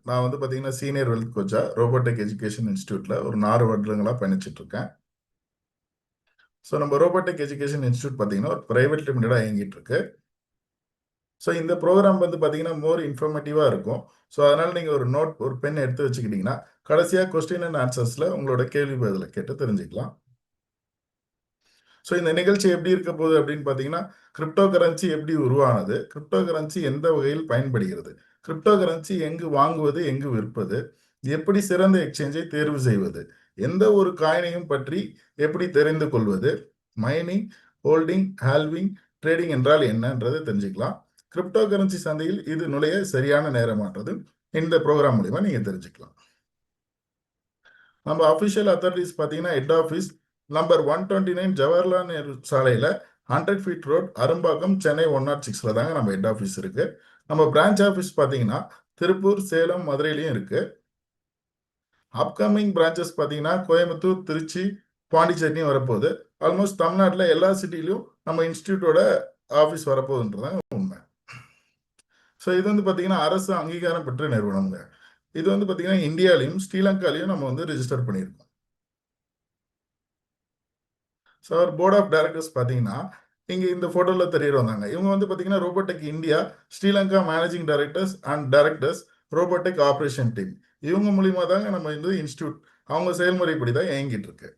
நான் வந்து பார்த்தீங்கன்னா சீனியர் வெல்த் கோச்சா ரோபோட்டிக் எஜுகேஷன் இன்ஸ்டியூட்ல ஒரு 4 வருடங்களா பயணிச்சுட்டு இருக்கேன். ஸோ நம்ம ரோபோட்டிக் எஜுகேஷன் இன்ஸ்டியூட் பார்த்தீங்கன்னா ஒரு பிரைவேட் லிமிடெடாக இயங்கிட்டு இருக்கு. ஸோ இந்த ப்ரோக்ராம் வந்து பார்த்தீங்கன்னா மோர் இன்ஃபர்மேட்டிவாக இருக்கும். ஸோ அதனால நீங்கள் ஒரு பென் எடுத்து வச்சுக்கிட்டீங்கன்னா கடைசியாக கொஸ்டின் அண்ட் ஆன்சர்ஸில் உங்களோட கேள்வி பதிலை கேட்டு தெரிஞ்சுக்கலாம். ஸோ இந்த நிகழ்ச்சி எப்படி இருக்க போகுது அப்படின்னு பார்த்தீங்கன்னா, கிரிப்டோ கரன்சி எப்படி உருவானது, கிரிப்டோ கரன்சி எந்த வகையில் பயன்படுகிறது, கிரிப்டோ கரன்சி எங்கு வாங்குவது எங்கு விற்பது, எப்படி சிறந்த எக்ஸ்சேஞ்சை தேர்வு செய்வது, எந்த ஒரு காயினையும் பற்றி எப்படி தெரிந்து கொள்வது, மைனிங், ஹோல்டிங், ஹால்விங், ட்ரேடிங் என்றால் என்னன்றதை தெரிஞ்சுக்கலாம். கிரிப்டோ கரன்சி சந்தையில் இது நுழைய சரியான நேரமானது இந்த ப்ரோக்ராம் மூலிமா நீங்கள் தெரிஞ்சுக்கலாம். நம்ம அஃபிஷியல் அத்தாரிட்டிஸ் பார்த்தீங்கன்னா head office number 129 Jawaharlal Nehru சாலையில் 100 ஃபீட் ரோட், அரும்பாக்கம், சென்னை 106 தாங்க நம்ம ஹெட் ஆஃபீஸ் இருக்கு. நம்ம பிரான்ச் ஆஃபீஸ் பார்த்தீங்கன்னா திருப்பூர், சேலம், மதுரையிலையும் இருக்கு. அப்கமிங் பிரான்ச்சஸ் பார்த்தீங்கன்னா கோயம்புத்தூர், திருச்சி, பாண்டிச்சேரியும் வரப்போகுது. ஆல்மோஸ்ட் தமிழ்நாட்டில் எல்லா சிட்டிலையும் நம்ம இன்ஸ்டியூட்டோட ஆஃபீஸ் வரப்போகுதுன்றதாங்க உண்மை. ஸோ இது வந்து பார்த்தீங்கன்னா அரசு அங்கீகாரம் பெற்ற நிறுவனங்க. இது வந்து பார்த்தீங்கன்னா இந்தியாலையும் ஸ்ரீலங்காலையும் நம்ம வந்து ரிஜிஸ்டர் பண்ணியிருக்கோம். So our board of directors பார்த்தீங்கன்னா இங்கே இந்த ஃபோட்டோவில் தெரியறவங்க. இவங்க வந்து பார்த்தீங்கன்னா Robotech India Sri Lanka managing directors and directors Robotech operation team. இவங்க மூலியமா தாங்க நம்ம இந்த இன்ஸ்டியூட் அவங்க செயல்முறைப்படி தான் இயங்கிட்டு இருக்கு.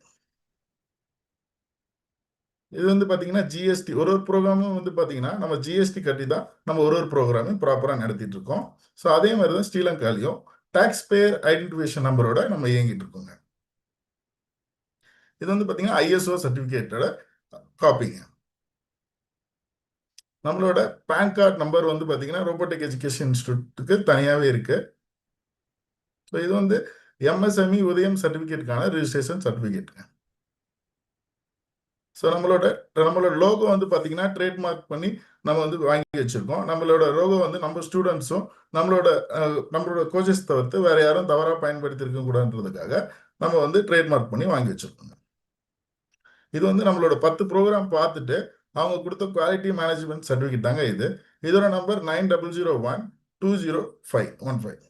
இது வந்து பார்த்தீங்கன்னா ஜிஎஸ்டி ஒரு ப்ரோக்ராமும் வந்து பார்த்தீங்கன்னா நம்ம ஜிஎஸ்டி கட்டி தான் நம்ம ஒரு ப்ரோக்ராமும் ப்ராப்பராக நடத்திட்டு இருக்கோம். ஸோ அதே மாதிரி தான் ஸ்ரீலங்காலையும் டாக்ஸ் பேயர் ஐடென்டிஃபிகேஷன் நம்பரோட நம்ம இயங்கிட்டு இருக்கோங்க. இது வந்து பார்த்தீங்கன்னா ஐஎஸ்ஓ சர்டிஃபிகேட்டோட காப்பிங்க. நம்மளோட பேன் கார்டு நம்பர் வந்து பார்த்தீங்கன்னா ரோபோட்டிக் எஜுகேஷன் இன்ஸ்டியூட்டுக்கு தனியாகவே இருக்கு. ஸோ இது வந்து எம்எஸ்எம்இ உதயம் சர்டிஃபிகேட்டுக்கான ரிஜிஸ்ட்ரேஷன் சர்டிஃபிகேட்டுங்க. ஸோ நம்மளோட லோகோ வந்து பார்த்தீங்கன்னா ட்ரேட்மார்க் பண்ணி நம்ம வந்து வாங்கி வச்சிருக்கோம். நம்மளோட லோகோ வந்து நம்ம ஸ்டூடெண்ட்ஸும் நம்மளோட கோச்சஸ் தவிர்த்து வேற யாரும் தவறாக பயன்படுத்தி இருக்க கூடாதுன்றதுக்காக நம்ம வந்து ட்ரேட்மார்க் பண்ணி வாங்கி வச்சிருக்கோங்க. இது வந்து நம்மளோட 10 ப்ரோக்ராம் பார்த்துட்டு அவங்க கொடுத்த குவாலிட்டி மேனேஜ்மெண்ட் சர்டிஃபிகேட் தாங்க இது. இதோட நம்பர் 9001205515.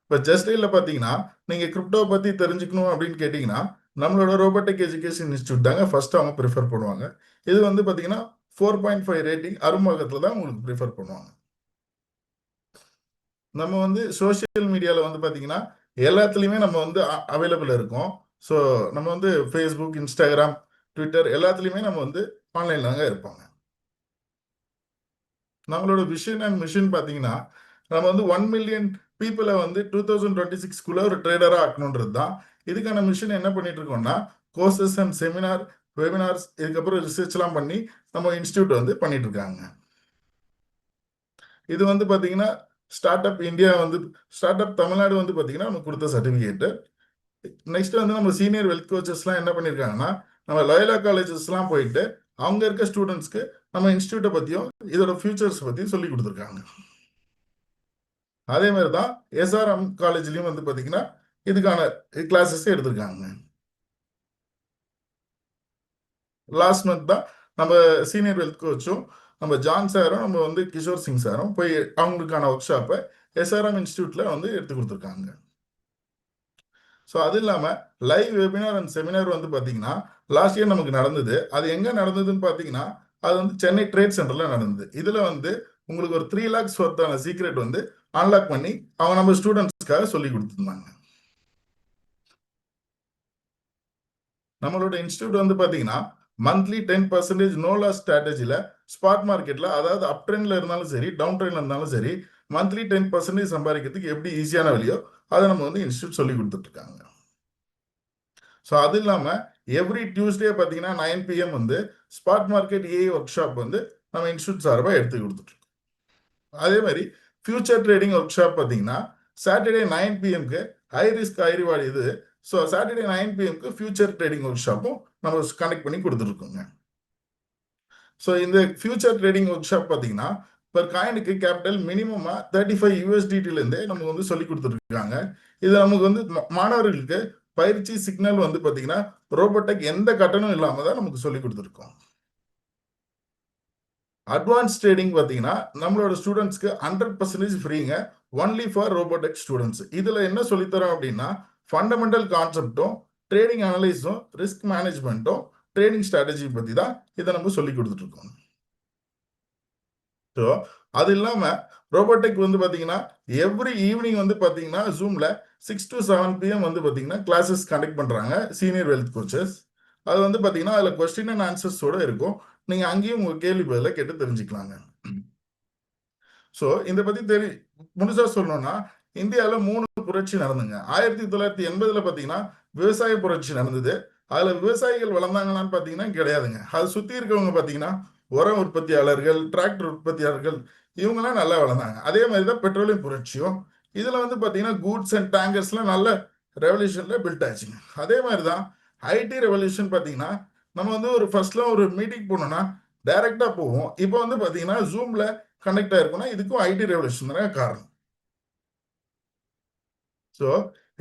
இப்போ ஜஸ்ட் பார்த்தீங்கன்னா நீங்க கிரிப்டோ பத்தி தெரிஞ்சுக்கணும் அப்படின்னு கேட்டீங்கன்னா நம்மளோட ரோபோட்டிக் எஜுகேஷன் இன்ஸ்டியூட் தாங்க ஃபர்ஸ்ட் அவங்க ப்ரிஃபர் பண்ணுவாங்க. இது வந்து பார்த்தீங்கன்னா 4.5 ரேட்டிங் அரும்பாக்கத்தில் தான் உங்களுக்கு ப்ரிஃபர் பண்ணுவாங்க. நம்ம வந்து சோசியல் மீடியாவில் வந்து பார்த்தீங்கன்னா எல்லாத்துலேயுமே நம்ம வந்து அவைலபிள் இருக்கோம். ஸோ நம்ம வந்து ஃபேஸ்புக், இன்ஸ்டாகிராம், ட்விட்டர் எல்லாத்துலேயுமே நம்ம வந்து ஆன்லைனில் தாங்க இருப்பாங்க. நம்மளோட விஷன் அண்ட் மிஷன் பார்த்தீங்கன்னா நம்ம வந்து 1 மில்லியன் பீப்புளை வந்து 2026 ஒரு ட்ரேடராக ஆக்கணுன்றது தான். இதுக்கான மிஷன் என்ன பண்ணிட்டு இருக்கோம்னா கோர்சஸ் அண்ட் செமினார், வெபினார்ஸ், இதுக்கப்புறம் ரிசர்ச்லாம் பண்ணி நம்ம இன்ஸ்டியூட் வந்து பண்ணிட்டு இருக்காங்க. இது வந்து பார்த்தீங்கன்னா ஸ்டார்ட் அப் தமிழ்நாடு வந்து பார்த்தீங்கன்னா நம்ம கொடுத்த சர்டிஃபிகேட்டு. நெக்ஸ்ட் வந்து நம்ம சீனியர் வெல்த் கோச்சஸ்லாம் என்ன பண்ணியிருக்காங்கன்னா நம்ம லயோலா காலேஜஸ்லாம் போயிட்டு அவங்க இருக்க ஸ்டூடெண்ட்ஸ்க்கு நம்ம இன்ஸ்டியூட்டை பற்றியும் இதோட ஃபியூச்சர்ஸ் பற்றியும் சொல்லி கொடுத்துருக்காங்க. அதே மாதிரி தான் எஸ்ஆர்எம் காலேஜ்லையும் வந்து பார்த்தீங்கன்னா இதுக்கான கிளாஸஸ் எடுத்திருக்காங்க. லாஸ்ட் மந்த் தான் நம்ம சீனியர் வெல்த் கோச்சும் நம்ம ஜான் சாரும் நம்ம வந்து கிஷோர் சிங் சாரும் போய் அவங்களுக்கான ஒர்க் ஷாப்பை எஸ்ஆர்எம் இன்ஸ்டியூட்ல வந்து எடுத்து கொடுத்துருக்காங்க. ஸோ அது இல்லாமல் லைவ் வெபினார் அண்ட் செமினார் வந்து பார்த்தீங்கன்னா லாஸ்ட் இயர் நமக்கு நடந்தது. அது எங்கே நடந்ததுன்னு பார்த்தீங்கன்னா அது வந்து சென்னை ட்ரேட் சென்டரில் நடந்தது. இதில் வந்து உங்களுக்கு ஒரு 3 lakhs ஒர்த்தான சீக்ரெட் வந்து அன்லாக் பண்ணி அவங்க நம்ம ஸ்டூடெண்ட்ஸ்க்காக சொல்லி கொடுத்துருந்தாங்க. நம்மளோட இன்ஸ்டியூட் வந்து பார்த்தீங்கன்னா மந்த்லி 10% நோ லாஸ் ஸ்ட்ராட்டஜியில் ஸ்பாட் மார்க்கெட்டில் அதாவது அப் ட்ரெண்டில் இருந்தாலும் சரி டவுன் ட்ரெண்டில் இருந்தாலும் சரி மந்த்லி 10% சம்பாதிக்கிறதுக்கு எப்படி ஈஸியான வழியோ அதை நம்ம வந்து இன்ஸ்டியூட் சொல்லி கொடுத்துட்ருக்காங்க. ஸோ அது இல்லாமல் எவ்ரி டியூஸ்டே பார்த்தீங்கன்னா 9 PM வந்து spot market AI workshop வந்து நம்ம இன்ஸ்டியூட் சார்பாக எடுத்து கொடுத்துட்ருக்கோம். அதே மாதிரி ஃபியூச்சர் ட்ரேடிங் ஒர்க் ஷாப் பார்த்தீங்கன்னா சாட்டர்டே 9 PMக்கு ஹை ரிஸ்க் ஹை ரிவார்டு இது. ஸோ சாட்டர்டே 9 PMக்கு ஃபியூச்சர் ட்ரேடிங் ஒர்க் ஷாப்பும் நம்ம கனெக்ட் பண்ணி கொடுத்துருக்கோங்க. ஸோ இந்த ஃபியூச்சர் ட்ரேடிங் ஒர்க் ஷாப் பார்த்தீங்கன்னா பர் காயினுக்கு கேபிட்டல் மினிமமாக 35 USDTலேருந்தே நமக்கு வந்து சொல்லி கொடுத்துருக்காங்க. இது நமக்கு வந்து மாணவர்களுக்கு பயிற்சி சிக்னல் வந்து பார்த்தீங்கன்னா ரோபோடெக் எந்த கட்டணம் இல்லாமல் தான் நமக்கு சொல்லி கொடுத்துருக்கோம். அட்வான்ஸ் ட்ரேடிங் பார்த்தீங்கன்னா நம்மளோட ஸ்டூடெண்ட்ஸ்க்கு 100% ஃப்ரீங்க, ஒன்லி ஃபார் ரோபோடெக் ஸ்டூடெண்ட்ஸ். இதில் என்ன சொல்லித்தரோம் அப்படின்னா ஃபண்டமெண்டல் கான்செப்டும் ட்ரேடிங் அனலைஸும் ரிஸ்க் மேனேஜ்மெண்ட்டும் ட்ரேடிங் ஸ்ட்ராட்டஜி பற்றி தான் இதை நம்ம சொல்லி கொடுத்துட்ருக்கோம். ஸோ அது இல்லாமல் ரோபோடெக் வந்து பார்த்தீங்கன்னா எவ்ரி ஈவினிங் வந்து பார்த்தீங்கன்னா ஜூமில் 6 to 7 PM வந்து பார்த்தீங்கன்னா கிளாஸஸ் கண்டக்ட் பண்ணுறாங்க சீனியர் வெல்த் கோச்சஸ். அது வந்து பார்த்தீங்கன்னா அதில் கொஸ்டின் அண்ட் ஆன்சர்ஸோடு இருக்கும். நீங்கள் அங்கேயும் உங்கள் கேள்வி பதில கேட்டு தெரிஞ்சுக்கலாங்க. ஸோ இதை பற்றி முழுசாக சொல்லணும்னா இந்தியாவில் 3 புரட்சி நடந்துங்க. 1980 பார்த்தீங்கன்னா விவசாய புரட்சி நடந்தது. அதில் விவசாயிகள் வளர்ந்தாங்களான்னு பார்த்தீங்கன்னா கிடையாதுங்க. அது சுற்றி இருக்கவங்க பார்த்தீங்கன்னா உரம் உற்பத்தியாளர்கள், டிராக்டர் உற்பத்தியாளர்கள், இவங்கெல்லாம் நல்லா வளர்ந்தாங்க. அதே மாதிரி தான் பெட்ரோலியம் புரட்சியும். இதில் வந்து பார்த்தீங்கன்னா கூட்ஸ் அண்ட் டேங்கர்ஸ்லாம் நல்ல ரெவல்யூஷனில் பில்ட் ஆச்சுங்க. அதே மாதிரி தான் ஐடி ரெவல்யூஷன் பார்த்தீங்கன்னா நம்ம வந்து ஒரு ஃபர்ஸ்ட்லாம் ஒரு மீட்டிங் போனோம்னா டைரெக்டாக போவோம். இப்போ வந்து பார்த்தீங்கன்னா ஜூமில் கனெக்ட் ஆயிருக்கும்னா இதுக்கும் ஐடி ரெவல்யூஷன் தானே காரணம். ஸோ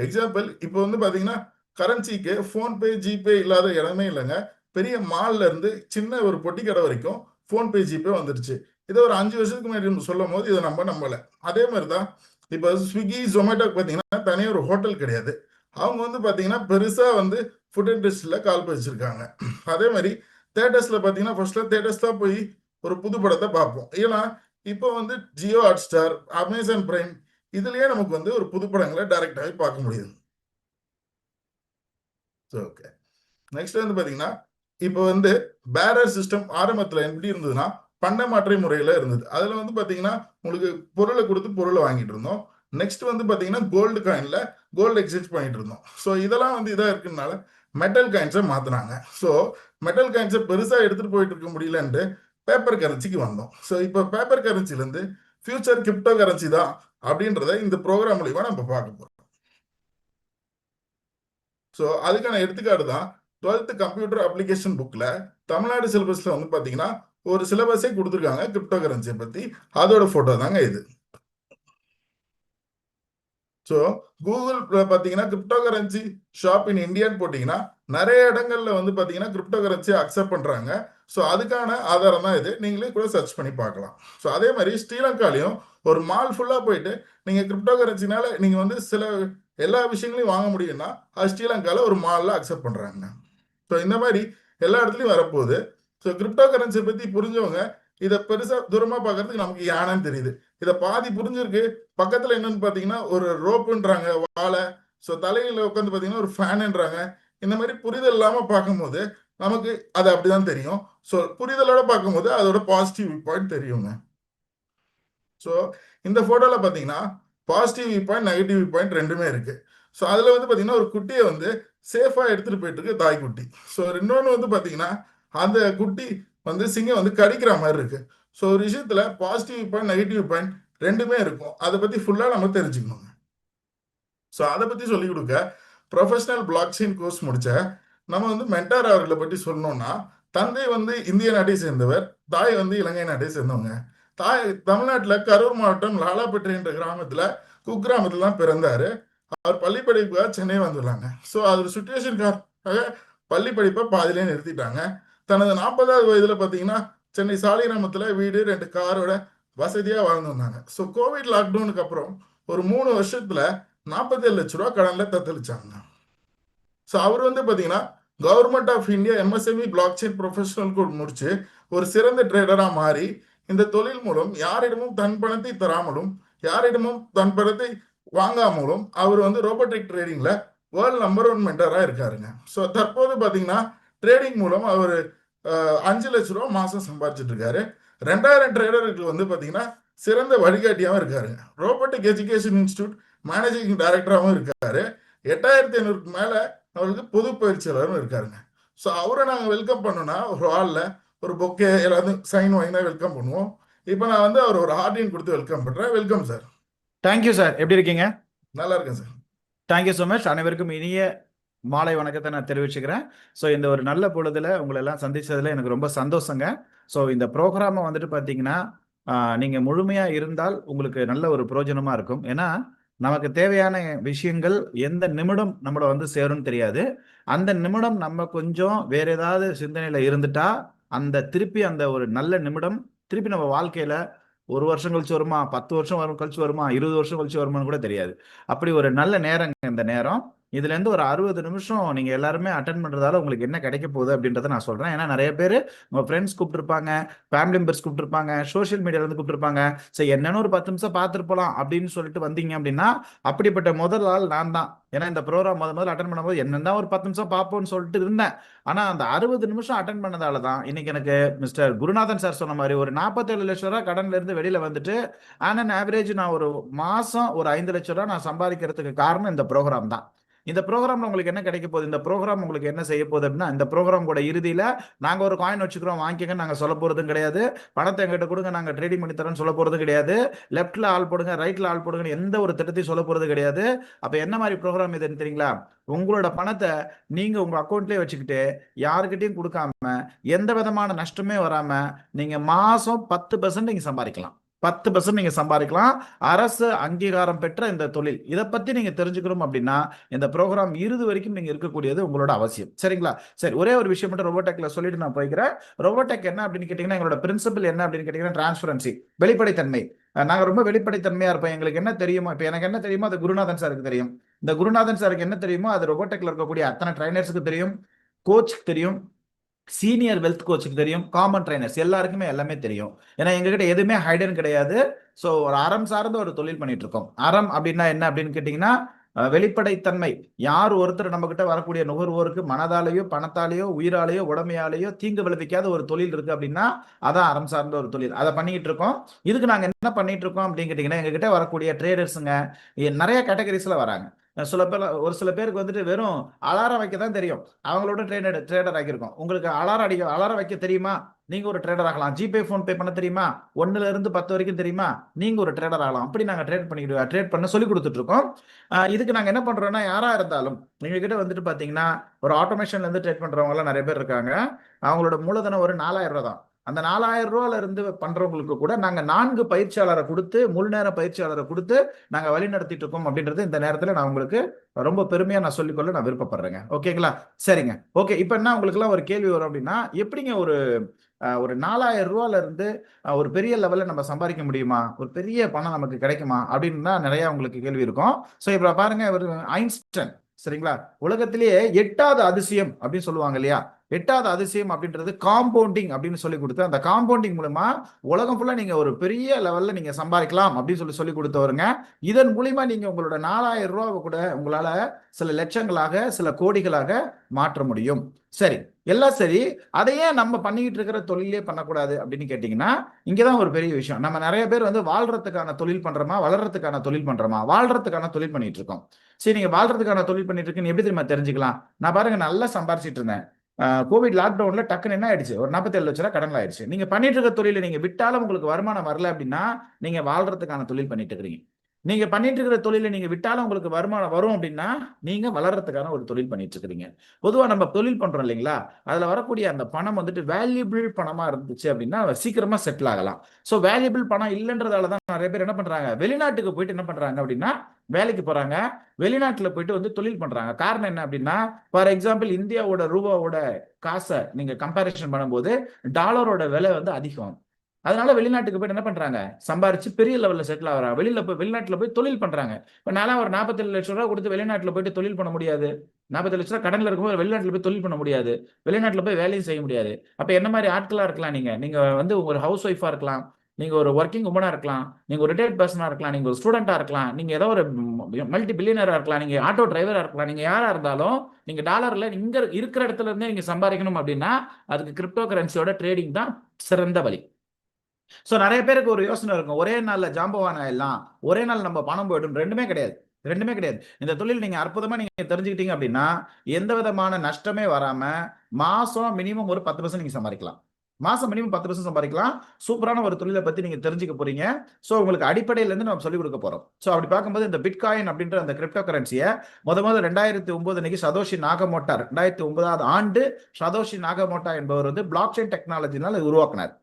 எக்ஸாம்பிள் இப்போ வந்து பார்த்தீங்கன்னா கரன்சிக்கு ஃபோன்பே, ஜிபே இல்லாத இடமே இல்லைங்க. பெரிய மால்ல இருந்து சின்ன ஒரு பொட்டி கடை வரைக்கும் ஃபோன்பே, ஜிபே வந்துருச்சு. இதை ஒரு 5 வருஷத்துக்கு முன்னாடி சொல்லும் போது இதை நம்ம நம்பலை. அதே மாதிரி தான் இப்போ ஸ்விக்கி, ஜொமேட்டோக்கு பார்த்தீங்கன்னா தனியாக ஒரு ஹோட்டல் கிடையாது. அவங்க வந்து பார்த்தீங்கன்னா பெருசாக வந்து ஃபுட் இண்டஸ்ட்ரியில் கால் பதிச்சிருக்காங்க. அதே மாதிரி தேட்டர்ஸில் பார்த்தீங்கன்னா ஃபர்ஸ்ட்லாம் தேட்டர்ஸ் தான் போய் ஒரு புது படத்தை பார்ப்போம். ஏன்னா இப்போ வந்து Jio hot star, Amazon prime இதுலயே நமக்கு வந்து ஒரு புது படங்களை டைரக்டாகவே பார்க்க முடியுது. ஓகே, நெக்ஸ்ட் வந்து பார்த்தீங்கன்னா இப்போ வந்து பேரர் சிஸ்டம் ஆரம்பத்தில் எப்படி இருந்ததுன்னா பண்ட மாற்றை முறையில் இருந்தது. அதில் வந்து பார்த்தீங்கன்னா உங்களுக்கு பொருளை கொடுத்து பொருளை வாங்கிட்டு இருந்தோம். நெக்ஸ்ட் வந்து பார்த்தீங்கன்னா கோல்டு காயின்ல கோல்டு எக்ஸ்சேஞ்ச் பண்ணிட்டு இருந்தோம். ஸோ இதெல்லாம் வந்து இதாக இருக்குனால மெட்டல் காயின்ஸை மாற்றினாங்க. ஸோ மெட்டல் காயின்ஸை பெருசாக எடுத்துகிட்டு போயிட்டு இருக்க முடியலன்ட்டு பேப்பர் கரன்சிக்கு வந்தோம். ஸோ இப்போ பேப்பர் கரன்சிலேருந்து ஃபியூச்சர் கிரிப்டோ கரன்சி தான் அப்படின்றத இந்த ப்ரோக்ராம் மூலியமா நம்ம பார்க்க போகிறோம். ஸோ அதுக்கான எடுத்துக்காட்டு தான் 12th கம்ப்யூட்டர் அப்ளிகேஷன் புக்கில் தமிழ்நாடு சிலபஸில் வந்து பார்த்தீங்கன்னா ஒரு சிலபஸே கொடுத்துருக்காங்க கிரிப்டோ கரன்சியை பற்றி. அதோட ஃபோட்டோ தாங்க இது. ஸோ கூகுள் பார்த்தீங்கன்னா கிரிப்டோ கரன்சி ஷாப் இன் இந்தியான்னு போட்டிங்கன்னா நிறைய இடங்கள்ல வந்து பார்த்தீங்கன்னா கிரிப்டோ கரன்சியை அக்செப்ட் பண்ணுறாங்க. ஸோ அதுக்கான ஆதாரம் தான் இது. நீங்களே கூட சர்ச் பண்ணி பார்க்கலாம். ஸோ அதே மாதிரி ஸ்ரீலங்காலையும் ஒரு மால் ஃபுல்லாக போயிட்டு நீங்கள் கிரிப்டோ கரன்சினால நீங்கள் வந்து சில எல்லா விஷயங்களையும் வாங்க முடியும்னா அது ஸ்ரீலங்காவில் ஒரு மாலில் அக்செப்ட் பண்ணுறாங்க. ஸோ இந்த மாதிரி எல்லா இடத்துலையும் வரப்போகுது. ஸோ கிரிப்டோ கரன்சியை பற்றி புரிஞ்சவங்க இதை பெருசாக தூரமாக பார்க்கறதுக்கு நமக்கு யானைன்னு தெரியுது. இதை பாதி புரிஞ்சிருக்கு. பக்கத்தில் என்னன்னு பார்த்தீங்கன்னா ஒரு ரோப்புன்றாங்க வாழை. ஸோ தலையில் உட்காந்து பார்த்தீங்கன்னா ஒரு ஃபேனுன்றாங்க. இந்த மாதிரி புரிதல் இல்லாமல் பார்க்கும்போது நமக்கு அது அப்படிதான் தெரியும். ஸோ புரிதலோட பார்க்கும்போது அதோட பாசிட்டிவ் பாயிண்ட் தெரியுங்க. ஸோ இந்த ஃபோட்டோவில் பார்த்தீங்கன்னா positive view point, negative view point ரெண்டுமே இருக்கு. ஸோ அதில் வந்து பார்த்தீங்கன்னா ஒரு குட்டியை வந்து சேஃபாக எடுத்துகிட்டு போயிட்டு இருக்கு தாய் குட்டி. ஸோ இன்னொன்று வந்து பார்த்தீங்கன்னா அந்த குட்டி வந்து சிங்கம் வந்து கடிக்கிற மாதிரி இருக்கு. ஸோ ஒரு விஷயத்தில் பாசிட்டிவ் பாயிண்ட், நெகட்டிவ் பாயிண்ட் ரெண்டுமே இருக்கும். அதை பற்றி ஃபுல்லாக நம்ம தெரிஞ்சுக்கணுங்க. ஸோ அதை பற்றி சொல்லிக் கொடுக்க ப்ரொஃபஷனல் பிளாக் செயின் கோர்ஸ் முடித்த நம்ம வந்து மென்டார் அவர்களை பற்றி சொல்லணும்னா தந்தை வந்து இந்திய நாட்டை சேர்ந்தவர், தாய் வந்து இலங்கை நாட்டை சேர்ந்தவங்க. தாய் தமிழ்நாட்டில் கரூர் மாவட்டம் லாலாப்பேட்டை என்ற கிராமத்தில் குக்கிராமத்தில் தான் பிறந்தார். அவர் பள்ளி படிப்புக்காக சென்னை வந்துள்ளாங்க. ஸோ அது சுச்சுவேஷனுக்காக பள்ளி படிப்பை பாதிலே நிறுத்திட்டாங்க. தனது 40வது வயதில் பார்த்தீங்கன்னா சென்னை சாலிகிராமத்தில் வீடு 2 காரோட வசதியாக வாழ்ந்து வந்தாங்க. ஸோ கோவிட் லாக்டவுனுக்கு அப்புறம் ஒரு 3 வருஷத்தில் 47 லட்ச ரூபா கடனில் தத்தளிச்சாங்க. ஸோ அவர் வந்து பார்த்தீங்கன்னா government of India MSME blockchain professional course முடிச்சு ஒரு சிறந்த ட்ரேடராக மாறி இந்த தொழில் மூலம் யாரிடமும் தன் பணத்தை தராமலும் யாரிடமும் தன் பணத்தை வாங்காமலும் அவர் வந்து ரோபோட்டிக் ட்ரேடிங்ல வேர்ல்ட் நம்பர் 1 மென்டராக இருக்காருங்க. ஸோ தற்போது பார்த்தீங்கன்னா ட்ரேடிங் மூலம் அவர் 5 லட்ச ரூபா மாதம் சம்பாதிச்சுட்டு இருக்காரு. 2000 ட்ரேடருக்கு வந்து பார்த்தீங்கன்னா சிறந்த வழிகாட்டியாகவும் இருக்காருங்க. ரோபோட்டிக் எஜுகேஷன் இன்ஸ்டியூட் மேனேஜிங் டைரக்டராகவும் இருக்காரு. 8500க்கு மேலே அவருக்கு பொது பயிற்சியாளரும் இருக்காருங்க. ஸோ அவரை நாங்கள் வெல்கம் பண்ணோம்னா ஒரு ஹாலில் ஒரு பொக்கே எல்லாத்தையும் சைன் வாங்கி தான் வெல்கம் பண்ணுவோம். இப்போ நான் வந்து அவர் ஒரு ஹார்டின் கொடுத்து வெல்கம் பண்ணுறேன். Welcome sir. Thank you sir. எப்படி இருக்கீங்க? நல்லா இருக்கேன் சார். Thank you so much. அனைவருக்கும் இனிய மாலை வணக்கத்தை நான் தெரிவிச்சுக்கிறேன். ஸோ இந்த ஒரு நல்ல பொழுதுல உங்களை எல்லாம் சந்திச்சதுல எனக்கு ரொம்ப சந்தோஷங்க. ஸோ இந்த ப்ரோக்ராமை வந்துட்டு பார்த்தீங்கன்னா நீங்கள் முழுமையாக இருந்தால் உங்களுக்கு நல்ல ஒரு பிரயோஜனமாக இருக்கும். ஏன்னா நமக்கு தேவையான விஷயங்கள் எந்த நிமிடம் நம்மளை வந்து சேரும்னு தெரியாது. அந்த நிமிடம் நம்ம கொஞ்சம் வேற ஏதாவது சிந்தனையில் இருந்துட்டா அந்த திருப்பி அந்த ஒரு நல்ல நிமிடம் திருப்பி நம்ம வாழ்க்கையில 1 வருஷம் கழிச்சு வருமா, 10 வருஷம் கழிச்சு வருமா, 20 வருஷம் கழிச்சு வருமான்னு கூட தெரியாது. அப்படி ஒரு நல்ல நேரங்க இந்த நேரம். இதுல இருந்து ஒரு 60 நிமிஷம் நீங்க எல்லாருமே அட்டென்ட் பண்றதால உங்களுக்கு என்ன கிடைக்க போகுது அப்படின்றத நான் சொல்றேன். ஏன்னா நிறைய பேர் உங்க ஃப்ரெண்ட்ஸ் கூப்பிட்டுருப்பாங்க, ஃபேமிலி மெம்பர்ஸ் கூப்பிட்டுருப்பாங்க, சோஷியல் மீடியால இருந்து கூப்பிட்டுருப்பாங்க. சரி என்னன்னு ஒரு 10 நிமிஷம் பார்த்துட்டு போலாம் அப்படின்னு சொல்லிட்டு வந்தீங்க அப்படின்னா, அப்படிப்பட்ட முதல் ஆள் நான் தான். ஏன்னா இந்த ப்ரோக்ராம் முதல்ல அட்டன் பண்ணும்போது என்னதான் ஒரு 10 நிமிஷம் பார்ப்போம்னு சொல்லிட்டு இருந்தேன். ஆனா அந்த 60 நிமிஷம் அட்டன் பண்ணதால தான் இன்னைக்கு எனக்கு மிஸ்டர் குருநாதன் சார் சொன்ன மாதிரி ஒரு 47 லட்சம் ரூபாய் கடன்ல இருந்து வெளியில வந்துட்டு ஆன் ஆவரேஜ் நான் ஒரு மாசம் ஒரு 5 லட்சம் ரூபாய் நான் சம்பாதிக்கிறதுக்கு காரணம் இந்த ப்ரோக்ராம் தான். இந்த ப்ரோக்ராம்ல உங்களுக்கு என்ன கிடைக்க போகுது, இந்த ப்ரோக்ராம் உங்களுக்கு என்ன செய்ய போகுது அப்படின்னா, இந்த ப்ரோக்ராம் கூட இறுதியில நாங்க ஒரு காயின் வச்சுக்கிறோம் வாங்கிக்கங்க நாங்க சொல்ல போறதும் கிடையாது, பணத்தை எங்கிட்ட கொடுங்க நாங்க ட்ரேடிங் பண்ணி தரோம்னு சொல்ல போறது கிடையாது, லெஃப்ட்ல ஆள் போடுங்க ரைட்ல ஆள் போடுங்க எந்த ஒரு திட்டத்தையும் சொல்ல போறது கிடையாது. அப்ப என்ன மாதிரி ப்ரோக்ராம் இதுன்னு தெரியுங்களா? உங்களோட பணத்தை நீங்க உங்க அக்கௌண்ட்லயே வச்சுக்கிட்டு யாருக்கிட்டையும் கொடுக்காம எந்த விதமான நஷ்டமே வராம நீங்க மாசம் 10% நீங்க சம்பாதிக்கலாம். 10% நீங்க சம்பாதிக்கலாம். அரசு அங்கீகாரம் பெற்ற இந்த தொழில். இதை பத்தி நீங்க தெரிஞ்சுக்கணும் அப்படின்னா இந்த ப்ரோக்ராம் இறுதி வரைக்கும் நீங்க இருக்கக்கூடியது உங்களோட அவசியம். சரிங்களா? சரி, ஒரே ஒரு விஷயம் மட்டும் ரோபோடெக்ல சொல்லிட்டு நான் போய்க்கிறேன். ரோபோடெக் என்ன அப்படின்னு கேட்டீங்கன்னா, எங்களோட பிரின்சிபல் என்ன அப்படின்னு கேட்டீங்கன்னா, டிரான்ஸ்பரன்சி, வெளிப்படைத்தன்மை. நாங்க ரொம்ப வெளிப்படைத்தன்மையா இருப்போம். எங்களுக்கு என்ன தெரியுமோ, இப்ப எனக்கு என்ன தெரியுமோ அது குருநாதன் சாருக்கு தெரியும். இந்த குருநாதன் சாருக்கு என்ன தெரியுமோ அது ரோபோடெக்ல இருக்கக்கூடிய அத்தனை ட்ரைனர்ஸுக்கு தெரியும், கோச்சுக்கு தெரியும், சீனியர் வெல்த் கோச்சுக்கு தெரியும், காமன் ட்ரைனர்ஸ் எல்லாருக்குமே எல்லாமே தெரியும். ஏன்னா எங்ககிட்ட எதுவுமே ஹைடன் கிடையாது. ஸோ ஒரு அறம் சார்ந்த ஒரு தொழில் பண்ணிட்டு இருக்கோம். அறம் அப்படின்னா என்ன அப்படின்னு கேட்டீங்கன்னா, வெளிப்படைத்தன்மை. யார் ஒருத்தர் நம்ம கிட்ட வரக்கூடிய நுகர்வோருக்கு மனதாலேயோ பணத்தாலேயோ உயிராலேயோ உடமையாலேயோ தீங்கு விளைவிக்காத ஒரு தொழில் இருக்கு அப்படின்னா அதான் அறம் சார்ந்த ஒரு தொழில். அதை பண்ணிட்டு இருக்கோம். இதுக்கு நாங்க என்ன பண்ணிட்டு இருக்கோம் அப்படின்னு கேட்டீங்கன்னா, எங்ககிட்ட வரக்கூடிய ட்ரேடர்ஸுங்க நிறைய கேட்டகரிஸ்ல வராங்க. ஒரு சில பேருக்கு வந்துட்டு வெறும் அலாரம் வைக்க தான் தெரியும். அவங்களோட ட்ரேடர் ஆக்கியிருக்கோம். உங்களுக்கு அலாரம் வைக்க தெரியுமா? நீங்க ஒரு ட்ரேடர் ஆகலாம். ஜிபே போன் பே பண்ண தெரியுமா? 1ல இருந்து 10 வரைக்கும் தெரியுமா? நீங்க ஒரு ட்ரேடர் ஆகலாம். அப்படி நாங்க ட்ரேட் பண்ண சொல்லி கொடுத்துட்டு இருக்கோம். இதுக்கு நாங்க என்ன பண்றோம்னா, யாரா இருந்தாலும் எங்க கிட்ட வந்துட்டு பாத்தீங்கன்னா ஒரு ஆட்டோமேஷன்ல இருந்து ட்ரேட் பண்றவங்க எல்லாம் நிறைய பேர் இருக்காங்க. அவங்களோட மூலதனம் ஒரு 4000 ரூபாய் தான். அந்த 4000 ரூபாயில இருந்து பண்றவங்களுக்கு கூட நாங்க 4 பயிற்சியாளரை கொடுத்து, முழு நேர பயிற்சியாளரை கொடுத்து நாங்க வழி நடத்திட்டு இருக்கோம் அப்படின்றது இந்த நேரத்துல நான் உங்களுக்கு ரொம்ப பெருமையா நான் சொல்லிக்கொள்ள நான் விருப்பப்படுறேங்க. ஓகேங்களா? சரிங்க. ஓகே, இப்ப என்ன உங்களுக்கு எல்லாம் ஒரு கேள்வி வரும் அப்படின்னா, எப்படிங்க ஒரு 4000 ரூபாயில இருந்து ஒரு பெரிய லெவல்ல நம்ம சம்பாதிக்க முடியுமா, ஒரு பெரிய பணம் நமக்கு கிடைக்குமா அப்படின்னு தான் நிறைய உங்களுக்கு கேள்வி இருக்கும். சோ இப்ப பாருங்க, ஒரு ஐன்ஸ்டைன், சரிங்களா, உலகத்திலேயே 8வது அதிசயம் அப்படின்னு சொல்லுவாங்க இல்லையா? 8வது அதிசயம் அப்படின்றது காம்பவுண்டிங் அப்படின்னு சொல்லி கொடுத்து, அந்த காம்பவுண்டிங் மூலமா உலகம் ஃபுல்லா நீங்க ஒரு பெரிய லெவல்ல நீங்க சம்பாதிக்கலாம் அப்படின்னு சொல்லி கொடுத்தவருங்க. இதன் மூலியமா நீங்க உங்களோட 4000 ரூபாவை கூட உங்களால சில லட்சங்களாக சில கோடிகளாக மாற்ற முடியும். சரி, எல்லாம் சரி. அதையே நம்ம பண்ணிக்கிட்டு இருக்கிற தொழிலே பண்ணக்கூடாது அப்படின்னு கேட்டீங்கன்னா, இங்கதான் ஒரு பெரிய விஷயம். நம்ம நிறைய பேர் வந்து வாழ்றதுக்கான தொழில் பண்றோமா, வளர்றதுக்கான தொழில் பண்றோமா? வாழ்றதுக்கான தொழில் பண்ணிட்டு இருக்கோம். சரி, நீங்க வாழ்றதுக்கான தொழில் பண்ணிட்டு இருக்கீங்க எப்படி தெரியுமா தெரிஞ்சுக்கலாம்? நான் பாருங்க நல்லா சம்பாரிச்சிட்டு இருந்தேன். கோவிட் லாக்டவுன்ல டக்குன்னு என்ன ஆயிடுச்சு, ஒரு 47 லட்சம் ரூபாய் கடன்ல ஆயிடுச்சு. நீங்க பண்ணிட்டு இருக்க தொழில நீங்க விட்டாலும் உங்களுக்கு வருமானம் வரல அப்படின்னா நீங்க வாழ்றதுக்கான தொழில் பண்ணிட்டு இருக்கிறீங்க. நீங்க பண்ணிட்டு இருக்கிற தொழில நீங்க விட்டாலும் உங்களுக்கு வருமானம் வரும் அப்படின்னா நீங்க வளர்றதுக்கான ஒரு தொழில் பண்ணிட்டு இருக்கிறீங்க. பொதுவா நம்ம தொழில் பண்றோம் இல்லைங்களா, அதுல வரக்கூடிய அந்த பணம் வந்துட்டு வேல்யூபிள் பணமா இருந்துச்சு அப்படின்னா சீக்கிரமா செட்டில் ஆகலாம். சோ வேல்யூபிள் பணம் இல்லைன்றதாலதான் நிறைய பேர் என்ன பண்றாங்க, வெளிநாட்டுக்கு போயிட்டு என்ன பண்றாங்க அப்படின்னா வேலைக்கு போறாங்க, வெளிநாட்டுல போயிட்டு வந்து தொழில் பண்றாங்க. காரணம் என்ன அப்படின்னா, ஃபார் எக்ஸாம்பிள் இந்தியாவோட ரூபாவோட காசை நீங்க கம்பேரிசன் பண்ணும்போது டாலரோட விலை வந்து அதிகம். அதனால வெளிநாட்டுக்கு போயிட்டு என்ன பண்றாங்க, சம்பாரிச்சு பெரிய லெவல்ல செட்டில் ஆகிறாங்க. வெளிநாட்டுல போய் தொழில் பண்றாங்க. இப்ப நான் ஒரு 47 லட்சம் ரூபாய் கொடுத்து வெளிநாட்டுல போயிட்டு தொழில் பண்ண முடியாது. 47 லட்சம் ரூபாய் கடன்ல இருக்கும்போது வெளிநாட்டுல போய் தொழில் பண்ண முடியாது. வெளிநாட்டுல போய் வேலையும் செய்ய முடியாது. அப்ப என்ன மாதிரி ஆட்களா இருக்கலாம் நீங்க? நீங்க வந்து ஒரு ஹவுஸ் ஒய்ஃபா இருக்கலாம், நீங்க ஒரு ஒர்க்கிங் உமனா இருக்கலாம், நீங்க ஒரு ரிட்டையர்ட் பர்சனா இருக்கலாம், நீங்க ஒரு ஸ்டூடெண்டா இருக்கலாம், நீங்க ஏதோ ஒரு மல்டி பில்லியனரா இருக்கலாம், நீங்க ஆட்டோ டிரைவரா இருக்கலாம். நீங்க யாரா இருந்தாலும் நீங்க டாலர்ல இங்க இருக்கிற இடத்துல இருந்தே நீங்க சம்பாதிக்கணும் அப்படின்னா அதுக்கு கிரிப்டோ கரன்சியோட ட்ரேடிங் தான் சிறந்த வழி. சோ நிறைய பேருக்கு ஒரு யோசனை இருக்கும், ஒரே நாள்ல ஜாம்பவான் ஆயிடலாம், ஒரே நாள் நம்ம பணம் போயிடும். ரெண்டுமே கிடையாது. ரெண்டுமே கிடையாது. இந்த தொழில் நீங்க அற்புதமா நீங்க தெரிஞ்சுக்கிட்டீங்க அப்படின்னா எந்த விதமான நஷ்டமே வராம மாசம் மினிமம் ஒரு 10% நீங்க சம்பாதிக்கலாம். மாசம் மினிமம் 10% சம்பாதிக்கலாம். சூப்பரான ஒரு தொழிலை பத்தி நீங்க தெரிஞ்சுக்க போறீங்க. சோ உங்களுக்கு அடிப்படையில இருந்து நம்ம சொல்லிக் கொடுக்க போறோம். சோ அப்படி பார்க்கும்போது இந்த பிட்காயின் அப்படின்ற அந்த கிரிப்டோ கரன்சியை முதல்ல 2009 அன்னைக்கு சதோஷி நாகமோட்டோ 2009வது ஆண்டு சதோஷி நாகமோட்டோ என்பவர் வந்து பிளாக் செயின் டெக்னாலஜினால உருவாக்கினார்.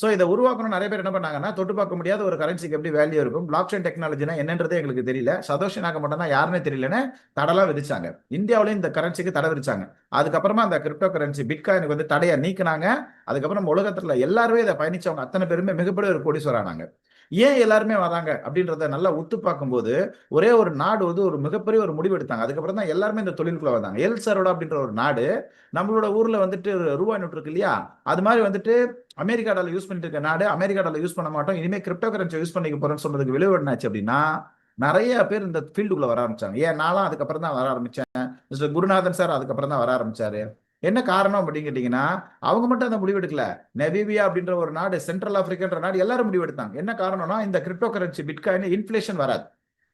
ஸோ இதை உருவாக்கணும் நிறைய பேர் என்ன பண்ணாங்கன்னா, தொட்டு பார்க்க முடியாத ஒரு கரன்சிக்கு எப்படி வேல்யூ இருக்கும், பிளாக் செயின் டெக்னாலஜினா என்னன்றதே எங்களுக்கு தெரியல, சதோஷி நாகமோட்டோ தான் யாருன்னே தெரியலன்னு தடலா விதிச்சாங்க. இந்தியாவிலையும் இந்த கரன்சிக்கு தடை விதிச்சாங்க. அதுக்கப்புறமா அந்த கிரிப்டோ கரன்சி பிட்காயினுக்கு வந்து தடையை நீக்கினாங்க. அதுக்கப்புறம் உலகத்துல எல்லாருமே இதை பயணிச்சவங்க அத்தனை பேருமே மிகப்பெரிய ஒரு கோடீஸ்வரர் ஆனாங்க. ஏன் எல்லாருமே வராங்க அப்படின்றத நல்லா உத்து பார்க்கும்போது, ஒரே ஒரு நாடு வந்து ஒரு மிகப்பெரிய ஒரு முடிவு எடுத்தாங்க. அதுக்கப்புறம் தான் எல்லாருமே இந்த தொழிலுக்குள்ள வந்தாங்க. எல் சரோடா அப்படின்ற ஒரு நாடு, நம்மளோட ஊர்ல வந்துட்டு ரூபாய் நோட்டு இருக்கு இல்லையா, அது மாதிரி வந்துட்டு அமெரிக்கா டாலர் யூஸ் பண்ணிட்டு இருக்க நாடு, அமெரிக்கா டாலர் யூஸ் பண்ண மாட்டோம், இனிமே கிரிப்டோ கரன்சி யூஸ் பண்ணிக்க போறோம்னு சொன்னதுக்கு விளைவு என்னாச்சு அப்படின்னா, நிறைய பேர் இந்த ஃபீல்டுக்குள்ள வர ஆரம்பிச்சாங்க. ஏன் நானும் அதுக்கப்புறம் தான் வர ஆரம்பிச்சேன். மிஸ்டர் குருநாதன் சார் அதுக்கப்புறம் தான் வர ஆரம்பிச்சாரு. என்ன காரணம் அப்படின்னு கேட்டீங்கன்னா, அவங்க மட்டும் அந்த முடிவு எடுக்கல. நெபிபியா அப்படின்ற ஒரு நாடு, சென்ட்ரல் ஆப்பிரிக்கான்ற நாடு எல்லாரும் முடிவு எடுத்தாங்க. என்ன காரணம்னா, இந்த கிரிப்டோ கரன்சி பிட்காயின் இன்ஃபிளேஷன் வராது.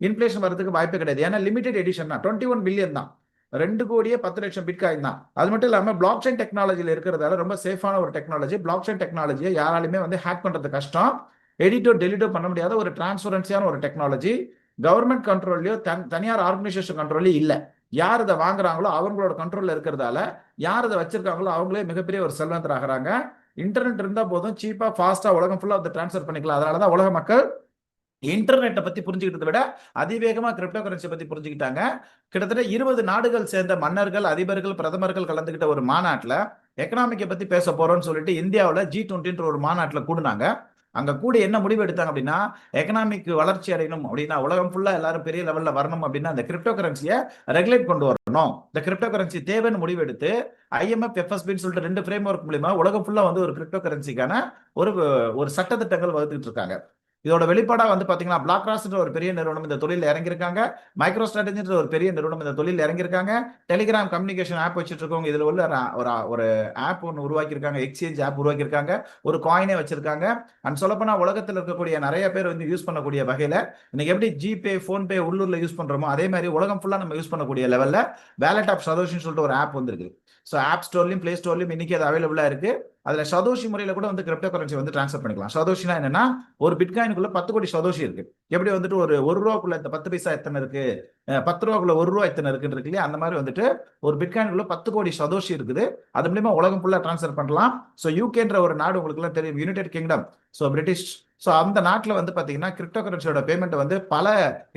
இன்ஃபிளேஷன் வரதுக்கு வாய்ப்பே கிடையாது. ஏன்னா லிமிடெட் எடிஷன் தான், 21 பில்லியன் தான், 2,10,00,000 பிட்காயின் தான். அது மட்டும் இல்லாம பிளாக் செயின் டெக்னாலஜியில் இருக்கிறதால ரொம்ப சேஃபான ஒரு டெக்னாலஜி. பிளாக் செயின் டெக்னாலஜியை யாராலுமே வந்து ஹேக் பண்றது கஷ்டம், எடிட்டோ டெலிட்டோ பண்ண முடியாத ஒரு டிரான்ஸ்பரன்சியான ஒரு டெக்னாலஜி. கவர்மெண்ட் கண்ட்ரோல்லையோ தனியார் ஆர்கனைசேஷன் கண்ட்ரோல்லையும் இல்லை. யார் இதை வாங்குறாங்களோ அவங்களோட கண்ட்ரோல்ல இருக்கிறதால, யார் இதை வச்சிருக்காங்களோ அவங்களே மிகப்பெரிய ஒரு செல்வந்தர் ஆகிறாங்க. இன்டர்நெட் இருந்தா போதும், சீப்பா ஃபாஸ்டா உலகம் ஃபுல்லா வந்து டிரான்ஸ்ஃபர் பண்ணிக்கலாம். அதனாலதான் உலக மக்கள் இன்டர்நெட்டை பத்தி புரிஞ்சுக்கிட்டதை விட அதிவேகமா கிரிப்டோ கரன்சி பத்தி புரிஞ்சுக்கிட்டாங்க. கிட்டத்தட்ட 20 நாடுகள் சேர்ந்த மன்னர்கள், அதிபர்கள், பிரதமர்கள் கலந்துகிட்ட ஒரு மாநாட்டில் எக்கனாமிக்கை பத்தி பேச போறோம்னு சொல்லிட்டு இந்தியாவில் G20 ஒரு மாநாட்டில் கூடுனாங்க. அங்க கூட என்ன முடிவு எடுத்தாங்க அப்படின்னா, எக்கனாமிக் வளர்ச்சி அடையணும் அப்படின்னா, உலகம் ஃபுல்லா எல்லாரும் பெரிய லெவல்ல வரணும் அப்படின்னா, இந்த கிரிப்டோ கரன்சியை ரெகுலேட் கொண்டு வரணும், இந்த கிரிப்டோ கரன்சி தேவைன்னு முடிவு எடுத்து IMF, FSBன்னு சொல்லிட்டு 2 ஃப்ரேம் ஒர்க் மூலியமா உலகம் ஃபுல்லா வந்து ஒரு கிரிப்டோ கரன்சிக்கான ஒரு சட்டத்திட்டங்கள் வகுத்துட்டு இருக்காங்க. இதோட வெளிப்பாடா வந்து பாத்தீங்கன்னா, பிளாக் ராஸ்ன்ற ஒரு பெரிய நிறுவனம் இந்த தொழில் இறங்கியிருக்காங்க. மைக்ரோ ஸ்ட்ராட்டஜின்ற ஒரு பெரிய நிறுவனம் இந்த தொழில் இறங்கியிருக்காங்க. டெலிகிராம் கம்யூனிகேஷன் ஆப் வச்சுட்டு இருக்கவங்க இதுல உள்ள ஒரு ஆப் ஒன்று உருவாக்கியிருக்காங்க, எக்ஸ்சேஞ்ச் ஆப் உருவாக்கியிருக்காங்க, ஒரு காயினே வச்சிருக்காங்க. அண்ட் சொல்லப்போனா உலகத்தில் இருக்கக்கூடிய நிறைய பேர் வந்து யூஸ் பண்ணக்கூடிய வகையில இன்னைக்கு எப்படி ஜிபே, போன்பே உள்ளூர்ல யூஸ் பண்றோமோ அதே மாதிரி உலகம் ஃபுல்லா நம்ம யூஸ் பண்ணக்கூடிய லெவல்ல வேலட் ஆப் சதோஷின்னு சொல்லிட்டு ஒரு ஆப் வந்திருக்கு. ஸோ ஆப் ஸ்டோர்லையும் பிளே ஸ்டோர்லையும் இன்னைக்கு அது அவைலபிளா இருக்கு. அதுல சதோஷி முறையில கூட வந்து கிரிப்டோ கரன்சி வந்து டிரான்ஸ்ஃபர் பண்ணிக்கலாம். சதோஷினா என்னன்னா, ஒரு பிட்காயினுக்குள்ள 10 கோடி சதோஷி இருக்கு. எப்படி வந்துட்டு ஒரு ரூபாக்குள்ள இந்த 10 பைசா எத்தனை இருக்கு, 10 ரூபாக்குள்ள ரூபா எத்தனை இருக்குன்னு இருக்கு இல்லையா, அந்த மாதிரி வந்துட்டு ஒரு பிட்காயினுக்குள்ள 10 கோடி சதோஷி இருக்குது. அது மூலியமா உலகம் ஃபுல்லா டிரான்ஸ்ஃபர் பண்ணலாம். ஸோ யூகேன்ற ஒரு நாடு உங்களுக்கு எல்லாம் தெரியும், United kingdom, so British. So அந்த நாட்டில் வந்து பார்த்தீங்கன்னா கிரிப்டோ கரன்சியோட பேமெண்ட் வந்து பல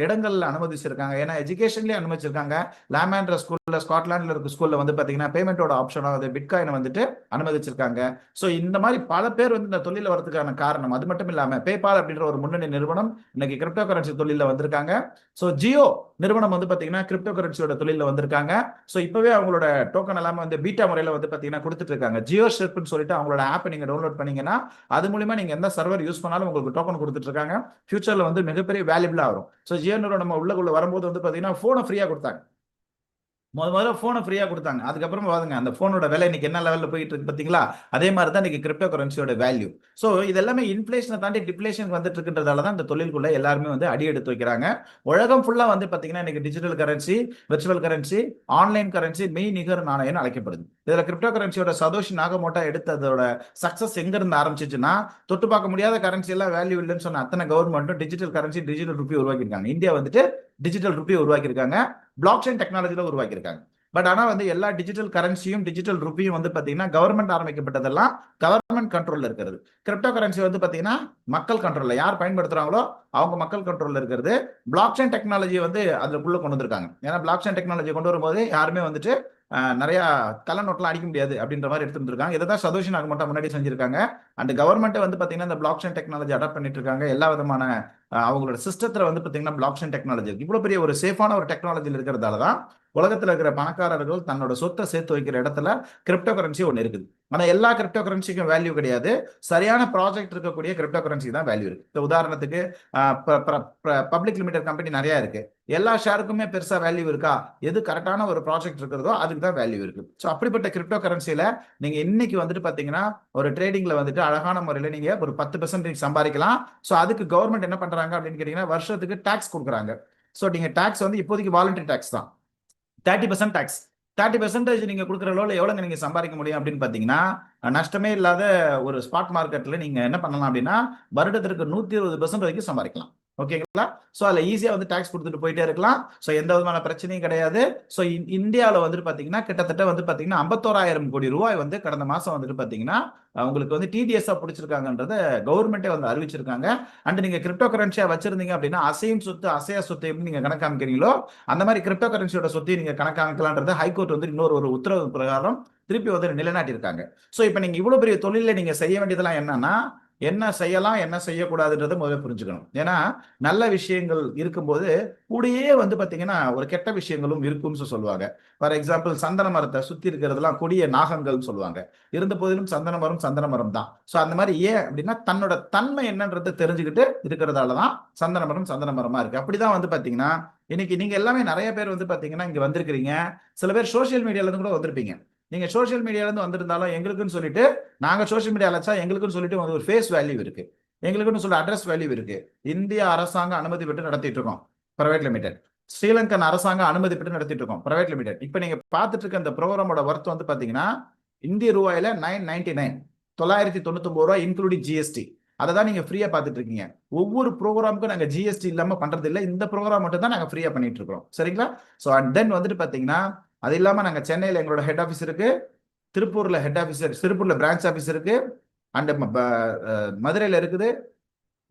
இடங்கள்ல அனுமதிச்சிருக்காங்க. ஏன்னா எஜுகேஷன்லேயே அனுமதிச்சிருக்காங்க. லேமேண்ட்ர ஸ்கூல்ல, ஸ்காட்லாண்டில் இருக்க ஸ்கூல்ல வந்து பார்த்தீங்கன்னா பேமெண்ட்டோட ஆப்ஷனாக வந்து பிட்காயினை வந்துட்டு அனுமதிச்சிருக்காங்க. ஸோ இந்த மாதிரி பல பேர் வந்து இந்த தொழில வரதுக்கான காரணம். அது மட்டும் இல்லாமல் பேபால் அப்படின்ற ஒரு முன்னணி நிறுவனம் இன்னைக்கு கிரிப்டோ கரன்சி தொழில வந்திருக்காங்க. ஸோ ஜியோ நிறுவனம் வந்து பார்த்தீங்கன்னா கிரிப்டோ கரன்சியோட தொழில வந்திருக்காங்க. ஸோ இப்பவே அவங்களோட டோக்கன் எல்லாமே வந்து பீட்டா முறையில் வந்து பார்த்தீங்கன்னா கொடுத்துட்டு இருக்காங்க. ஜியோ ஷிப்னு சொல்லிட்டு அவங்களோட ஆப்பை நீங்க டவுன்லோட் பண்ணீங்கன்னா அது மூலியமா நீங்க எந்த சர்வர் யூஸ் பண்ணாலும் உங்களுக்கு டோக்கன் கொடுத்துட்டு இருக்காங்க. ஃபியூச்சர்ல வந்து மிகப்பெரிய வேல்யூபிளா வரும். ஸோ ஜியோ நிறுவனம் உள்ளுக்குள்ள வரும்போது வந்து பார்த்தீங்கன்னா போனை ஃப்ரீயா கொடுத்தாங்க. முதல்ல போனை ஃப்ரீயா கொடுத்தாங்க. அதுக்கப்புறம் பாருங்க அந்த போனோட விலை இன்னைக்கு என்ன லெவலில் போயிட்டு இருக்கு பார்த்தீங்களா. அதே மாதிரி தான் இன்னைக்கு கிரிப்டோ கரன்சியோட வேல்யூ. ஸோ இது எல்லாமே இன்ஃபிளேஷனை தாண்டி டிப்ளேஷன் வந்துட்டு இருக்குன்றதால தான் இந்த தொழிலுக்குள்ள எல்லாருமே வந்து அடி எடுத்து வைக்கிறாங்க. உலகம் ஃபுல்லா வந்து பார்த்தீங்கன்னா இன்னைக்கு digital currency, virtual currency, online currency மெய் நிகர் நாணயம் அழைக்கப்படுது. இதுல கிரிப்டோ கரன்சியோட சதோஷி நாகமோட்டோ எடுத்ததோட சக்சஸ் எங்க இருந்து ஆரம்பிச்சிச்சுன்னா, தொட்டு பார்க்க முடியாத கரன்சி எல்லாம் வேல்யூ இல்லைன்னு சொன்ன அத்தனை கவர்மெண்ட்டும் டிஜிட்டல் கரன்சி, டிஜிட்டல் ருப்பி உருவாக்கியிருக்காங்க. இந்தியா வந்துட்டு டிஜிட்டல் ருப்பி உருவாக்கியிருக்காங்க, பிளாக் செயின் டெக்னாலஜில உருவாக்கியிருக்காங்க. பட் ஆனா வந்து எல்லா டிஜிட்டல் கரன்சியும் டிஜிட்டல் ருப்பியும் வந்து பாத்தீங்கன்னா கவர்மெண்ட் ஆரம்பிக்கப்பட்டதெல்லாம் கவர்மெண்ட் கண்ட்ரோல்ல இருக்கிறது. கிரிப்டோ கரன்சி வந்து பாத்தீங்கன்னா மக்கள் கண்ட்ரோல்ல, யார் பயன்படுத்துறாங்களோ அவங்க மக்கள் கண்ட்ரோல்ல இருக்கிறது. பிளாக் செயின் டெக்னாலஜி வந்து அதுக்குள்ள கொண்டு வந்திருக்காங்க. ஏன்னா பிளாக் செயின் டெக்னாலஜி கொண்டு வரும்போது யாருமே வந்துட்டு நிறைய கள்ள நோட்லாம் அடிக்க முடியாது அப்படின்ற மாதிரி எடுத்துட்டு இருக்காங்க. இதை தான் சதோஷி நாகமோட்டோ முன்னாடி செஞ்சிருக்காங்க. அண்ட் கவர்மெண்ட் வந்து பாத்தீங்கன்னா இந்த பிளாக் செயின் டெக்னாலஜி அடாப்ட் பண்ணிட்டு இருக்காங்க. எல்லா விதமான அவங்களோட சிஸ்டத்துல வந்து பாத்தீங்கன்னா பிளாக் செயின் டெக்னாலஜி இருக்கு. இவ்வளவு பெரிய ஒரு சேஃபான ஒரு டெக்னாலஜியில் இருக்கிறதால தான் உலகத்துல இருக்கிற பணக்காரர்கள் தன்னோட சொத்தை சேர்த்து வைக்கிற இடத்துல கிரிப்டோ கரன்சி ஒன்று இருக்குது. ஆனா எல்லா கிரிப்டோ கரன்சிக்கும் வேல்யூ கிடையாது. சரியான ப்ராஜெக்ட் இருக்கக்கூடிய கிரிப்டோ கரன்சி தான் வேல்யூ இருக்கு. உதாரணத்துக்கு பப்ளிக் லிமிடெட் கம்பெனி நிறைய இருக்கு. எல்லா ஷேருக்குமே பெருசா வேல்யூ இருக்கா? எது கரெக்டான ஒரு ப்ராஜெக்ட் இருக்கிறதோ அதுக்கு தான் வேல்யூ இருக்கு. ஸோ அப்படிப்பட்ட கிரிப்டோ கரன்சியில நீங்க இன்னைக்கு வந்துட்டு பாத்தீங்கன்னா ஒரு ட்ரேடிங்ல வந்துட்டு அழகான முறையில நீங்க ஒரு 10% சம்பாதிக்கலாம். ஸோ அதுக்கு கவர்மெண்ட் என்ன பண்றாங்க அப்படின்னு கேட்டீங்கன்னா வருஷத்துக்கு டாக்ஸ் கொடுக்குறாங்க. ஸோ நீங்க டாக்ஸ் வந்து இப்போதைக்கு வாலண்டரி டாக்ஸ் தான், 30% டாக்ஸ். 30% நீங்க கொடுக்குற லோல எவ்வளவு நீங்க சம்பாதிக்க முடியும் அப்படின்னு பாத்தீங்கன்னா, நஷ்டமே இல்லாத ஒரு ஸ்பாட் மார்க்கெட்ல நீங்க என்ன பண்ணலாம் அப்படின்னா வருடத்திற்கு 120% வரைக்கும் சம்பாதிக்கலாம். ஓகேங்களா? ஸோ அதில் ஈஸியாக வந்து டேக்ஸ் கொடுத்துட்டு போயிட்டே இருக்கலாம். ஸோ எந்த விதமான பிரச்சனையும் கிடையாது. ஸோ இந்தியாவில் வந்துட்டு பார்த்தீங்கன்னா கிட்டத்தட்ட வந்து பார்த்தீங்கன்னா 51,000 கோடி ரூபாய் வந்து கடந்த மாதம் வந்துட்டு பார்த்தீங்கன்னா உங்களுக்கு வந்து டிடிஎஸ்ஸாக பிடிச்சிருக்காங்கன்றத கவர்மெண்ட்டே வந்து அறிவிச்சிருக்காங்க. அண்ட் நீங்கள் கிரிப்டோ கரன்சியாக வச்சிருந்தீங்க அப்படின்னா அசையும் சொத்து அசையா சொத்து எப்படி நீங்கள் கணக்காமிக்கிறீங்களோ அந்த மாதிரி கிரிப்டோ கரன்சியோட சொத்தையும் நீங்கள் கணக்காமிக்கலான்றது ஹைகோர்ட் வந்து இன்னொரு ஒரு உத்தரவு பிரகாரம் திருப்பி வந்து நிலைநாட்டியிருக்காங்க. ஸோ இப்போ நீங்கள் இவ்வளோ பெரிய தொழிலில் நீங்கள் செய்ய வேண்டியதெல்லாம் என்னன்னா என்ன செய்யலாம் என்ன செய்யக்கூடாதுன்றதை முதல்ல புரிஞ்சுக்கணும். ஏன்னா நல்ல விஷயங்கள் இருக்கும்போது கூடயே வந்து பாத்தீங்கன்னா ஒரு கெட்ட விஷயங்களும் இருக்கும்னு சொல்லுவாங்க. ஃபார் எக்ஸாம்பிள் சந்தன மரத்தை சுத்தி இருக்கிறதெல்லாம் கொடிய நாகங்கள் சொல்லுவாங்க. இருந்த போதிலும் சந்தன மரம் தான். ஸோ அந்த மாதிரி ஏன் அப்படின்னா தன்னோட தன்மை என்னன்றதை தெரிஞ்சுக்கிட்டு இருக்கிறதால தான் சந்தன மரமா இருக்கு. அப்படிதான் வந்து பாத்தீங்கன்னா இன்னைக்கு நீங்க எல்லாமே நிறைய பேர் வந்து பாத்தீங்கன்னா இங்க வந்திருக்கிறீங்க. சில பேர் சோசியல் மீடியால இருந்து கூட வந்திருப்பீங்க. நீங்க சோசியல் மீடியால இருந்து வந்திருந்தாலும் எங்களுக்குன்னு சொல்லிட்டு நாங்க சோசியல் மீடியால வச்சா எங்களுக்குன்னு சொல்லிட்டு ஒரு ஃபேஸ் வேல்யூ இருக்கு, எங்களுக்குன்னு சொல்ல அட்ரஸ் வேல்யூ இருக்கு. இந்திய அரசாங்கம் அனுமதி பெற்று நடத்திட்டு இருக்கோம் பிரைவேட் லிமிடெட். ஸ்ரீலங்கன் அரசாங்கம் அனுமதி பெற்று நடத்திட்டு இருக்கோம் பிரைவேட் லிமிடெட். இப்ப நீங்க பார்த்துட்டு இருக்க இந்த ப்ரோக்ராமோட ஒர்த் வந்து பாத்தீங்கன்னா இந்திய ரூபாயில 999 999 ரூபாய் இன்க்ளூடிங் ஜிஎஸ்டி. அதை தான் நீங்க ஃப்ரீயா பார்த்துட்டு இருக்கீங்க. ஒவ்வொரு ப்ரோக்ராமுக்கும் நாங்க ஜிஎஸ்டி இல்லாம பண்றது இல்லை. இந்த ப்ரோக்ராம் மட்டும் தான் நாங்க ஃப்ரீயா பண்ணிட்டு இருக்கோம். சரிங்களா? ஸோ அண்ட் தென் வந்துட்டு பாத்தீங்கன்னா அது இல்லாம நாங்க சென்னையில எங்களோட ஹெட் ஆஃபீஸ் இருக்கு, திருப்பூர்ல ஹெட் ஆஃபீஸ், திருப்பூர்ல பிரான்ச் ஆஃபீஸ் இருக்கு, அண்ட் மதுரையில இருக்குது,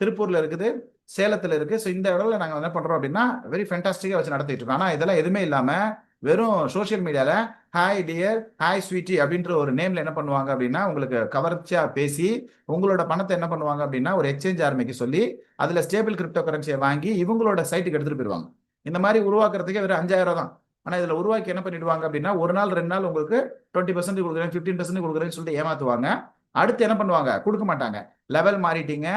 திருப்பூர்ல இருக்குது, சேலத்துல இருக்கு. ஸோ இந்த இடத்துல நாங்க என்ன பண்றோம் அப்படின்னா வெரி ஃபேண்டாஸ்டிக்கா வச்சு நடத்திட்டு இருக்கோம். ஆனா இதெல்லாம் எதுவுமே இல்லாம வெறும் சோசியல் மீடியால ஹாய் டியர் ஹாய் ஸ்வீட்டி அப்படின்ற ஒரு நேம்ல என்ன பண்ணுவாங்க அப்படின்னா உங்களுக்கு கவர்ச்சியா பேசி உங்களோட பணத்தை என்ன பண்ணுவாங்க அப்படின்னா ஒரு எக்ஸ்சேஞ்ச் ஆரம்பிக்க சொல்லி அதுல ஸ்டேபிள் கிரிப்டோ கரன்சியை வாங்கி இவங்களோட சைட்டுக்கு எடுத்துட்டு போயிருவாங்க. இந்த மாதிரி உருவாக்குறதுக்கே வெறும் 5,000 தான். ஆனா இதுல உருவாக்கி என்ன பண்ணிடுவாங்க அப்படின்னா ஒரு நாள் 2 நாள் உங்களுக்கு 20% கொடுக்குறேன் 15% கொடுக்குறேன்னு சொல்லிட்டு ஏமாத்துவாங்க. அடுத்து என்ன பண்ணுவாங்க, கொடுக்க மாட்டாங்க. லெவல் மாறிட்டீங்க,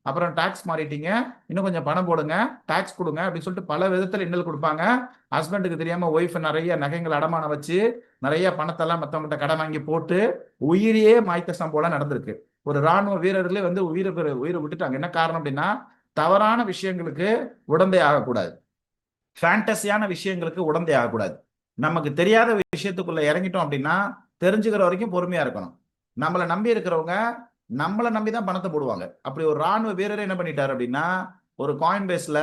அப்புறம் டாக்ஸ் மாறிட்டீங்க, இன்னும் கொஞ்சம் பணம் போடுங்க, டாக்ஸ் கொடுங்க அப்படின்னு சொல்லிட்டு பல விதத்துல இன்னல் கொடுப்பாங்க. ஹஸ்பண்டுக்கு தெரியாம ஒய்ஃப் நிறைய நகைகள் அடமானம் வச்சு நிறைய பணத்தெல்லாம் மற்றவங்ககிட்ட கடன் வாங்கி போட்டு உயிரியே மாய்த்த சம்பவம் நடந்திருக்கு. ஒரு ராணுவ வீரர்களே வந்து உயிரை விட்டுட்டாங்க. என்ன காரணம் அப்படின்னா தவறான விஷயங்களுக்கு உடந்தை ஆகக்கூடாது, ஃபேண்டஸியான விஷயங்களுக்கு உடந்தை ஆகக்கூடாது. நமக்கு தெரியாத விஷயத்துக்குள்ள இறங்கிட்டோம் அப்படின்னா தெரிஞ்சுக்கிற வரைக்கும் பொறுமையா இருக்கணும். நம்மளை நம்பி இருக்கிறவங்க நம்மளை நம்பி தான் பணத்தை போடுவாங்க. அப்படி ஒரு ராணுவ வீரரை என்ன பண்ணிட்டாரு அப்படின்னா ஒரு காயின் பேஸ்ல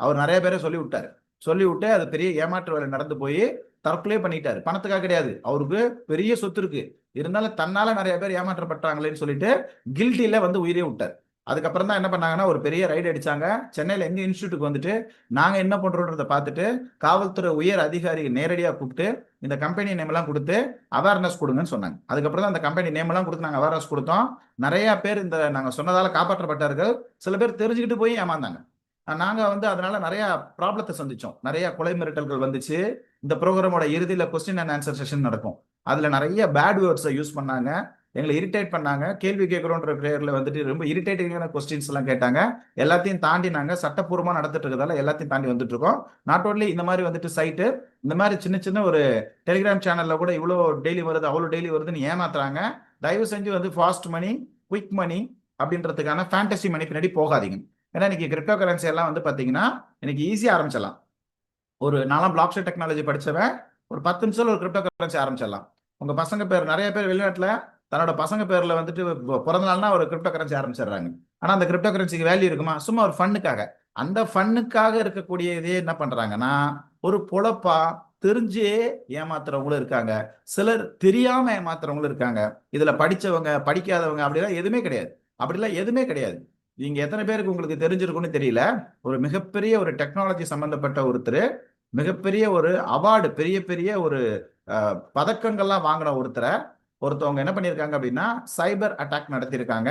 அவர் நிறைய பேரை சொல்லி விட்டு அது பெரிய ஏமாற்று வேலை நடந்து போய் தற்கொலை பண்ணிட்டாரு. பணத்துக்காக கிடையாது, அவருக்கு பெரிய சொத்து இருக்கு, இருந்தாலும் தன்னால நிறைய பேர் ஏமாற்றப்பட்டாங்களேன்னு சொல்லிட்டு கில்ட்டில வந்து உயிரே விட்டார். அதுக்கப்புறம் தான் என்ன பண்ணாங்கன்னா ஒரு பெரிய ரைடு அடிச்சாங்க. சென்னையில எங்க இன்ஸ்டியூட்டுக்கு வந்துட்டு நாங்க என்ன பண்றோன்றதை பார்த்துட்டு காவல்துறை உயர் அதிகாரி நேரடியா கூப்பிட்டு இந்த கம்பெனி நேம் எல்லாம் கொடுத்து அவேர்னஸ் கொடுங்கன்னு சொன்னாங்க. அதுக்கப்புறம் தான் அந்த கம்பெனி நேம் எல்லாம் கொடுத்து நாங்க அவேர்னஸ் கொடுத்தோம். நிறைய பேர் இந்த நாங்க சொன்னதால காப்பாற்றப்பட்டார்கள். சில பேர் தெரிஞ்சுக்கிட்டு போய் ஏமாந்தாங்க. நாங்க வந்து அதனால நிறைய ப்ராப்ளத்தை சந்திச்சோம். நிறைய கொலை மிரட்டல்கள் வந்துச்சு. இந்த ப்ரோக்ராமோட இறுதியில கொஸ்டின் அண்ட் ஆன்சர் செஷன் நடக்கும். அதுல நிறைய பேட் வேர்ட்ஸை யூஸ் பண்ணாங்க, எங்களை இரிட்டேட் பண்ணாங்க. கேள்வி கேட்கிறோன்ற பேர்ல வந்துட்டு ரொம்ப இரிட்டேட்டிங்கான கொஸ்டின்ஸ் எல்லாம் கேட்டாங்க. எல்லாத்தையும் தாண்டி நாங்க சட்டப்பூர்வமா நடந்துட்டு இருக்கிறதால எல்லாத்தையும் தாண்டி வந்துட்டு இருக்கோம். நாட் ஓன்லி இந்த மாதிரி வந்துட்டு சைட்டு, இந்த மாதிரி சின்ன சின்ன ஒரு டெலிகிராம் சேனல்ல கூட இவ்வளோ டெய்லி வருது அவ்வளோ டெய்லி வருதுன்னு ஏமாத்துறாங்க. தயவு செஞ்சு வந்து ஃபாஸ்ட் மணி குயிக் மணி அப்படின்றதுக்கான ஃபேண்டசி மணி பின்னாடி போகாதீங்க. ஏன்னா இன்னைக்கு கிரிப்டோ கரன்சி எல்லாம் வந்து பாத்தீங்கன்னா இன்னைக்கு ஈஸியா ஆரம்பிச்சிடலாம். ஒரு நாலாம் பிளாக் செயின் டெக்னாலஜி படிச்சவன் ஒரு 10 நிமிஷத்துல ஒரு கிரிப்டோ கரன்சி ஆரம்பிச்சிடலாம். உங்க பசங்க பேர் நிறைய பேர் வெளிநாட்டுல தன்னோட பசங்க பேர்ல வந்துட்டு பிறந்த நாள்னா ஒரு கிரிப்டோ கரன்சி ஆரம்பிச்சிடுறாங்க. ஆனா அந்த கிரிப்டோ கரன்சிக்கு வேல்யூ இருக்குமா? சும்மா ஒரு ஃபன்னுக்காக. அந்த ஃபன்னுக்காக இருக்கக்கூடிய இதே என்ன பண்றாங்கன்னா ஒரு பொழப்பா தெரிஞ்சே ஏமாத்துறவங்களும் இருக்காங்க, சிலர் தெரியாம ஏமாத்துறவங்களும் இருக்காங்க. இதுல படிச்சவங்க படிக்காதவங்க அப்படிலாம் எதுவுமே கிடையாது. அப்படிலாம் எதுவுமே கிடையாது. நீங்க எத்தனை பேருக்கு உங்களுக்கு தெரிஞ்சிருக்கும்னு தெரியல. ஒரு மிகப்பெரிய ஒரு டெக்னாலஜி சம்பந்தப்பட்ட ஒருத்தர், மிகப்பெரிய ஒரு அவார்டு, பெரிய பெரிய ஒரு பதக்கங்கள்லாம் வாங்கின ஒருத்தவங்க என்ன பண்ணியிருக்காங்க அப்படின்னா சைபர் அட்டாக் நடத்தியிருக்காங்க.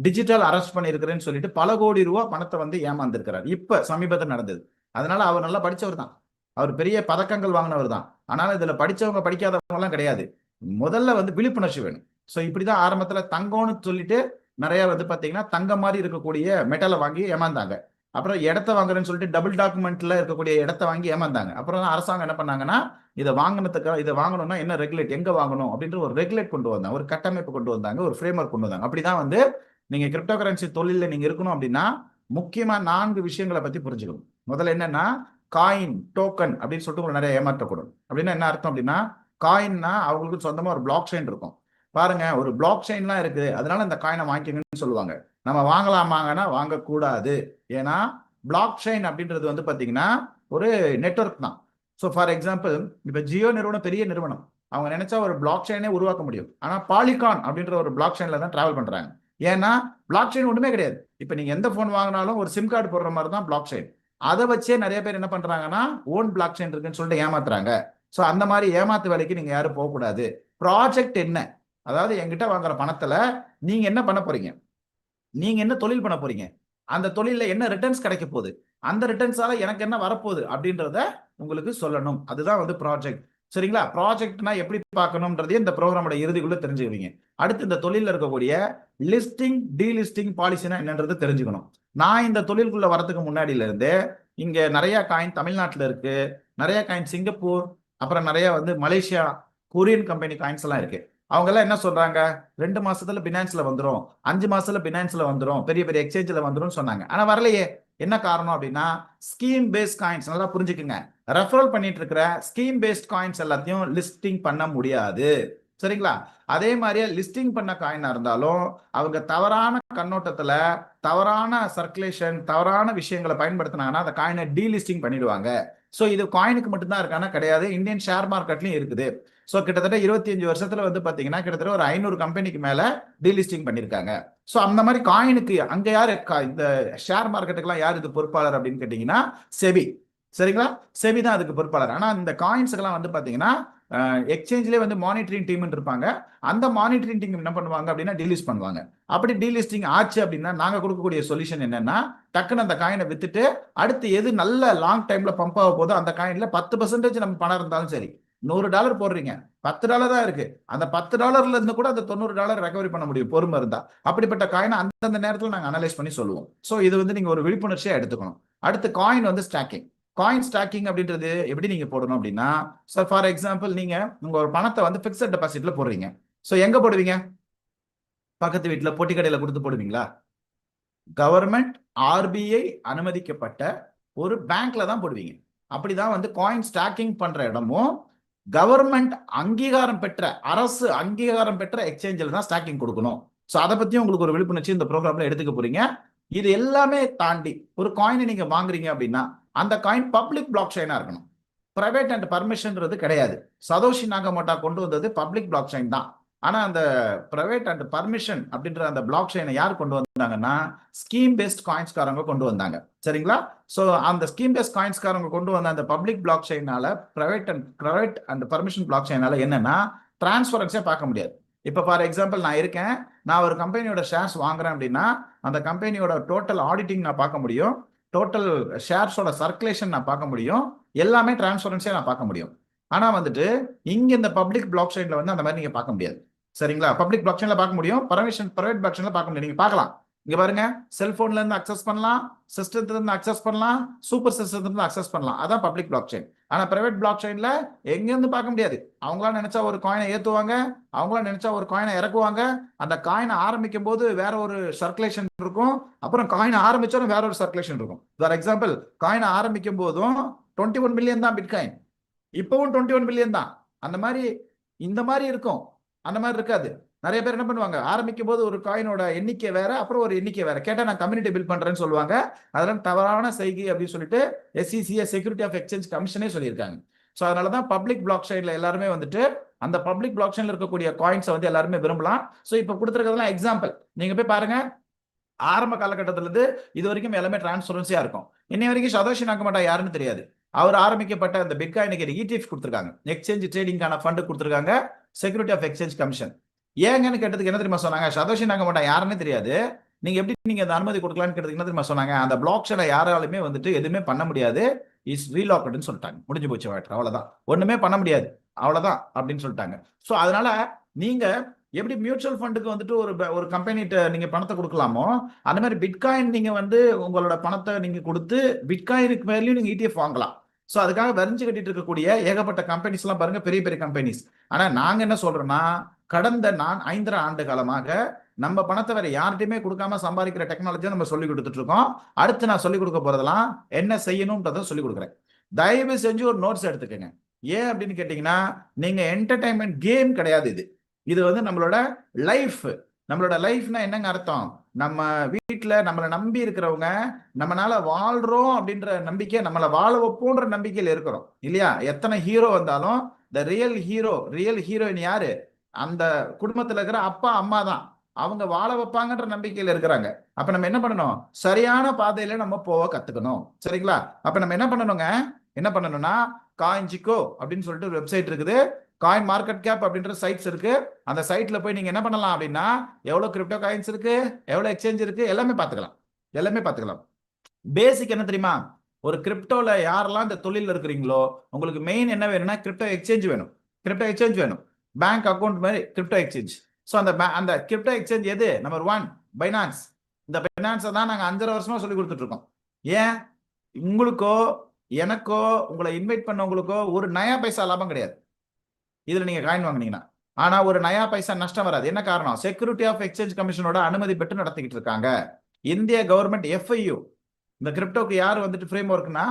டிஜிட்டல் அரெஸ்ட் பண்ணியிருக்கிறேன்னு சொல்லிட்டு பல கோடி ரூபாய் பணத்தை வந்து ஏமாந்துருக்கிறார். இப்ப சமீபத்தில் நடந்தது. அதனால அவர் நல்லா படிச்சவர் தான், அவர் பெரிய பதக்கங்கள் வாங்கினவர் தான். ஆனாலும் இதுல படிச்சவங்க படிக்காதவங்க எல்லாம் கிடையாது. முதல்ல வந்து விழிப்புணர்ச்சி வேணும். ஸோ இப்படிதான் ஆரம்பத்துல தங்கம்னு சொல்லிட்டு நிறைய வந்து பாத்தீங்கன்னா தங்க மாதிரி இருக்கக்கூடிய மெட்டலை வாங்கி ஏமாந்தாங்க. அப்புறம் இடத்த வாங்குறேன்னு சொல்லிட்டு டபுள் டாக்குமெண்ட்ல இருக்கக்கூடிய இடத்த வாங்கி ஏமாந்தாங்க. அப்புறம் அரசாங்கம் என்ன பண்ணாங்கன்னா இதை வாங்கணும்னா என்ன ரெகுலேட், எங்க வாங்கணும் அப்படின்ற ஒரு ரெகுலேட் கொண்டு வந்தாங்க, ஒரு கட்டமைப்பு கொண்டு வந்தாங்க, ஒரு ஃப்ரேம்வொர்க் கொண்டு வந்தாங்க. அப்படிதான் வந்து நீங்க கிரிப்டோ கரன்சி தொழில நீங்க இருக்கணும் அப்படின்னா முக்கியமா 4 விஷயங்களை பத்தி புரிஞ்சுக்கணும். முதல்ல என்னன்னா காயின் டோக்கன் அப்படின்னு சொல்லிட்டு உங்களை நிறைய ஏமாற்றக்கூடும். அப்படின்னா என்ன அர்த்தம் அப்படின்னா காயின்னா அவங்களுக்கு சொந்தமா ஒரு பிளாக் செயின் இருக்கும். பாருங்க, ஒரு பிளாக் செயின்லாம் இருக்கு, அதனால இந்த காயினை வாங்கிக்கணும்னு சொல்லுவாங்க. நம்ம வாங்கலாமாங்கன்னா வாங்கக்கூடாது. ஏன்னா பிளாக் செயின் அப்படின்றது வந்து பாத்தீங்கன்னா ஒரு நெட்வொர்க் தான். ஸோ ஃபார் எக்ஸாம்பிள் இப்போ ஜியோ நிறுவனம் பெரிய நிறுவனம், அவங்க நினைச்சா ஒரு பிளாக் செயினே உருவாக்க முடியும். ஆனா பாலிகான் அப்படின்ற ஒரு பிளாக் செயின்ல தான் டிராவல் பண்றாங்க. ஏன்னா பிளாக் செயின் ஒண்ணுமே கிடையாது. இப்போ நீங்க எந்த போன் வாங்கினாலும் ஒரு சிம் கார்டு போடுற மாதிரி தான் பிளாக் செயின். அதை வச்சே நிறைய பேர் என்ன பண்றாங்கன்னா ஓன் பிளாக் செயின் இருக்குன்னு சொல்லிட்டு ஏமாத்துறாங்க. ஸோ அந்த மாதிரி ஏமாத்து வேலைக்கு நீங்க யாரும் போகக்கூடாது. ப்ராஜெக்ட் என்ன, அதாவது என்கிட்ட வாங்குற பணத்துல நீங்க என்ன பண்ண போறீங்க, நீங்க என்ன தொழில் பண்ண போறீங்க, அந்த தொழில என்ன ரிட்டர்ன்ஸ் கிடைக்க போகுது, அந்த ரிட்டர்ன்ஸால எனக்கு என்ன வரப்போகுது அப்படின்றத உங்களுக்கு சொல்லணும். அதுதான் வந்து ப்ராஜெக்ட். சரிங்களா? ப்ராஜெக்ட்னா எப்படி பார்க்கணும்ன்றதையும் இந்த ப்ரோக்ராமோட இறுதிக்குள்ள தெரிஞ்சுக்குவீங்க. அடுத்து இந்த தொழில இருக்கக்கூடிய லிஸ்டிங் டீலிஸ்டிங் பாலிசினா என்னன்றது தெரிஞ்சுக்கணும். நான் இந்த தொழிலுக்குள்ள வரதுக்கு முன்னாடியில இருந்தே இங்க நிறைய காயின் தமிழ்நாட்டில் இருக்கு, நிறைய காயின் சிங்கப்பூர், அப்புறம் நிறைய வந்து மலேசியா கொரியன் கம்பெனி காயின்ஸ் எல்லாம் இருக்கு. அவங்க எல்லாம் என்ன சொல்றாங்க, 2 மாசத்துல பினான்ஸ்ல வந்துரும், 5 மாசத்துல பினான்ஸ்ல வந்துரும், பெரிய பெரிய எக்ஸ்சேஞ்சில் வந்துரும் சொன்னாங்க. ஆனா வரலையே. என்ன காரணம் அப்படின்னா ஸ்கீம் பேஸ்ட் காயின்ஸ். நல்லா புரிஞ்சுக்குங்க, ரெஃபரல் பண்ணிட்டு இருக்கிற ஸ்கீம் பேஸ்ட் காயின்ஸ் எல்லாத்தையும் லிஸ்டிங் பண்ண முடியாது. சரிங்களா? அதே மாதிரியே லிஸ்டிங் பண்ண காயினா இருந்தாலும் அவங்க தவறான கண்ணோட்டத்துல தவறான சர்க்குலேஷன் தவறான விஷயங்களை பயன்படுத்தினாங்கன்னா அந்த காயினை டீலிஸ்டிங் பண்ணிடுவாங்க. ஸோ இது காயினுக்கு மட்டும்தான் இருக்கானா கிடையாது, இந்தியன் ஷேர் மார்க்கெட்லயும் இருக்குது. ஸோ கிட்டத்தட்ட 25 வருஷத்துல வந்து பாத்தீங்கன்னா கிட்டத்தட்ட ஒரு 500 கம்பெனிக்கு மேல டீலிஸ்டிங் பண்ணிருக்காங்க. ஸோ அந்த மாதிரி காயினுக்கு அங்க யாரு இந்த ஷேர் மார்க்கெட்டுக்கெல்லாம் யார் இது பொறுப்பாளர் அப்படின்னு கேட்டீங்கன்னா செபி. சரிங்களா? செபி தான் அதுக்கு பொறுப்பாளர். ஆனா இந்த காயின்ஸ்க்கெல்லாம் வந்து பாத்தீங்கன்னா எக்ஸ்சேஞ்சிலே வந்து மானிட்டரிங் டீம் இருப்பாங்க. அந்த மானிட்டரிங் டீம் என்ன பண்ணுவாங்க அப்படின்னா டீலிஸ்ட் பண்ணுவாங்க. அப்படி டீலிஸ்டிங் ஆச்சு அப்படின்னா நாங்க கொடுக்கக்கூடிய சொல்யூஷன் என்னன்னா டக்குன்னு அந்த காயினை வித்துட்டு அடுத்து எது நல்ல லாங் டைம்ல பம்ப் ஆக போதோ அந்த காயின்ல 10% நம்ம பணம் இருந்தாலும் சரி, $100 போடுறீங்க, $10 தான் இருக்கு, அந்த $10 இருந்து கூட அந்த $90 ரெக்கவரி பண்ண முடியும் பொறுமை இருந்தா. அப்படிப்பட்ட காயினை அந்தந்த நேரத்தில் நாங்கள் அனலைஸ் பண்ணி சொல்லுவோம். ஸோ இது வந்து நீங்க ஒரு விழிப்புணர்ச்சியா எடுத்துக்கணும். அடுத்து காயின் வந்து ஸ்டாக்கிங். காயின் ஸ்டாக்கிங் அப்படின்றது எப்படி நீங்க போடணும் அப்படின்னா, சார் ஃபார் எக்ஸாம்பிள் நீங்க உங்க ஒரு பணத்தை வந்து பிக்சட் டெபாசிட்ல போடுறீங்க. ஸோ எங்க போடுவீங்க? பக்கத்து வீட்டுல பொட்டி கடையில கொடுத்து போடுவீங்களா? கவர்மெண்ட் ஆர்பிஐ அனுமதிக்கப்பட்ட ஒரு பேங்க்ல தான் போடுவீங்க. அப்படிதான் வந்து காயின் ஸ்டாக்கிங் பண்ற இடமும் கவர்மெண்ட் அங்கீகாரம் பெற்ற அரசு அங்கீகாரம் பெற்ற எக்ஸ்சேஞ்சில் தான் ஸ்டாக்கிங் கொடுக்கணும். ஸோ அதை பத்தி உங்களுக்கு ஒரு விழிப்புணர்ச்சி இந்த ப்ரோக்ராம்ல எடுத்துக்க போறீங்க. இது எல்லாமே தாண்டி ஒரு காயினை நீங்க வாங்குறீங்க அப்படின்னா அந்த காயின் பப்ளிக் பிளாக் செயினா இருக்கணும். பிரைவேட் அண்ட் பர்மிஷன்றது கிடையாது. சதோஷி நாகமோட்டோ கொண்டு வந்தது பப்ளிக் பிளாக் செயின் தான். ஆனா அந்த பிரைவேட் அண்ட் பர்மிஷன் அப்படின்ற அந்த பிளாக் செயினை யார் கொண்டு வந்தாங்கன்னா ஸ்கீம் பேஸ்ட் காயின்ஸ்காரங்க கொண்டு வந்தாங்க. சரிங்களா? ஸோ அந்த ஸ்கீம் பேஸ்ட் காயின்ஸ்காரங்க கொண்டு வந்த அந்த பப்ளிக் பிளாக் செயினால பிரைவேட் அண்ட் பர்மிஷன் பிளாக் செயினால என்னன்னா டிரான்ஸ்பரன்ஸே பார்க்க முடியாது. இப்போ ஃபார் எக்ஸாம்பிள் நான் இருக்கேன், நான் ஒரு கம்பெனியோட ஷேர்ஸ் வாங்குறேன் அப்படின்னா அந்த கம்பெனியோட டோட்டல் ஆடிட்டிங் நான் பார்க்க முடியும், டோட்டல் ஷேர்ஸோட சர்க்குலேஷன் நான் பார்க்க முடியும், எல்லாமே டிரான்ஸ்பரன்ஸே நான் பார்க்க முடியும். ஆனா வந்துட்டு இங்க இந்த பப்ளிக் பிளாக் செயின்ல வந்து அந்த மாதிரி நீங்க பார்க்க முடியாது. சரிங்களா? பப்ளிக் பிளாக் செயின்ல பார்க்க முடியும், பிரைவேட் பிளாக் செயின்ல பார்க்க முடியும். நீங்க பார்க்கலாம், இங்க பாருங்க, செல்போன்ல இருந்து அக்சஸ் பண்ணலாம், சிஸ்டத்துல இருந்து அக்சஸ் பண்ணலாம், சூப்பர் சிஸ்டத்துல இருந்து அக்சஸ் பண்ணலாம். அதான் பப்ளிக் பிளாக் செயின். ஆனா பிரைவேட் பிளாக் செயின்ல எங்க இருந்து பார்க்க முடியாது. அவங்களா நினைச்சா ஒரு காயினை ஏத்துவாங்க, அவங்களா நினைச்சா ஒரு காயினை இறக்குவாங்க. அந்த காயினை ஆரம்பிக்கும் போது வேற ஒரு சர்க்குலேஷன் இருக்கும், அப்புறம் காயினை ஆரம்பிச்சாலும் வேற ஒரு சர்க்குலேஷன் இருக்கும். ஃபார் எக்ஸாம்பிள் காயினை ஆரம்பிக்கும் போதும் 21 மில்லியன் தான் பிட்காயின், இப்பவும் 21 மில்லியன் தான். அந்த மாதிரி இந்த மாதிரி இருக்கும், அந்த மாதிரி இருக்காது. நிறைய பேர் என்ன பண்ணுவாங்க, ஆரம்பிக்கும் போது ஒரு காயினோட எண்ணிக்கை வேற, அப்புறம் ஒரு எண்ணிக்கை வேற. கேட்டா நான் கம்யூனிட்டி பில்ட் பண்றேன்னு சொல்லுவாங்க. அதெல்லாம் தவறான செய்கை அப்படின்னு சொல்லிட்டு SEC செக்யூரிட்டி ஆஃப் எக்ஸ்சேஞ்ச் கமிஷனே சொல்லியிருக்காங்க. ஸோ அதனாலதான் பப்ளிக் பிளாக் செயின்ல எல்லாருமே வந்துட்டு அந்த பப்ளிக் பிளாக் செயின்ல இருக்கக்கூடிய காயின்ஸை வந்து எல்லாருமே விரும்பலாம். ஸோ இப்போ கொடுத்துருக்கிறதுலாம் எக்ஸாம்பிள். நீங்க போய் பாருங்க, ஆரம்ப காலகட்டத்திலிருந்து இது வரைக்கும் எல்லாமே டிரான்ஸ்பரன்சியா இருக்கும். இன்னை வரைக்கும் சதோஷி நாகமோட்டோ யாருன்னு தெரியாது. அவர் ஆரம்பிக்கப்பட்ட அந்த பிட்காயினுக்கு ETF கொடுத்துருக்காங்க, எக்ஸ்சேஞ்ச் ட்ரேடிங்கான ஃபண்ட் கொடுத்துருக்காங்க செக்யூரிட்டி ஆஃப் எக்ஸ்சேஞ்ச் கமிஷன். ஏங்கன்னு கேட்டதுக்கு என்ன தெரியுமா சொன்னாங்க, சதோஷி நாகமோட்டோ யாருன்னு தெரியாது, நீங்க எப்படி நீங்க அந்த அனுமதி கொடுக்கலான்னு கேட்டதுக்கு என்ன தெரியுமா சொன்னாங்க, அந்த பிளாக் செயினை யாராலுமே வந்துட்டு எதுவுமே பண்ண முடியாது, இஸ் ரீலாக்டுன்னு சொல்லிட்டாங்க. முடிஞ்சு போச்சு மேட்டர், அவ்வளவுதான், ஒண்ணுமே பண்ண முடியாது, அவ்வளவுதான் அப்படின்னு சொல்லிட்டாங்க. ஸோ அதனால நீங்க எப்படி மியூச்சுவல் ஃபண்டுக்கு வந்துட்டு ஒரு கம்பெனிட்ட நீங்க பணத்தை கொடுக்கலாமோ அந்த மாதிரி பிட்காயின் நீங்க வந்து உங்களோட பணத்தை நீங்க கொடுத்து பிட்காயினுக்கு மேலேயும் நீங்க ETF வாங்கலாம். ஸோ அதுக்காக வரிஞ்சு கட்டிட்டு இருக்கக்கூடிய ஏகப்பட்ட கம்பெனிஸ் எல்லாம் பாருங்க, பெரிய பெரிய கம்பெனிஸ். ஆனா நாங்க என்ன சொல்றோம்னா, கடந்த 5.5 ஆண்டு காலமாக நம்ம பணத்தை வேற யார்கிட்டயுமே கொடுக்காம சம்பாதிக்கிற டெக்னாலஜியை நம்ம சொல்லி கொடுத்துட்டு இருக்கோம். அடுத்து நான் சொல்லிக் கொடுக்க போறதெல்லாம் என்ன செய்யணும்ன்றதை சொல்லி கொடுக்குறேன். தயவு செஞ்சு ஒரு நோட்ஸ் எடுத்துக்கங்க. ஏன் அப்படின்னு கேட்டீங்கன்னா, நீங்க என்டர்டைன்மெண்ட் கேம் கிடையாது இது. இது வந்து நம்மளோட லைஃப். நம்மளோட லைஃப்னா என்னங்க அர்த்தம், நம்ம வீட்டுல நம்மளை நம்பி இருக்கிறவங்க நம்மளால வாழ்றோம் அப்படின்ற நம்பிக்கை, நம்மளை வாழ வைப்போன்ற நம்பிக்கையில இருக்கிறோம் இல்லையா? எத்தனை ஹீரோ வந்தாலும் த ரியல் ஹீரோயின் யாரு? அந்த குடும்பத்துல இருக்கிற அப்பா அம்மா தான். அவங்க வாழ வைப்பாங்கன்ற நம்பிக்கையில இருக்கிறாங்க. அப்ப நம்ம என்ன பண்ணணும்? சரியான பாதையில நம்ம போக கத்துக்கணும். சரிங்களா? அப்ப நம்ம என்ன பண்ணணும்னா காயின்ஜிகோ அப்படின்னு சொல்லிட்டு ஒரு வெப்சைட் இருக்குது. காயின் மார்க்கெட் கேப் அப்படின்ற சைட்ஸ் இருக்கு. அந்த சைட்ல போய் நீங்க என்ன பண்ணலாம் அப்படின்னா, எவ்வளவு கிரிப்டோ காயின்ஸ் இருக்கு, எவ்வளவு எக்ஸ்சேஞ்ச் இருக்கு, எல்லாமே பாத்துக்கலாம். பேசிக் என்ன தெரியுமா? ஒரு கிரிப்டோல யாரெல்லாம் இந்த தொழில் இருக்கிறீங்களோ, உங்களுக்கு மெயின் என்ன வேணும்னா கிரிப்டோ எக்ஸ்சேஞ்ச் வேணும். பேங்க் அக்கௌண்ட் மாதிரி கிரிப்டோ எக்ஸ்சேஞ்ச். ஸோ அந்த கிரிப்டோ எக்ஸ்சேஞ்ச் எது? Number 1 finance. இந்த பைனான்ஸை தான் நாங்கள் 5 வருஷமா சொல்லி கொடுத்துட்டு இருக்கோம். ஏன்? உங்களுக்கோ எனக்கோ உங்களை இன்வைட் பண்ணவங்களுக்கோ ஒரு நயா பைசா லாபம் கிடையாது இதுல நீங்க காயின் வாங்குனீங்கன்னா. ஆனா ஒரு நயா பைசா நஷ்டம் வராது. என்ன காரணம்? செக்யூரிட்டி ஆஃப் எக்ஸ்சேஞ்ச் கமிஷனோட அனுமதி பெற்று நடத்திக்கிட்டு இருக்காங்க. இந்திய கவர்மெண்ட் FIU, இந்த கிரிப்டோக்கு யார் வந்துட்டு ஃப்ரேம் ஒர்க்னா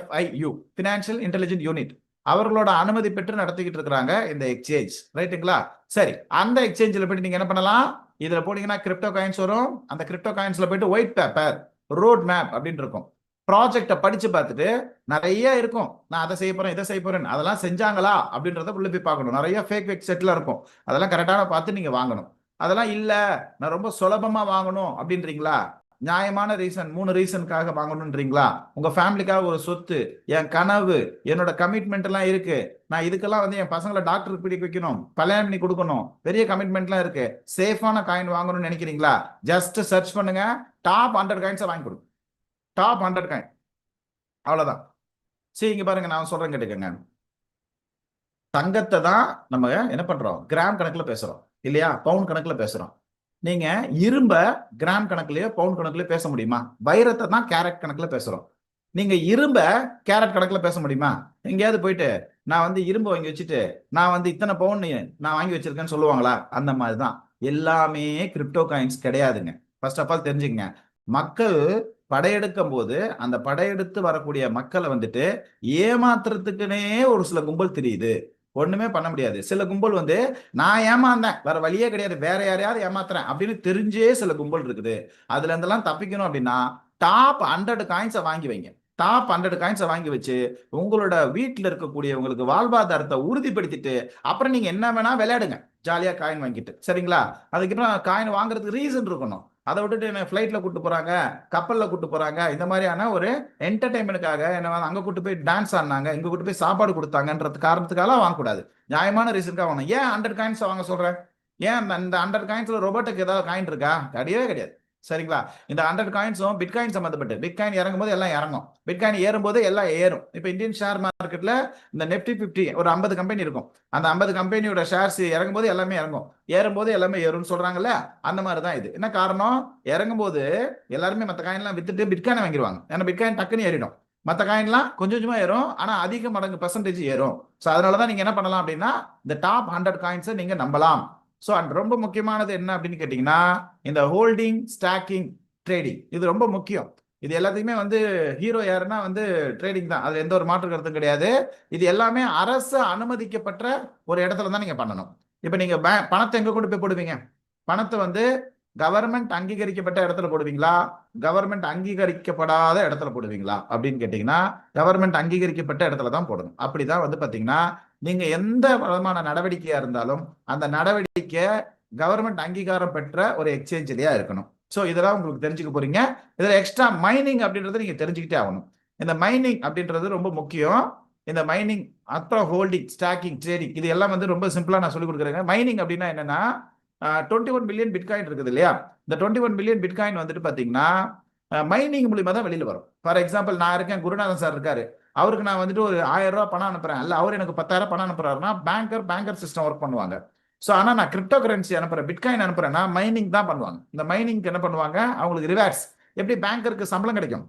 FIU, ஃபினான்ஷியல் இன்டெலிஜென்ட் யூனிட், அவர்களோட அனுமதி பெற்று நடத்திக்கிட்டு இருக்காங்க இந்த எக்ஸ்சேஞ்ச். ரைட்டுங்களா? சரி, அந்த எக்ஸ்சேஞ்சில் போயிட்டு நீங்க என்ன பண்ணலாம்? இதுல போனீங்கன்னா கிரிப்டோ காயின்ஸ் வரும். அந்த கிரிப்டோ காயின்ஸ்ல போயிட்டு ஒயிட் பேப்பர், ரோட் மேப் அப்படின்னு இருக்கும். ப்ராஜெக்டை படிச்சு பார்த்துட்டு நிறைய இருக்கும், நான் அதை செய்ய போறேன் இதை செய்ய போறேன், அதெல்லாம் செஞ்சாங்களா அப்படின்றத உள்ள போய் பார்க்கணும். நிறைய ஃபேக் வெப்சைட்ல இருக்கும், அதெல்லாம் கரெக்டான பார்த்து நீங்க வாங்கணும். அதெல்லாம் இல்ல நான் ரொம்ப சுலபமா வாங்கணும் அப்படின்றீங்களா, நியாயமான ரீசன் 3 ரீசனுக்காக வாங்கணும்ன்றீங்களா, உங்க ஃபேமிலிக்காக ஒரு சொத்து, என் கனவு, என்னோட கமிட்மெண்ட் எல்லாம் இருக்கு, நான் இதுக்கெல்லாம் வந்து என் பசங்களை டாக்டருக்கு பிடிக்க வைக்கணும், கல்யாணம் பண்ணி கொடுக்கணும், பெரிய கமிட்மெண்ட்லாம் இருக்கு, சேஃபான காயின் வாங்கணும்னு நினைக்கிறீங்களா, ஜஸ்ட் சர்ச் பண்ணுங்க, டாப் 100 காயின்ஸை வாங்கி கொடுங்க. டாப் 100 காயின், அவ்வளவுதான். சரி, இங்க பாருங்க, நான் சொல்றேன் கேட்டுக்கங்க. தங்கத்தை தான் நம்ம என்ன பண்றோம்? கிராம் கணக்குல பேசுறோம் இல்லையா? பவுன் கணக்குல பேசுறோம். நீங்க இரும்ப கிராம் கணக்குலயோ பவுன் கணக்குலயோ பேச முடியுமா? வைரத்தை தான் கேரட் கணக்குல பேசுறோம். நீங்க இரும்ப கேரட் கணக்குல பேச முடியுமா? எங்கேயாவது போயிட்டு நான் வந்து இரும்பு வாங்கி வச்சுட்டு நான் வந்து இத்தனை பவுன் நான் வாங்கி வச்சிருக்கேன்னு சொல்லுவாங்களா? அந்த மாதிரிதான். எல்லாமே கிரிப்டோ காயின்ஸ் கிடையாதுங்க. ஃபர்ஸ்ட் ஆஃப் ஆல் தெரிஞ்சுக்கங்க. மக்கள் படையெடுக்கும் போது அந்த படையெடுத்து வரக்கூடிய மக்களை வந்துட்டு ஏமாத்துறதுக்குன்னே ஒரு சில கும்பல் தெரியுது. ஒண்ணுமே பண்ண முடியாது. சில கும்பல் வந்து நான் ஏமாந்தேன், வேற வழியே கிடையாது, வேற யாரையாவது ஏமாத்துறேன் அப்படின்னு தெரிஞ்சே சில கும்பல் இருக்குது. அதுல இருந்தெல்லாம் தப்பிக்கணும் அப்படின்னா டாப் 100 காயின்ஸை வாங்கி வைங்க. டாப் 100 காயின்ஸை வாங்கி வச்சு உங்களோட வீட்டில் இருக்கக்கூடியவங்களுக்கு வாழ்வாதாரத்தை உறுதிப்படுத்திட்டு அப்புறம் நீங்க என்ன வேணா விளையாடுங்க, ஜாலியா காயின் வாங்கிட்டு. சரிங்களா? அதுக்கப்புறம் காயின் வாங்குறதுக்கு ரீசன் இருக்கணும். அதை விட்டுட்டு என்ன ஃபிளைட்ல கூட்டு போறாங்க, கப்பல்ல கூட்டு போறாங்க, இந்த மாதிரியான ஒரு என்டர்டைன்மெண்ட்டுக்காக என்ன அங்க கூட்டு போய் டான்ஸ் ஆடினாங்க, இங்க கூட்டு போய் சாப்பாடு கொடுத்தாங்கன்றது காரணத்துக்காக வாங்கக்கூடாது. நியாயமான ரீசனுக்காக வாங்கணும். ஏன் 100 காயின்ஸ் வாங்க சொல்றேன்? ஏன் இந்த 100 காயின்ஸ்ல ரோபோட்டுக்கு ஏதாவது காயின் இருக்கா? கிடையவே கிடையாது. சரிங்களா? இந்த 100 காயின்ஸும் பிட்காயின் சம்பந்தப்பட்டு, பிட்காயின் இறங்கும் போது எல்லாம் இறங்கும், பிட்காயின் ஏறும் போது எல்லாம் ஏறும். இப்ப இந்தியன் ஷேர் மார்க்கெட்ல இந்த Nifty 50 ஒரு 50 கம்பெனி இருக்கும். அந்த 50 கம்பெனியோட ஷேர்ஸ் இறங்கும் போது எல்லாமே இறங்கும், ஏறும் போது எல்லாமே ஏறும்னு சொல்றாங்கல்ல, அந்த மாதிரி தான் இது. என்ன காரணம்? இறங்கும் போது எல்லாருமே மற்ற காயின்லாம் வித்துட்டு பிட்காயினை வாங்கிடுவாங்க. ஏன்னா பிட்காயின் டக்குன்னு ஏறிடும். மற்ற காயின்லாம் கொஞ்சம் கொஞ்சமா ஏறும், ஆனா அதிக மடங்கு பெர்சன்டேஜ் ஏறும். ஸோ அதனாலதான் நீங்க என்ன பண்ணலாம் அப்படின்னா இந்த டாப் 100 காயின்ஸை நீங்க நம்பலாம். ஸோ ரொம்ப முக்கியமானது என்ன அப்படின்னு கேட்டீங்கன்னா இந்த ஹோல்டிங், ஸ்டாக்கிங், ட்ரேடிங், இது ரொம்ப முக்கியம். இது எல்லாத்தையுமே வந்து ஹீரோ யாருன்னா வந்து ட்ரேடிங் தான், அதுல எந்த ஒரு மாற்று கருத்தும் கிடையாது. இது எல்லாமே அரசு அனுமதிக்கப்பட்ட ஒரு இடத்துல தான் நீங்க பண்ணணும். இப்ப நீங்க பணத்தை எங்க கொண்டு போய் போடுவீங்க? பணத்தை வந்து கவர்மெண்ட் அங்கீகரிக்கப்பட்ட இடத்துல போடுவீங்களா, கவர்மெண்ட் அங்கீகரிக்கப்படாத இடத்துல போடுவீங்களா அப்படின்னு கேட்டீங்கன்னா கவர்மெண்ட் அங்கீகரிக்கப்பட்ட இடத்துல தான் போடணும். அப்படிதான் வந்து பாத்தீங்கன்னா நீங்க எந்த விதமான நடவடிக்கையா இருந்தாலும் அந்த நடவடிக்கை கவர்மெண்ட் அங்கீகாரம் பெற்ற ஒரு எக்ஸ்சேஞ்சிலேயா இருக்கணும். ஸோ இதெல்லாம் உங்களுக்கு தெரிஞ்சுக்க போறீங்க. இதுல எக்ஸ்ட்ரா மைனிங் அப்படின்றத நீங்க தெரிஞ்சுக்கிட்டே ஆகணும். இந்த மைனிங் அப்படின்றது ரொம்ப முக்கியம். இந்த மைனிங், அப்புறம் ஹோல்டிங், ஸ்டாக்கிங், ட்ரேடிங், இது எல்லாம் வந்து ரொம்ப சிம்பிளா நான் சொல்லி கொடுக்குறேன். மைனிங் அப்படின்னா என்னன்னா 21 பில்லியன் பிட்காயின் இருக்குது இல்லையா? இந்த 21 பில்லியன் பிட்காயின் வந்துட்டு பாத்தீங்கன்னா மைனிங் மூலியமா தான் வெளியில வரும். ஃபார் எக்ஸாம்பிள், நான் இருக்கேன், குருநாதன் சார் இருக்காரு, அவருக்கு நான் வந்துட்டு ஒரு 1000 ரூபாய் பணம் அனுப்புறேன், அல்ல அவர் எனக்கு 10,000 பணம் அனுப்புறாருன்னா பேங்கர் சிஸ்டம் ஒர்க் பண்ணுவாங்க. ஸோ ஆனா நான் கிரிப்டோ கரன்சி அனுப்புறேன், பிட்காயின் அனுப்புறேன்னா மைனிங் தான் பண்ணுவாங்க. இந்த மைனிங்க்கு என்ன பண்ணுவாங்க, அவங்களுக்கு ரிவார்ட்ஸ், எப்படி பேங்கருக்கு சம்பளம் கிடைக்கும்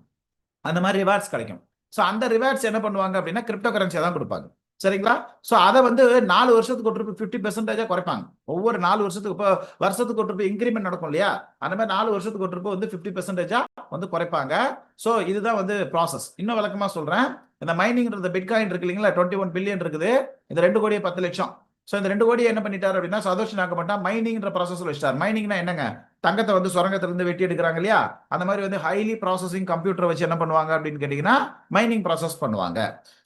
அந்த மாதிரி ரிவார்ட்ஸ் கிடைக்கும். ஸோ அந்த ரிவார்ட்ஸ் என்ன பண்ணுவாங்க அப்படின்னா கிரிப்டோ கரன்சியை தான் கொடுப்பாங்க. சரிங்களா? ஸோ அதை வந்து 4 வருஷத்துக்கு ஒரு 50% குறைப்பாங்க. ஒவ்வொரு 4 வருஷத்துக்கு, இப்போ வருஷத்துக்கு ஒரு இன்கிரிமெண்ட் நடக்கும் இல்லையா, அந்த மாதிரி 4 வருஷத்துக்கு ஒரு வந்து 50% வந்து குறைப்பாங்க. ஸோ இதுதான் வந்து ப்ராசஸ். இன்னும் விளக்கமா சொல்றேன். இந்த மைனிங்ன்றது பிட்காயின் இருக்கு இல்லைங்களா, 21 பில்லியன் இருக்குது, இந்த 2 கோடியே 10 லட்சம். ஸோ இந்த 2 கோடியை என்ன பண்ணிட்டாரு அப்படின்னா சதோஷ் நாகப்பட்டா மைனிங்ன்ற ப்ராசஸ்ல வச்சிட்டார். மைனிங்னா என்னங்க? தங்கத்தை வந்து சுரங்கத்துல இருந்து வெட்டி எடுக்கிறாங்க இல்லையா, அந்த மாதிரி வந்து ஹைலி ப்ராசஸிங் கம்ப்யூட்டரை வச்சு என்ன பண்ணுவாங்க அப்படின்னு கேட்டீங்கன்னா மைனிங் ப்ராசஸ் பண்ணுவாங்க.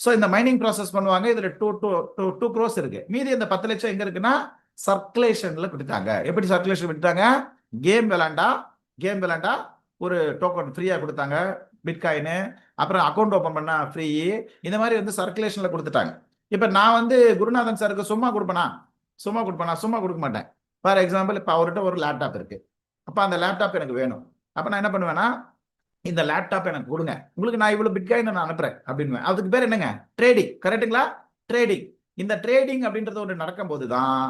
ஸோ இந்த மைனிங் ப்ராசஸ் பண்ணுவாங்க. இதுல 2 crores இருக்கு. மீதி இந்த 10 லட்சம் எங்க இருக்குன்னா சர்க்குலேஷன்ல கொடுத்தாங்க. எப்படி சர்க்குலேஷன் விட்டுட்டாங்க? கேம் விளையாண்டா ஒரு டோக்கன் ஃப்ரீயா கொடுத்தாங்க, பிட்காயின். அப்புறம் அக்கௌண்ட் ஓபன் பண்ணா ஃப்ரீ. இந்த மாதிரி வந்து சர்க்குலேஷன்ல கொடுத்துட்டாங்க. இப்ப நான் வந்து குருநாதன் சாருக்கு சும்மா கொடுப்பேனா? சும்மா கொடுக்க மாட்டேன். ஃபார் எக்ஸாம்பிள், இப்ப அவர்கிட்ட ஒரு லேப்டாப் இருக்கு. அப்ப அந்த லேப்டாப் எனக்கு வேணும். அப்ப நான் என்ன பண்ணுவேன்னா, இந்த லேப்டாப் எனக்கு கொடுங்க, உங்களுக்கு நான் இவ்வளவு பிட்காயின் நான் அனுப்புறேன் அப்படின்னு. அதுக்கு பேர் என்னங்க? ட்ரேடிங். கரெக்டுங்களா? ட்ரேடிங். இந்த ட்ரேடிங் அப்படின்றது ஒன்று நடக்கும் போதுதான்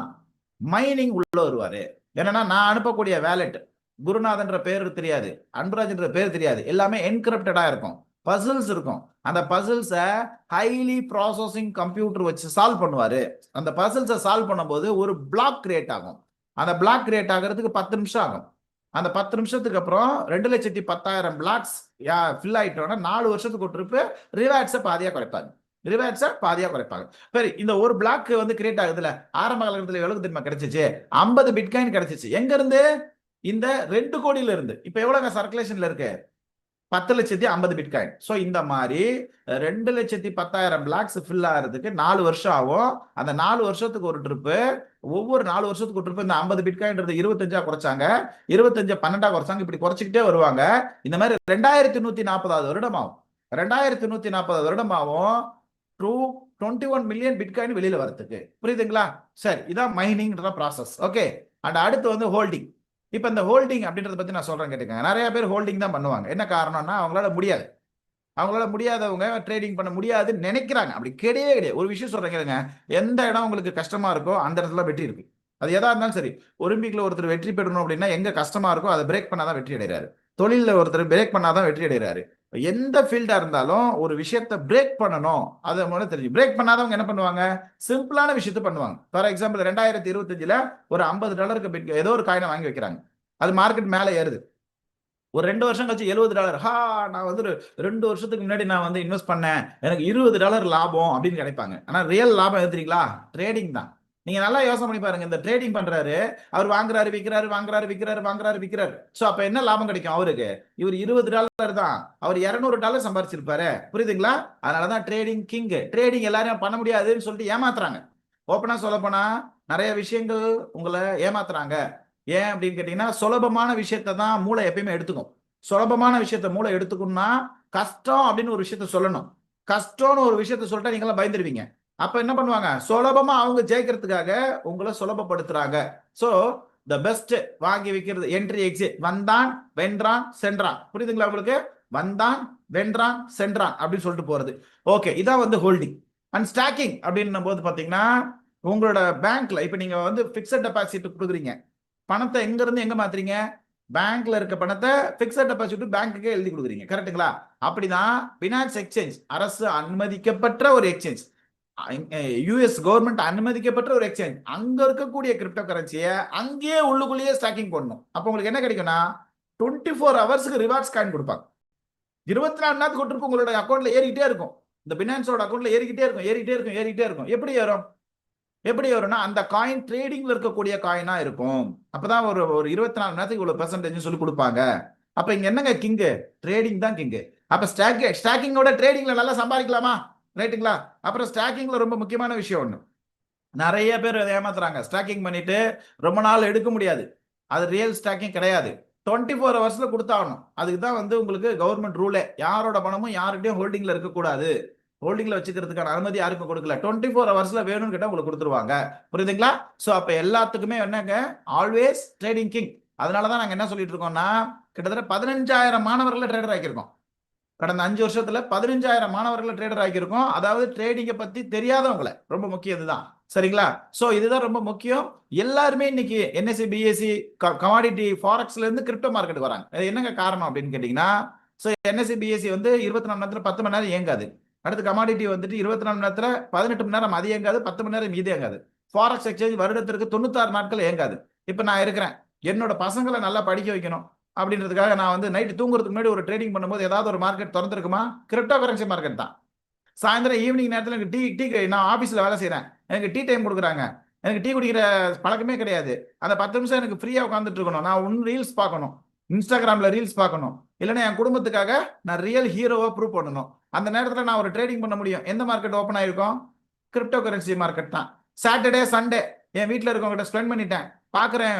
மைனிங் உள்ள வருவாரு. என்னன்னா, நான் அனுப்பக்கூடிய வேலெட் குருநாதன்ற பேர் தெரியாது, அன்பராஜ்ன்ற பேர் தெரியாது, எல்லாமே என்கிரிப்டடா இருக்கும், பசில்ஸ் இருக்கும். அந்த பசில்ஸை ஹைலி ப்ராசஸிங் கம்ப்யூட்டர் வச்சு சால்வ் பண்ணுவாரு. அந்த பசில்ஸை சால்வ் பண்ணும்போது ஒரு பிளாக் கிரியேட் ஆகும். அந்த பிளாக் கிரியேட் ஆகிறதுக்கு 10 நிமிஷம் ஆகும். அந்த 10 நிமிஷத்துக்கு அப்புறம் 2,10,000 பிளாக்ஸ் ஃபில் ஆயிட்டோம்னா 4 வருஷத்துக்கு ஒரு ட்ரிப்பு ரிவார்ட்ஸை பாதியா குறைப்பாங்க. சரி, இந்த ஒரு பிளாக் வந்து கிரியேட் ஆகுதுல, ஆரம்ப காலகட்டத்தில் எவ்வளவு தெரியுமா கிடைச்சிச்சு? 50 பிட்காயின் கிடைச்சிச்சு. எங்க இருந்து? இந்த 2 கோடியில இருந்து. இப்ப எவ்வளவு சர்க்குலேஷன்ல இருக்கு? 10,50,000 பிட்காயின். ஸோ இந்த மாதிரி 2,10,000 பிளாக்ஸ் ஃபில் ஆகிறதுக்கு 4 வருஷம் ஆகும். அந்த 4 வருஷத்துக்கு ஒரு ட்ரிப்பு, ஒவ்வொரு 4 வருஷத்துக்கு ஒரு ட்ரிப்பு இந்த 50 பிட்காயின்றது 25 குறைச்சாங்க, 25 12 குறைச்சாங்க, இப்படி குறைச்சிக்கிட்டே வருவாங்க. இந்த மாதிரி 2140 வருடம் ஆகும். 2140 வருடம் ஆகும் 21 மில்லியன் பிட்காயின் வெளியில வரதுக்கு. புரியுதுங்களா? சரி, இதான் மைனிங்ன்ற ப்ராசஸ். ஓகே. அண்ட் அடுத்து வந்து ஹோல்டிங். இப்ப இந்த ஹோல்டிங் அப்படின்றத பத்தி நான் சொல்றேன் கேட்டுக்கங்க. நிறைய பேர் ஹோல்டிங் தான் பண்ணுவாங்க. என்ன காரணம்னா, அவங்களால முடியாதவங்க ட்ரேடிங் பண்ண முடியாதுன்னு நினைக்கிறாங்க. அப்படி கிடையாது. ஒரு விஷயம் சொல்றேன் கேளுங்க. எந்த இடம் உங்களுக்கு கஷ்டமா இருக்கோ அந்த இடத்துல வெற்றி இருக்கு. அது எதா இருந்தாலும் சரி. ஒலிம்பிக்ல ஒருத்தர் வெற்றி பெறணும் அப்படின்னா எங்க கஷ்டமா இருக்கோ அதை பிரேக் பண்ணாதான் வெற்றி அடைகிறாரு. தொழில ஒருத்தர் பிரேக் பண்ணாதான் வெற்றி அடைகிறாரு. எந்த ஃபீல்டா இருந்தாலும் ஒரு விஷயத்தை பிரேக் பண்ணணும், அதை முதல்ல தெரிஞ்சு. பிரேக் பண்ணாதவங்க என்ன பண்ணுவாங்க? சிம்பிளான விஷயத்த பண்ணுவாங்க. ஃபார் எக்ஸாம்பிள், 2025 ஒரு $50 ஏதோ ஒரு காயினை வாங்கி வைக்கிறாங்க. அது மார்க்கெட் மேல ஏறுது. ஒரு 2 வருஷம் கழிச்சு $70. நான் வந்து 2 வருஷத்துக்கு முன்னாடி நான் வந்து இன்வெஸ்ட் பண்ணேன், எனக்கு $20 லாபம் அப்படின்னு கிடைப்பாங்க. ஆனா ரியல் லாபம் எது தெரியுங்களா? ட்ரேடிங் தான். நீங்க நல்லா யோசனை பண்ணி பாருங்க. இந்த ட்ரேடிங் பண்றாரு, அவர் வாங்குறாரு விக்கிறாரு. சோ அப்ப என்ன லாபம் கிடைக்கும் அவருக்கு? இவர் $20 தான், அவர் $200 சம்பாதிச்சிருப்பாரு. புரியுதுங்களா? அதனாலதான் ட்ரேடிங் கிங். ட்ரேடிங் எல்லாரும் பண்ண முடியாதுன்னு சொல்லிட்டு ஏமாத்துறாங்க. ஓப்பனா சொல்ல போனா நிறைய விஷயங்கள் உங்களை ஏமாத்துறாங்க. ஏன் அப்படின்னு கேட்டீங்கன்னா, சுலபமான விஷயத்தை தான் மூளை எப்பயுமே எடுத்துக்கும். சுலபமான விஷயத்த மூளை எடுத்துக்கணும்னா கஷ்டம் அப்படின்னு ஒரு விஷயத்த சொல்லணும். கஷ்டம்னு ஒரு விஷயத்த சொல்லிட்டா நீங்களாம் பயந்துருவீங்க. அப்ப என்ன பண்ணுவாங்க? சுலபமா அவங்க ஜெயிக்கிறதுக்காக உங்களை சுலபப்படுத்துறாங்க. சோ த பெஸ்ட் வாங்கி வைக்கிறது என்ட்ரி எக்ஸிட். வந்தான், வென்றான், சென்றான். புரியுதுங்களா உங்களுக்கு? வந்தான், வென்றான், சென்றான் அப்படின்னு சொல்லிட்டு போறது. ஓகே, இதான் வந்து ஹோல்டிங். அண்ட் ஸ்டாக்கிங் அப்படின்னும் போது பாத்தீங்கன்னா, உங்களோட பேங்க்ல இப்ப நீங்க வந்து பிக்சட் டெபாசிட் கொடுக்குறீங்க. பணத்தை எங்க இருந்து எங்க மாத்துறீங்க? பேங்க்ல இருக்க பணத்தை பிக்சட் டெபாசிட் பேங்க்குக்கே எழுதி கொடுக்குறீங்க. கரெக்ட்டுங்களா? அப்படிதான் பினான்ஸ் எக்ஸ்சேஞ்ச் அரசு அனுமதிக்கப்பட்ட ஒரு எக்ஸ்சேஞ்ச், யுஎஸ் கவர்மெண்ட் அனுமதிக்கப்பட்ட ஒரு எக்ஸ்சேஞ்ச். அங்க இருக்கக்கூடிய கிரிப்டோ கரன்சியை அங்கேயே உள்ளுக்குள்ளேயே ஸ்டாக்கிங் பண்ணணும். அப்ப உங்களுக்கு என்ன கிடைக்கும்னா 24 ஹவர்ஸ்க்கு ரிவார்ட்ஸ் காயின் கொடுப்பாங்க. 24 மணி நேரத்துக்கு கொண்டு உங்களோட அக்கௌண்ட்ல ஏறிக்கிட்டே இருக்கும். இந்த பினான்ஸோட அக்கௌண்ட்ல ஏறிக்கிட்டே இருக்கும். எப்படி வரும்னா, அந்த காயின் ட்ரேடிங்ல இருக்கக்கூடிய காயினா இருக்கும். அப்பதான் ஒரு 24 மணி நேரத்துக்கு இவ்வளவு பெர்சன்டேஜ் சொல்லி கொடுப்பாங்க. அப்ப இங்க என்னங்க கிங்கு? ட்ரேடிங் தான் கிங்கு. அப்ப ஸ்டாக்கிங்கோட ட்ரேடிங்ல நல்லா சம்பாதிக்கலாமா? ரைட்டுங்களா? அப்புறம் ஸ்டாக்கிங்ல ரொம்ப முக்கியமான விஷயம் ஒண்ணு, நிறைய பேர் ஏமாத்துறாங்க. ஸ்டாக்கிங் பண்ணிட்டு ரொம்ப நாள் எடுக்க முடியாது. அது ரியல் ஸ்டாக்கிங் கிடையாது. 24 ஹவர்ஸ்ல கொடுத்தாகணும். அதுக்கு தான் வந்து உங்களுக்கு கவர்மெண்ட் ரூலே. யாரோட பணமும் யாருக்கிட்டையும் ஹோல்டிங்ல இருக்கக்கூடாது. ஹோல்டிங்ல வச்சுக்கிறதுக்கான அனுமதி யாருக்கும் கொடுக்கல. 24 ஹவர்ஸ்ல வேணும்னு கேட்டா உங்களுக்கு கொடுத்துருவாங்க. புரியுதுங்களா? சோ அப்ப எல்லாத்துக்குமே என்னங்க, ஆல்வேஸ் ட்ரேடிங் கிங். அதனாலதான் நாங்க என்ன சொல்லிட்டு இருக்கோம்னா, கிட்டத்தட்ட 15,000 மாணவர்களை ட்ரேடர் ஆக்கியிருக்கோம். கடந்த 5 வருஷத்துல 15,000 மாணவர்களை ட்ரேடர் ஆக்கியிருக்கோம். அதாவது ட்ரேடிங்கை பத்தி தெரியாதவங்களை. ரொம்ப முக்கியம் இதுதான். சரிங்களா? சோ இதுதான் ரொம்ப முக்கியம். எல்லாருமே இன்னைக்கு என்எஸ்சி, பிஎஸ்சி, கமாடிட்டி, ஃபாரெக்ஸ்ல இருந்து கிரிப்டோ மார்க்கெட்டுக்கு வராங்க. அது என்னங்க காரணம் அப்படின்னு கேட்டீங்கன்னா, சோ என்எஸ்சி, பிஎஸ்சி வந்து 24 மணி நேரத்துல 10 மணி நேரம் இயங்காது. அடுத்து கமாடிட்டி வந்துட்டு 24 மணி நேரத்துல 18 மணி நேரம் அது இயங்காது, 10 மணி நேரம் இது இயங்காது. ஃபாரெக்ஸ் எக்ஸ்சேஞ்ச் வருடத்திற்கு 96 நாட்கள் இயங்காது. இப்ப நான் இருக்கிறேன், என்னோட பசங்களை நல்லா படிக்க வைக்கணும் அப்படின்றதுக்காக நான் வந்து நைட்டு தூங்குறதுக்கு முன்னாடி ஒரு ட்ரேடிங் பண்ணும்போது ஏதாவது ஒரு மார்க்கெட் திறந்திருக்குமா? கிரிப்டோ கரன்சி மார்க்கெட் தான். சாயந்தரம் ஈவினிங் நேரத்தில் எனக்கு டீ நான் ஆஃபீஸில் வேலை செய்கிறேன், எனக்கு டீ டைம் கொடுக்குறாங்க. எனக்கு டீ குடிக்கிற பழக்கமே கிடையாது. அந்த 10 நிமிஷம் எனக்கு ஃப்ரீயா உட்காந்துட்டு இருக்கணும். நான் ஒன்னு ரீல்ஸ் பார்க்கணும், இன்ஸ்டாகிராம்ல ரீல்ஸ் பார்க்கணும், இல்லைன்னா என் குடும்பத்துக்காக நான் ரியல் ஹீரோவா ப்ரூவ் பண்ணணும். அந்த நேரத்தில் நான் ஒரு ட்ரேடிங் பண்ண முடியும். எந்த மார்க்கெட் ஓப்பன் ஆயிருக்கும்? கிரிப்டோ கரன்சி மார்க்கெட் தான். சாட்டர்டே சண்டே என் வீட்டில் இருக்கவங்ககிட்ட ஸ்பெண்ட் பண்ணிட்டேன். பார்க்குறேன்,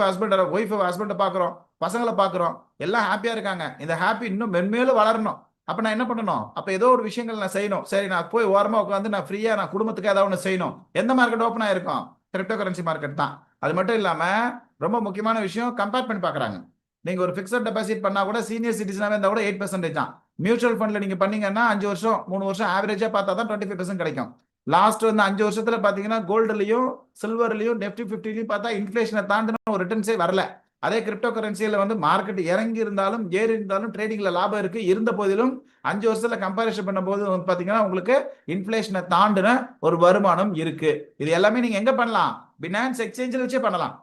ஹஸ்பண்டை பார்க்குறோம், பசங்களை பார்க்குறோம், எல்லாம் ஹாப்பியாக இருக்காங்க. இந்த ஹாப்பி இன்னும் மென்மேலும் வளரணும். அப்போ நான் என்ன பண்ணணும்? அப்போ ஏதோ ஒரு விஷயங்கள் நான் செய்யணும். சரி, நான் போய் ஓரமாக உட்காந்து நான் ஃப்ரீயாக நான் குடும்பத்துக்கு ஏதாவது ஒன்று செய்யணும். எந்த மார்க்கெட் ஓப்பன் ஆயிருக்கும்? கிரிப்டோ கரன்சி மார்க்கெட் தான். அது மட்டும் இல்லாமல் ரொம்ப முக்கியமான விஷயம், கம்பேர் பண்ணி பார்க்குறாங்க. நீங்க ஒரு பிக்சட் டெபாசிட் பண்ணா கூட சீனியர் சிட்டிசனாவே இருந்தா கூட 8% தான். மியூச்சுவல் ஃபண்ட்ல நீங்க பண்ணீங்கன்னா 5 வருஷம் 3 வருஷம் ஆவரேஜா பார்த்தா தான் 25% கிடைக்கும். லாஸ்ட் வந்து 5 வருஷத்துல பாத்தீங்கன்னா கோல்டுலயும் சில்வர்லயும் நெஃப்டி 50லயும் பார்த்தா இன்ஃபிளேஷனை தாண்டின ஒரு ரிட்டர்ன்ஸே வரல. அதே கிரிப்டோ கரன்சியில வந்து மார்க்கெட் இறங்கி இருந்தாலும் ஏறி இருந்தாலும் ட்ரேடிங்ல லாபம் இருக்கு. இருந்த போதிலும் 5 வருஷத்துல கம்பேரிசன் பண்ணும்போது வந்து பாத்தீங்கன்னா உங்களுக்கு இன்ஃபிளேஷனை தாண்டின ஒரு வருமானம் இருக்கு. இது எல்லாமே நீங்க எங்க பண்ணலாம்? பினான்ஸ் எக்ஸ்சேஞ்சில் வச்சே பண்ணலாம்.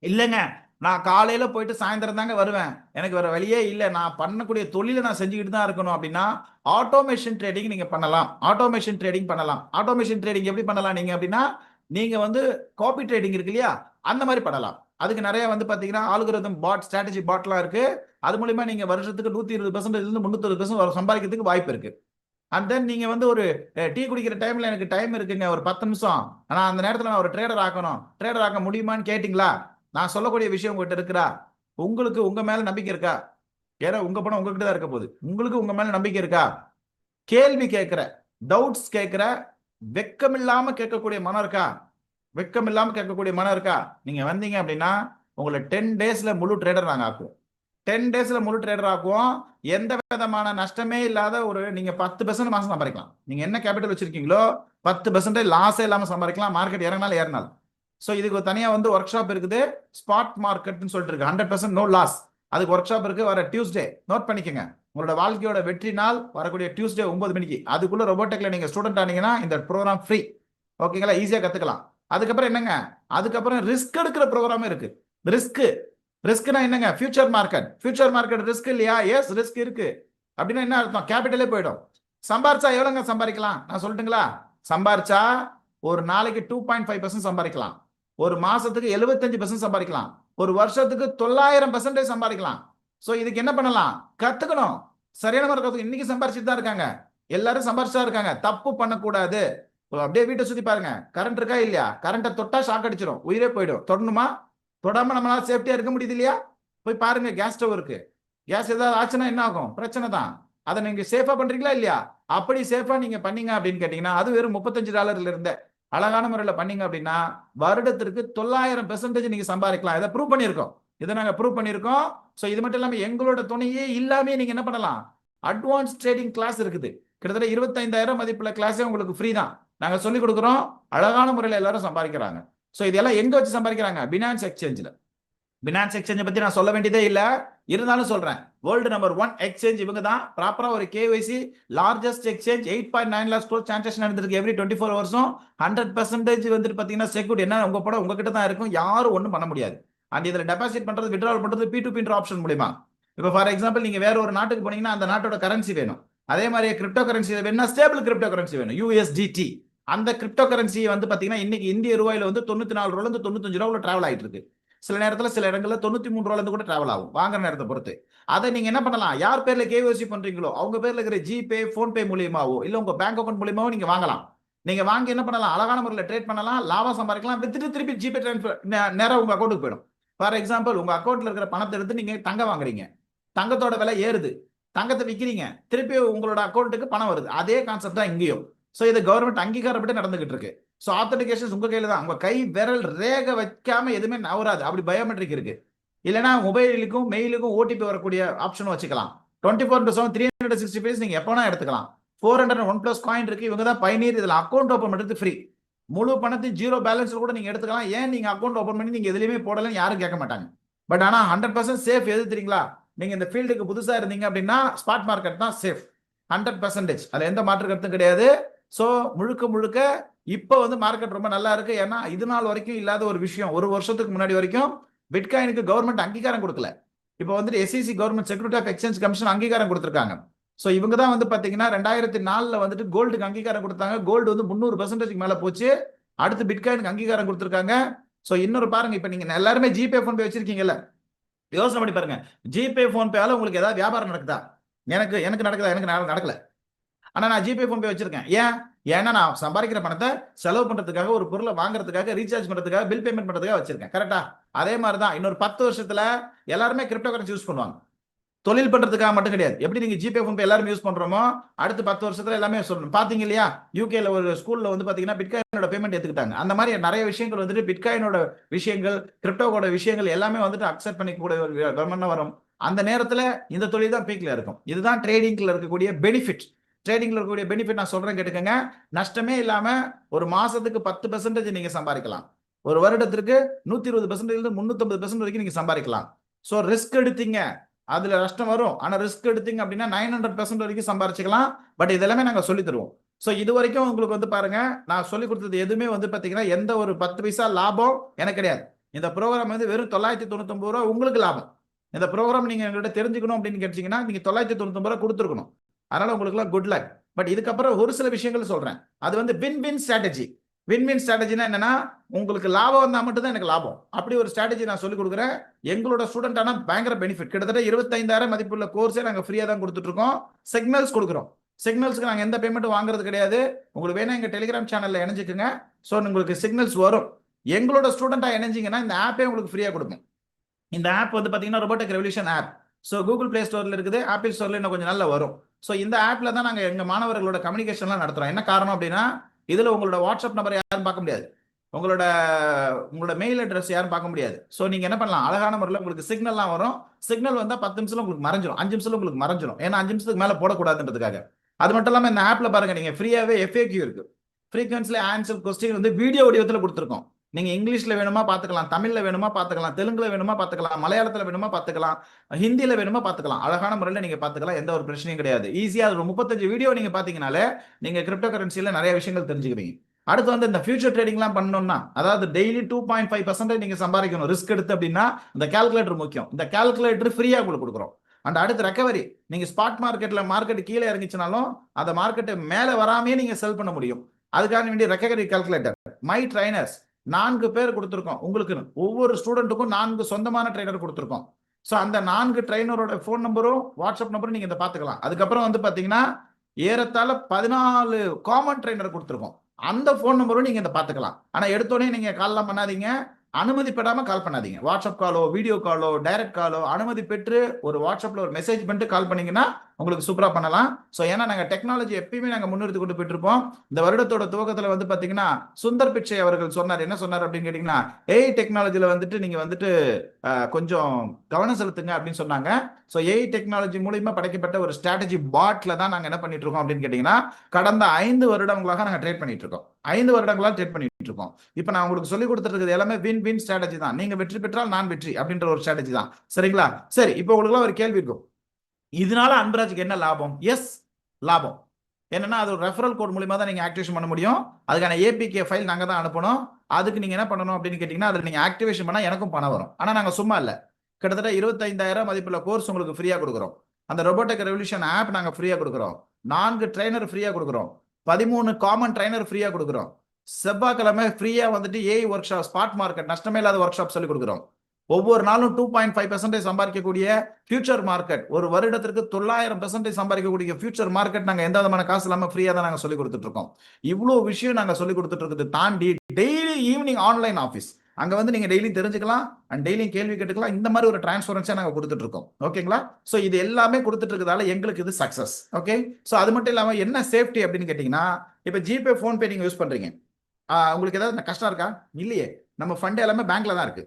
இல்லைங்க, நான் காலையில போயிட்டு சாயந்தரம் தாங்க வருவேன், எனக்கு வேற வழியே இல்லை, நான் பண்ணக்கூடிய தொழிலை நான் செஞ்சுக்கிட்டு தான் இருக்கணும் அப்படின்னா ஆட்டோமேஷன் ட்ரேடிங் நீங்க பண்ணலாம். ஆட்டோமேஷன் ட்ரேடிங் பண்ணலாம். ஆட்டோமேஷன் ட்ரேடிங் எப்படி பண்ணலாம் நீங்க அப்படின்னா, நீங்க வந்து காப்பி ட்ரேடிங் இருக்கு இல்லையா, அந்த மாதிரி பண்ணலாம். அதுக்கு நிறைய வந்து பாத்தீங்கன்னா ஆல்கோரிதம் பாட், ஸ்ட்ராட்டஜி பாட்லாம் இருக்கு. அது மூலியமா நீங்க வருஷத்துக்கு 120% இருந்து 360% சம்பாதிக்கிறதுக்கு வாய்ப்பு இருக்கு. அண்ட் தென் நீங்க வந்து ஒரு டீ குடிக்கிற டைம்ல எனக்கு டைம் இருக்குங்க ஒரு 10 நிமிஷம், ஆனா அந்த நேரத்தில் நான் ஒரு ட்ரேடர் ஆக்கணும், ட்ரேடர் ஆக்க முடியுமான்னு கேட்டீங்களா? நான் சொல்லக்கூடிய விஷயம் உங்ககிட்ட இருக்கிறா? உங்களுக்கு உங்க மேல நம்பிக்கை இருக்கா? ஏன்னா உங்க பணம் உங்ககிட்ட தான் இருக்க போகுது. உங்களுக்கு உங்க மேல நம்பிக்கை இருக்கா? கேள்வி கேட்கிற, டவுட்ஸ் கேட்கிற, வெக்கம் இல்லாம கேட்கக்கூடிய மனம் இருக்கா? வெக்கம் இல்லாம கேட்கக்கூடிய மனம் இருக்கா? நீங்க வந்தீங்க அப்படின்னா உங்களை 10 டேஸ்ல முழு ட்ரேடர் நாங்க ஆக்குவோம். 10 டேஸ்ல முழு ட்ரேடர் ஆக்குவோம். எந்த விதமான நஷ்டமே இல்லாத ஒரு நீங்க 10% மாசம் சம்பாதிக்கலாம். நீங்க என்ன கேபிட்டல் வச்சிருக்கீங்களோ 10% லாஸே இல்லாம சம்பாதிக்கலாம். மார்க்கெட் இறங்கினாலும் ஏறினாலும். ஸோ இதுக்கு தனியாக வந்து ஒர்க் ஷாப் இருக்குது, ஸ்பாட் மார்க்கெட்னு சொல்லிட்டு இருக்கு. 100% நோ லாஸ். அதுக்கு ஒர்க் ஷாப் இருக்கு. வர டியூஸ்டே நோட் பண்ணிக்கோங்க. உங்களோட வாழ்க்கையோட வெற்றி நாள் வரக்கூடிய டியூஸ்டே 9 மணிக்கு. அதுக்குள்ள ரோபோடெக்ல நீங்க ஸ்டூடெண்ட் ஆனீங்கன்னா இந்த ப்ரோக்ராம் ஃப்ரீ. ஓகேங்களா? ஈஸியா கத்துக்கலாம். அதுக்கப்புறம் என்னங்க, அதுக்கப்புறம் ரிஸ்க் எடுக்கிற ப்ரோக்ராம் இருக்கு. ரிஸ்க்னா என்னங்க? ஃபியூச்சர் மார்க்கெட் ரிஸ்க் இல்லையா? எஸ், ரிஸ்க் இருக்கு. அப்படின்னா என்ன அர்த்தம்? கேபிட்டலே போயிடும். சம்பாரிச்சா எவ்வளவுங்க சம்பாதிக்கலாம்? நான் சொல்லட்டுங்களா? சம்பாரிச்சா ஒரு நாளைக்கு 2.5% சம்பாதிக்கலாம். ஒரு மாசத்துக்கு 75% சம்பாதிக்கலாம். ஒரு வருஷத்துக்கு 900% சம்பாதிக்கலாம். சோ இதுக்கு என்ன பண்ணலாம்? கத்துக்கணும். சரியான முறை கத்துக்கணும். இன்னைக்கு சம்பாரிச்சுட்டு தான் இருக்காங்க. எல்லாரும் சம்பாரிச்சுதான் இருக்காங்க. தப்பு பண்ணக்கூடாது. அப்படியே வீட்டை சுத்தி பாருங்க. கரண்ட் இருக்கா இல்லையா? கரண்ட்டை தொட்டா ஷாக் அடிச்சிடும், உயிரே போயிடும். தொடணுமா? தொடாம நம்மளால சேஃப்டியா இருக்க முடியுது இல்லையா? போய் பாருங்க, கேஸ் ஸ்டவ் இருக்கு. கேஸ் ஏதாவது ஆச்சுன்னா என்ன ஆகும்? பிரச்சனை தான். அதை நீங்க சேஃபா பண்றீங்களா இல்லையா? அப்படி சேஃபா நீங்க பண்ணீங்க அப்படின்னு கேட்டீங்கன்னா அது வெறும் $35 இருந்த அழகான முறையில் பண்ணீங்க அப்படின்னா வருடத்திற்கு 900% நீங்க சம்பாதிக்கலாம். இதை ப்ரூவ் பண்ணியிருக்கோம். இதை நாங்க ப்ரூவ் பண்ணியிருக்கோம். ஸோ இது மட்டும் இல்லாமல் எங்களோட துணையே இல்லாமே நீங்க என்ன பண்ணலாம்? அட்வான்ஸ் ட்ரேடிங் கிளாஸ் இருக்குது. கிட்டத்தட்ட 25,000 மதிப்புள்ள கிளாஸே உங்களுக்கு ஃப்ரீ தான். நாங்க சொல்லிக் கொடுக்குறோம். அழகான முறையில் எல்லாரும் சம்பாதிக்கிறாங்க. ஸோ இதெல்லாம் எங்க வச்சு சம்பாதிக்கிறாங்க? பினான்ஸ் எக்ஸ்சேஞ்சில். பினான்ஸ் எக்ஸ்சேஞ்சை பத்தி நான் சொல்ல வேண்டியதே இல்லை, இருந்தாலும் சொல்றேன். வேர்ல்டு நம்பர் 1 எக்ஸ்சேஞ்ச் இவங்க தான். ப்ராப்பரா ஒரு KYC largest exchange. 8.9 lakhs transaction நடந்திருக்கு எவ்ரி 24 ஹவர்ஸும். 100% வந்துட்டு பாத்தீங்கன்னா செக்யூரிட்டி என்ன உங்க படம் உங்ககிட்ட தான் இருக்கும், யாரும் ஒன்றும் பண்ண முடியாது. அண்ட் இதுல டெபாசிட் பண்றது, வித்ட்ராவல் பண்றது P2P ஆப்ஷன் மூலியமா. இப்போ ஃபார் எக்ஸாம்பிள் நீங்க வேற ஒரு நாட்டுக்கு போனீங்கன்னா அந்த நாட்டோட கரன்சி வேணும். அதே மாதிரி கிரிப்டோ கரன்சி வேணும்னா ஸ்டேபிள் கிரிப்டோ கரன்சி வேணும், USDT. அந்த கிரிப்டோ கரன்சி வந்து பாத்தீங்கன்னா இன்னைக்கு இந்திய ரூபாயில வந்து 94 ரூபாயிலிருந்து 95 ரூபாய் டிராவல் ஆயிட்டு இருக்கு. சில நேரத்தில் சில இடங்களில் 93 ரூபாயிலிருந்து கூட டிராவல் ஆகும், வாங்குற நேரத்தை பொறுத்து. அதை நீங்க என்ன பண்ணலாம்? யார் பேர்ல KYC பண்றீங்களோ அவங்க பேர்ல இருக்கிற ஜிபே, போன்பே மூலியமாவோ இல்ல உங்க பேங்க் அக்கௌண்ட் மூலியமாவோ நீங்க வாங்கலாம். நீங்க வாங்கி என்ன பண்ணலாம்? அழகான முறையில் ட்ரேட் பண்ணலாம், லாபம் சம்பாதிக்கலாம். வித்துட்டு திருப்பி ஜிபே ட்ரான்ஸ்ஃபர் நேரம் உங்க அக்கௌண்ட்டுக்கு போயிடும். ஃபார் எக்ஸாம்பிள் உங்க அக்கௌண்ட்ல இருக்கிற பணத்தை எடுத்து நீங்க தங்கம் வாங்குறீங்க, தங்கத்தோட விலை ஏறுது, தங்கத்தை விற்கிறீங்க, திருப்பி உங்களோட அக்கௌண்ட்டுக்கு பணம் வருது. அதே கான்செப்ட் தான் இங்கேயும். ஸோ இது கவர்மெண்ட் அங்கீகாரப்பட்டு நடந்துகிட்டு இருக்கு. ஸோ ஆத்தன்டிகேஷன் உங்க கையில தான். உங்க கை விரல் ரேகை வைக்காம எதுவுமே நவராது. அப்படி பயோமெட்ரிக் இருக்கு. இல்லைன்னா மொபைலுக்கும் மெயிலுக்கும் OTP வரக்கூடிய ஆப்ஷனும் வச்சுக்கலாம். 24/7 365 நீங்க எப்போனா எடுத்துக்கலாம். 401+ காயின் இருக்கு. இவங்க தான் பயனீர். இதுல அக்கௌண்ட் ஓப்பன் பண்றது ஃப்ரீ. முழு பணத்தையும் 0 பேலன்ஸ்ல கூட நீங்க எடுத்துக்கலாம். ஏன் நீங்க அக்கௌண்ட் ஓப்பன் பண்ணி நீங்க எதுலையுமே போடலன்னு யாரும் கேட்க மாட்டாங்க. பட் ஆனா 100% சேஃப் எது தெரியுங்களா? நீங்க இந்த ஃபீல்டுக்கு புதுசா இருந்தீங்க அப்படின்னா ஸ்பாட் மார்க்கெட் தான் சேஃப். 100%. அதுல எந்த மாற்று கருத்தும் கிடையாது. ஸோ முழுக்க இப்போ வந்து மார்க்கெட் ரொம்ப நல்லா இருக்கு. ஏன்னா இது நாள் வரைக்கும் இல்லாத ஒரு விஷயம். ஒரு வருஷத்துக்கு முன்னாடி வரைக்கும் பிட்காயினுக்கு கவர்மெண்ட் அங்கீகாரம் கொடுக்கல. இப்போ வந்துட்டு SEC government security of exchange commission அங்கீகாரம் கொடுத்துருக்காங்க. ஸோ இவங்க தான் வந்து பாத்தீங்கன்னா 2004 வந்துட்டு கோல்டுக்கு அங்கீகாரம் கொடுத்தாங்க. கோல்டு வந்து 300% மேல போச்சு. அடுத்து பிட்காயினுக்கு அங்கீகாரம் கொடுத்துருக்காங்க. ஸோ இன்னொரு பாருங்க, இப்போ நீங்க எல்லாருமே ஜிபே ஃபோன்பே வச்சிருக்கீங்கல்ல, யோசனை பண்ணி பாருங்க. ஜிபே ஃபோன்பேல உங்களுக்கு ஏதாவது வியாபாரம் நடக்குதா? எனக்கு நடக்குதா? எனக்கு நடக்கல. ஆனா நான் ஜிபே ஃபோன்பே வச்சிருக்கேன். ஏன்னா நான் சம்பாதிக்கிற பணத்தை செலவு பண்றதுக்காக, ஒரு பொருளை வாங்குறதுக்காக, ரீசார்ஜ் பண்றதுக்காக, பில் பேமெண்ட் பண்றதுக்காக வச்சிருக்கேன். கரெக்டா? அதே மாதிரி தான் இன்னொரு 10 வருஷத்துல எல்லாருமே கிரிப்டோ கரன்சி யூஸ் பண்ணுவாங்க. தொழில் பண்றதுக்காக மட்டும் கிடையாது. எப்படி நீங்க ஜிபே ஃபோன்பே எல்லாரும் யூஸ் பண்றோமோ, அடுத்து 10 வருஷத்துல எல்லாமே சொல்லணும். பாத்தீங்க இல்லையா, யூகேல ஒரு ஸ்கூல்ல வந்து பாத்தீங்கன்னா பிட்காயினோட பேமெண்ட் எடுத்துக்கிட்டாங்க. அந்த மாதிரி நிறைய விஷயங்கள் வந்துட்டு பிட்காயினோட விஷயங்கள், கிரிப்டோவோட விஷயங்கள் எல்லாமே வந்துட்டு அக்செப்ட் பண்ணிக்கூடிய ஒரு கவர்மெண்ட் வரும். அந்த நேரத்துல இந்த தொழில் தான் பீக்ல இருக்கும். இதுதான் ட்ரேடிங்ல இருக்கக்கூடிய பெனிஃபிட். ட்ரேடிங்ல இருக்கக்கூடிய பெனிஃபிட் நான் சொல்றேன் கேட்டுக்கங்க. நஷ்டமே இல்லாம ஒரு மாசத்துக்கு 10% நீங்க சம்பாதிக்கலாம். ஒரு வருடத்திற்கு 120% 350% வரைக்கும் நீங்க சம்பாதிக்கலாம். சோ ரிஸ்க் எடுத்தீங்க, அதுல நஷ்டம் வரும். ஆனா ரிஸ்க் எடுத்தீங்க அப்படின்னா 900% வரைக்கும் சம்பாரிச்சுக்கலாம். பட் இதெல்லாமே நாங்க சொல்லி தருவோம். சோ இது வரைக்கும் உங்களுக்கு வந்து பாருங்க, நான் சொல்லி கொடுத்தது எதுவுமே வந்து பாத்தீங்கன்னா எந்த ஒரு 10 பைசா லாபம் எனக்கு கிடையாது. இந்த ப்ரோக்ராம் வந்து வெறும் 999 ரூபா உங்களுக்கு லாபம். இந்த ப்ரோக்ராம் நீங்க எங்கள்கிட்ட தெரிஞ்சுக்கணும் அப்படின்னு கேட்டீங்கன்னா நீங்க 999 ரூபா கொடுத்துருக்கணும். அதனால உங்களுக்கு எல்லாம் குட் லக். பட் இதுக்கப்புறம் ஒரு சில விஷயங்கள் சொல்றேன். அது வந்து வின் வின் ஸ்ட்ராட்டஜி. வின் ஸ்ட்ராட்டஜினா என்னன்னா, உங்களுக்கு லாபம் வந்தா மட்டும் தான் எனக்கு லாபம். அப்படி ஒரு ஸ்ட்ராட்டஜி நான் சொல்லி கொடுக்குறேன். எங்களோட ஸ்டூடெண்ட் ஆனா பயங்கர பெனிஃபிட். கிட்டத்தட்ட 25,000 மதிப்புள்ள கோர்ஸே நாங்க ஃப்ரீயா தான் கொடுத்துட்டு இருக்கோம். சிக்னல்ஸ் கொடுக்குறோம். சிக்னல்ஸ்க்கு நாங்க எந்த பேமெண்ட்டும் வாங்குறது கிடையாது. உங்களுக்கு வேணா எங்க டெலிகிராம் சேனல்ல இணைஞ்சுக்குங்க. ஸோ உங்களுக்கு சிக்னல்ஸ் வரும். எங்களோட ஸ்டூடெண்டா இணைஞ்சிங்கன்னா இந்த ஆப்பே உங்களுக்கு ஃப்ரீயா கொடுக்கும். இந்த ஆப் வந்து பாத்தீங்கன்னா robotic revolution app. So Google play ஸ்டோர்ல இருக்குது, ஆப்பிள் ஸ்டோர்ல இன்னும் கொஞ்சம் நல்லா வரும். ஸோ இந்த ஆப்ல தான் நாங்க எங்க மாணவர்களோட கம்யூனிகேஷன்லாம் நடத்துறோம். என்ன காரணம் அப்படின்னா, இதுல உங்களோட வாட்ஸ்அப் நம்பர் யாரும் பார்க்க முடியாது, உங்களோட மெயில் அட்ரஸ் யாரும் பார்க்க முடியாது. ஸோ நீங்க என்ன பண்ணலாம், அழகான முறையில் உங்களுக்கு சிக்னல்லாம் வரும். சிக்னல் வந்தா 10 நிமிஷத்துல உங்களுக்கு மறைஞ்சிடும், 5 நிமிஷத்துல உங்களுக்கு மறைஞ்சிடும். ஏன்னா 5 நிமிஷத்துக்கு மேல போடக்கூடாதுன்றதுக்காக. அது மட்டும் இல்லாம இந்த ஆப்ல பாருங்க, நீங்க ஃப்ரீயாவே FAQ இருக்கு, ஃப்ரீக்வன்சிலி ஆன்சர் கொஸ்டின் வந்து வீடியோ வடிவத்தில் கொடுத்துருக்கோம். நீங்க இங்கிலீஷ்ல வேணுமா பாத்துக்கலாம், தமிழ்ல வேணுமா பாத்துக்கலாம், தெலுங்குல வேணுமா பாத்துக்கலாம், மலையாளத்துல வேணுமா பாத்துக்கலாம், ஹிந்தியில வேணுமா பாத்துக்கலாம். அழகான முறையில் நீங்க பாத்துக்கலாம். எந்த ஒரு பிரச்சனையும் கிடையாது. ஈஸியா ஒரு 35 வீடியோ நீங்க பாத்தீங்கனாலே நீங்க கிரிப்டோ கரன்சில நிறைய விஷயங்கள் தெரிஞ்சுக்கிறீங்க. அடுத்து வந்து இந்த ஃபியூச்சர் ட்ரேடிங்லாம் பண்ணணும்னா, அதாவது டெய்லி 2.5% நீங்க சம்பாதிக்கணும் ரிஸ்க் எடுத்து அப்படின்னா இந்த கால்குலேட்டர் முக்கியம். இந்த கால்குலேட்டர் ஃப்ரீயா உங்களுக்கு கொடுக்குறோம். அண்ட் அடுத்து ரெக்கவரி. நீங்க ஸ்பாட் மார்க்கெட் கீழே இறங்கிச்சுனாலும் அந்த மார்க்கெட் மேல வராமே நீங்க செல் பண்ண முடியும். அதுக்கான வேண்டிய ரெக்கவரி கால்குலேட்டர். மை ட்ரைனர்ஸ் 4 பேர் கொடுத்துருக்கோம் உங்களுக்கு. ஒவ்வொரு ஸ்டூடெண்ட்டுக்கும் 4 சொந்தமான ட்ரைனர் கொடுத்துருக்கோம். ஸோ அந்த 4 ட்ரைனரோட ஃபோன் நம்பரும் வாட்ஸ்அப் நம்பரும் நீங்க இதை பார்த்துக்கலாம். அதுக்கப்புறம் வந்து பாத்தீங்கன்னா ஏறத்தாழ 14 காமன் ட்ரைனர் கொடுத்துருக்கோம். அந்த ஃபோன் நம்பரும் நீங்க இதை பார்த்துக்கலாம். ஆனா எடுத்தோடனே நீங்க கால்லாம் பண்ணாதீங்க, அனுமதி பெறாம கால் பண்ணாதீங்க. வாட்ஸ்அப் காலோ, வீடியோ காலோ, டைரக்ட் காலோ அனுமதி பெற்று ஒரு வாட்ஸ்அப்ல ஒரு மெசேஜ் பண்ணிட்டு கால் பண்ணீங்கன்னா உங்களுக்கு சூப்பரா பண்ணலாம். ஸோ ஏன்னா நாங்க டெக்னாலஜி எப்பயுமே நாங்க முன்னிறுத்தி கொண்டு போயிட்டு இருப்போம். இந்த வருடத்தோட துவக்கத்துல வந்து பாத்தீங்கன்னா சுந்தர் பிச்சை அவர்கள் சொன்னார். என்ன சொன்னார் அப்படின்னு கேட்டீங்கன்னா, ஏஐ டெக்னாலஜில வந்துட்டு நீங்க வந்துட்டு கொஞ்சம் கவனம் செலுத்துங்க அப்படின்னு சொன்னாங்க. ஸோ ஏஐ டெக்னாலஜி மூலியமா படைக்கப்பட்ட ஒரு ஸ்ட்ராட்டஜி பாட்ல தான் நாங்க என்ன பண்ணிட்டு இருக்கோம் அப்படின்னு கேட்டீங்கன்னா, கடந்த 5 வருடங்களாக நாங்க ட்ரேட் பண்ணிட்டு இருக்கோம். 5 வருடங்களாக ட்ரேட் பண்ணிட்டு இருக்கோம். இப்போ நான் உங்களுக்கு சொல்லி கொடுத்துருக்கிறது எல்லாமே வின் வின் ஸ்ட்ராட்டஜி தான். நீங்க வெற்றி பெற்றால் நான் வெற்றி அப்படின்ற ஒரு ஸ்ட்ராட்டஜி தான். சரிங்களா? சரி, இப்போ உங்களுக்கு ஒரு கேள்வி இருக்கும், இதனால அன்பராஜுக்கு என்ன லாபம்? எஸ், லாபம். என்னன்னா அது ஒரு ரெஃபரல் கோட் மூலமா தான் நீங்க ஆக்டிவேஷன் பண்ண முடியும். அதுக்கான ஏபிகே ஃபைல் நாங்க தான் அனுப்பணும். அதுக்கு நீங்க என்ன பண்ணணும் அப்படின்னு கேட்டீங்கன்னா, அதுல நீங்க ஆக்டிவேஷன் பண்ணா எனக்கும் பணம் வரும். ஆனா நாங்க சும்மா இல்ல, கிட்டத்தட்ட 25,000 மதிப்புள்ள கோர்ஸ் உங்களுக்கு ஃப்ரீயா கொடுக்குறோம். அந்த ரோபோட்டிக் ரெவல்யூஷன் ஆப் நாங்க ஃப்ரீயா கொடுக்குறோம். 4 ட்ரைனர் ஃப்ரீயா கொடுக்குறோம். 13 காமன் ட்ரைனர் ஃப்ரீயா கொடுக்குறோம். செவ்வாய்க்கிழமை ஃப்ரீயா வந்துட்டு AI workshop, spot market, நஷ்டமே இல்லாத ஒர்க் ஷாப் சொல்லி கொடுக்குறோம். ஒவ்வொரு நாளும் 2.5% சம்பாதிக்கக்கூடிய ஃபியூச்சர் மார்க்கெட், ஒரு வருடத்திற்கு 900% சம்பாதிக்கக்கூடிய ஃபியூச்சர் மார்க்கெட் நாங்க எந்த விதமான காசு இல்லாம ஃப்ரீயா தான் நாங்க சொல்லி கொடுத்துட்டு இருக்கோம். இவ்வளவு விஷயம் நாங்க சொல்லி கொடுத்துட்டு இருக்கிறது தாண்டி டெய்லி ஈவினிங் ஆன்லைன் ஆஃபீஸ், அங்க வந்து நீங்க டெய்லி தெரிஞ்சுக்கலாம் அண்ட் டெய்லி கேள்வி கேட்டுக்கலாம். இந்த மாதிரி ஒரு டிரான்ஸ்பரன்ஸா நாங்க கொடுத்துட்டு இருக்கோம். ஓகேங்களா? சோ இது எல்லாமே கொடுத்துட்டு இருக்கிறதால எங்களுக்கு இது சக்சஸ். ஓகே, சோ அது மட்டும் இல்லாம என்ன சேஃப்டி அப்படின்னு கேட்டீங்கன்னா, இப்ப ஜிபே போன்பே நீங்க யூஸ் பண்றீங்க, உங்களுக்கு ஏதாவது கஷ்டம் இருக்கா? இல்லையே. நம்ம ஃபண்ட் எல்லாமே பேங்க்ல தான் இருக்கு.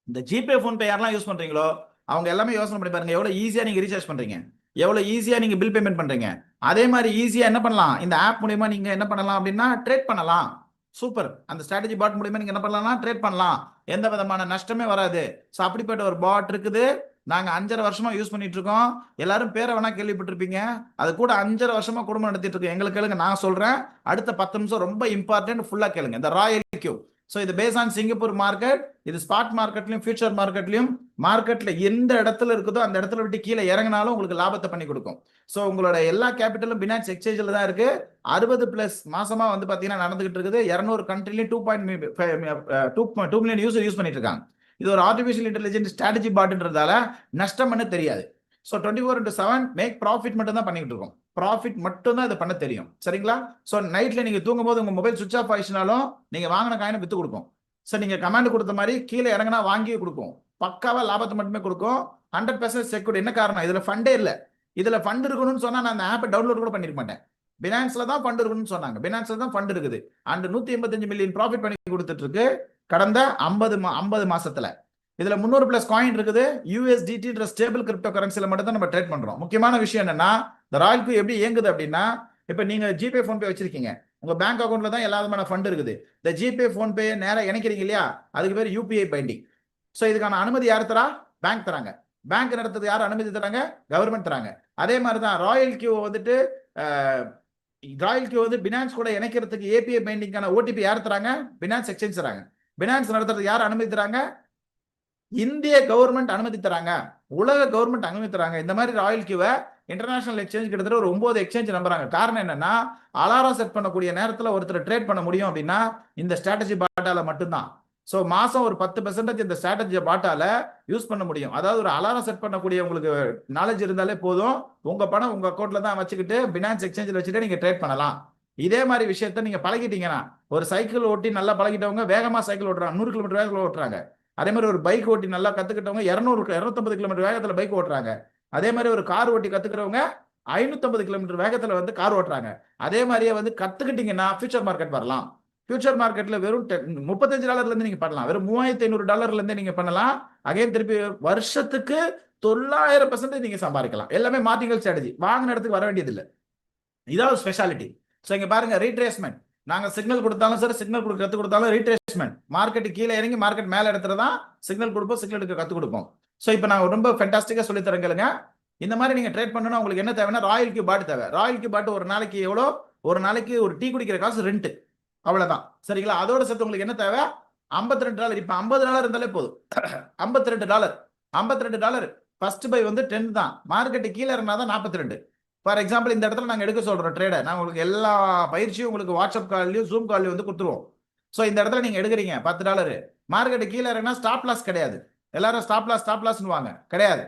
இந்த ஜிபே போன்பே யாரெல்லாம் யூஸ் பண்றீங்களோ அவங்க எல்லாமே யோசனை பண்ணி பாருங்க, எவ்வளவு ஈஸியா நீங்க ரீசார்ஜ் பண்றீங்க, எவ்வளவு ஈஸியா நீங்க பில் பேமெண்ட் பண்றீங்க. அதே மாதிரி ஈஸியா என்ன பண்ணலாம், இந்த ஆப் மூலமா நீங்க என்ன பண்ணலாம் அப்படின்னா ட்ரேட் பண்ணலாம். சூப்பர். அந்த ஸ்ட்ராட்டஜி பாட் மூலமா நீங்க என்ன பண்ணலாம், ட்ரேட் பண்ணலாம். எந்த விதமான நஷ்டமே வராது. ஸோ அப்படிப்பட்ட ஒரு பாட் இருக்குது. நாங்க 5.5 வருஷமா யூஸ் பண்ணிட்டு இருக்கோம். எல்லாரும் பேரை வேணா கேள்விப்பட்டிருப்பீங்க. அது கூட 5.5 வருஷமா குடும்பம் நடத்திட்டு இருக்கோம். எங்களுக்கு கேளுங்க, நான் சொல்றேன். அடுத்த 10 நிமிஷம் ரொம்ப இம்பார்ட்டன்ட், ஃபுல்லா கேளுங்க. இந்த ராயல் கியூ ஸோ இது பேஸ் ஆன் சிங்கப்பூர் மார்க்கெட். இது ஸ்பாட் மார்க்கெட்லயும் ஃபியூச்சர் மார்க்கெட்லயும் மார்க்கெட்ல எந்த இடத்துல இருக்குதோ அந்த இடத்துல விட்டு கீழே இறங்கினாலும் உங்களுக்கு லாபத்தை பண்ணி கொடுக்கும். ஸோ உங்களோட எல்லா கேபிட்டலும் பினான்ஸ் எக்ஸ்சேஞ்சில் தான் இருக்கு. 60+ மாசமா வந்து பாத்தீங்கன்னா நடந்துகிட்டு இருக்குது. 200 கண்ட்ரிலையும் 2 மில்லியன் யூஸ் பண்ணிட்டு இருக்காங்க. இது ஒரு ஆர்டிஃபிஷியல் இன்டெலிஜென்ஸ் ஸ்ட்ராட்டஜி பாட்ன்றதால நஷ்டம் பண்ண தெரியாது. ஸோ 24/7 மேக் ப்ராஃபிட் மட்டும் தான் பண்ணிட்டு இருக்கோம். ப்ராஃபிட் மட்டும் தான் இதை பண்ண தெரியும். சரிங்களா? ஸோ நைட்ல நீங்க தூங்கும் போது உங்க மொபைல் சுவிச் ஆஃப் ஆயிடுச்சுனாலும் நீங்க வாங்கின காயினை வித்து கொடுக்கும். ஸோ நீங்க கமாண்ட் கொடுத்த மாதிரி கீழே இறங்கினா வாங்கி கொடுக்கும். பக்காவா லாபத்தை மட்டுமே கொடுக்கும். 100% செக்யூர்ட். என்ன காரணம்? இதுல ஃபண்டே இல்லை. இதுல ஃபண்ட் இருக்கணும்னு சொன்னா நான் அந்த ஆப்பை டவுன்லோட் கூட பண்ணிருக்க மாட்டேன். பினான்ஸ்ல தான் ஃபண்ட் இருக்கணும்னு சொன்னாங்க. பினான்ஸ்ல தான் ஃபண்ட் இருக்குது. அண்ட் 185 மில்லியன் ப்ராஃபிட் பண்ணி கொடுத்துட்டு இருக்கு கடந்த 50 மாசத்துல. இதுல 300+ காயின் இருக்குது. USDT ஸ்டேபிள் கிரிப்டோ கரன்சில மட்டும் தான் நம்ம ட்ரேட் பண்றோம். முக்கியமான விஷயம் என்னன்னா, இந்த ராயல் கியூ எப்படி இயங்குது அப்படின்னா, இப்ப நீங்க ஜிபே போன்பே வச்சிருக்கீங்க. உங்க பேங்க் அக்கௌண்ட்ல தான் எல்லா விதமான ஃபண்ட் இருக்குது. இந்த ஜிபே போன்பே நேரா இணைக்கிறீங்க இல்லையா, அதுக்கு பேர் UPI பைண்டிங். ஸோ இதுக்கான அனுமதி யார் தரா? பேங்க் தராங்க. பேங்க் நடத்துறது யார் அனுமதி தராங்க? கவர்மெண்ட் தராங்க. அதே மாதிரி தான் ராயல் கியூ வந்துட்டு பினான்ஸ் கூட இணைக்கிறதுக்கு API பைண்டிங்கான OTP யார் தராங்க? பினான்ஸ் எக்ஸ்சேஞ்ச் தராங்க. பினான்ஸ் நடத்துறது யார் அனுமதி தராங்க? இந்திய கவர்மெண்ட் அனுமதி தராங்க. உலக கவர்மெண்ட் அனுமதி தராங்க. இந்த மாதிரி ராயல் கியூவை இன்டர்நேஷனல் எக்ஸ்சேஞ்ச் கிட்டத்தட்ட ஒரு 9 எக்ஸ்சேஞ்ச் நம்புறாங்க. காரணம் என்னன்னா, அலாரம் செட் பண்ணக்கூடிய நேரத்தில் ஒருத்தர் ட்ரேட் பண்ண முடியும் அப்படின்னா இந்த ஸ்ட்ராட்டஜி பாட்டால மட்டும்தான். ஸோ மாசம் ஒரு 10% இந்த ஸ்ட்ராட்டஜி பாட்டால யூஸ் பண்ண முடியும். அதாவது ஒரு அலாரம் செட் பண்ணக்கூடிய உங்களுக்கு நாலேஜ் இருந்தாலே போதும். உங்க பணம் உங்க அக்கௌண்ட்ல தான் வச்சுக்கிட்டு பினான்ஸ் எக்ஸ்சேஞ்சில் வச்சுட்டு நீங்க ட்ரேட் பண்ணலாம். இதே மாதிரி விஷயத்த நீங்க பழகிட்டீங்கன்னா, ஒரு சைக்கிள் ஓட்டி நல்லா பழகிட்டவங்க வேகமா சைக்கிள் ஓட்டுறாங்க, 100 கிலோமீட்டர் வேகத்தில் ஓட்டுறாங்க. அதே மாதிரி ஒரு பைக் ஓட்டி நல்லா கத்துக்கிட்டவங்க 250 கிலோமீட்டர் வேகத்துல பைக் ஓட்டுறாங்க. அதே மாதிரி ஒரு கார் ஓட்டி கத்துக்கிறவங்க 550 கிலோமீட்டர் வேகத்துல வந்து கார் ஓட்டுறாங்க. அதே மாதிரியே வந்து கத்துக்கிட்டீங்கன்னா ஃபியூச்சர் மார்க்கெட் வரலாம். ஃபியூச்சர் மார்க்கெட்ல வெறும் $35 இருந்து நீங்க பண்ணலாம். வெறும் $3500 இருந்து நீங்க பண்ணலாம். அகைன் திருப்பி வருஷத்துக்கு 900% நீங்க சம்பாதிக்கலாம். எல்லாமே மார்டிகல் ஸ்ட்ராட்டஜி. வாங்கின இடத்துக்கு வர வேண்டியது இல்லை. இதாவது ஸ்பெஷாலிட்டி. ஸோ இங்க பாருங்க, ரீட்ரேஸ்மெண்ட். நாங்க சிக்னல் கொடுத்தாலும் சரி, சிக்னல் கத்து கொடுத்தாலும் ரீட்ரேஸ்மெண்ட். மார்க்கெட் கீழே இறங்கி மார்க்கெட் மேல இடத்துலதான் சிக்னல் கொடுப்போம், சிக்னலுக்கு கத்து கொடுப்போம். ஸோ இப்போ நான் ரொம்ப ஃபென்டாஸ்டிக்கா சொல்லி தரேன் கேளுங்க. இந்த மாதிரி நீங்க ட்ரேட் பண்ணணும். உங்களுக்கு என்ன தேவைன்னா ராயல் கியூ பாட் தேவை. ராயல் கியூ பாட் ஒரு நாளைக்கு எவ்வளோ? ஒரு நாளைக்கு ஒரு டீ குடிக்கிற காசு ரெண்ட், அவ்வளவுதான். சரிங்களா? அதோட சேர்த்து உங்களுக்கு என்ன தேவை? $52. இப்ப $50 இருந்தாலே போதும். $52 ஃபர்ஸ்ட் பை வந்து 10 தான். மார்க்கெட் கீழே இருந்தாதான் 42. ஃபார் எக்ஸாம்பிள் இந்த இடத்துல நாங்க எடுக்க சொல்றோம் ட்ரேடை. நான் உங்களுக்கு எல்லா பயிற்சியும் உங்களுக்கு வாட்ஸ்அப் கால்லையும் ஜூம் கால்லையும் வந்து கொடுத்துருவோம். ஸோ இந்த இடத்துல நீங்க எடுக்கிறீங்க $10. மார்க்கெட் கீழே இறங்கினா ஸ்டாப் லாஸ் கிடையாது. எல்லாரும் ஸ்டாப் லாஸ்ன்னு வாங்க, கிடையாது.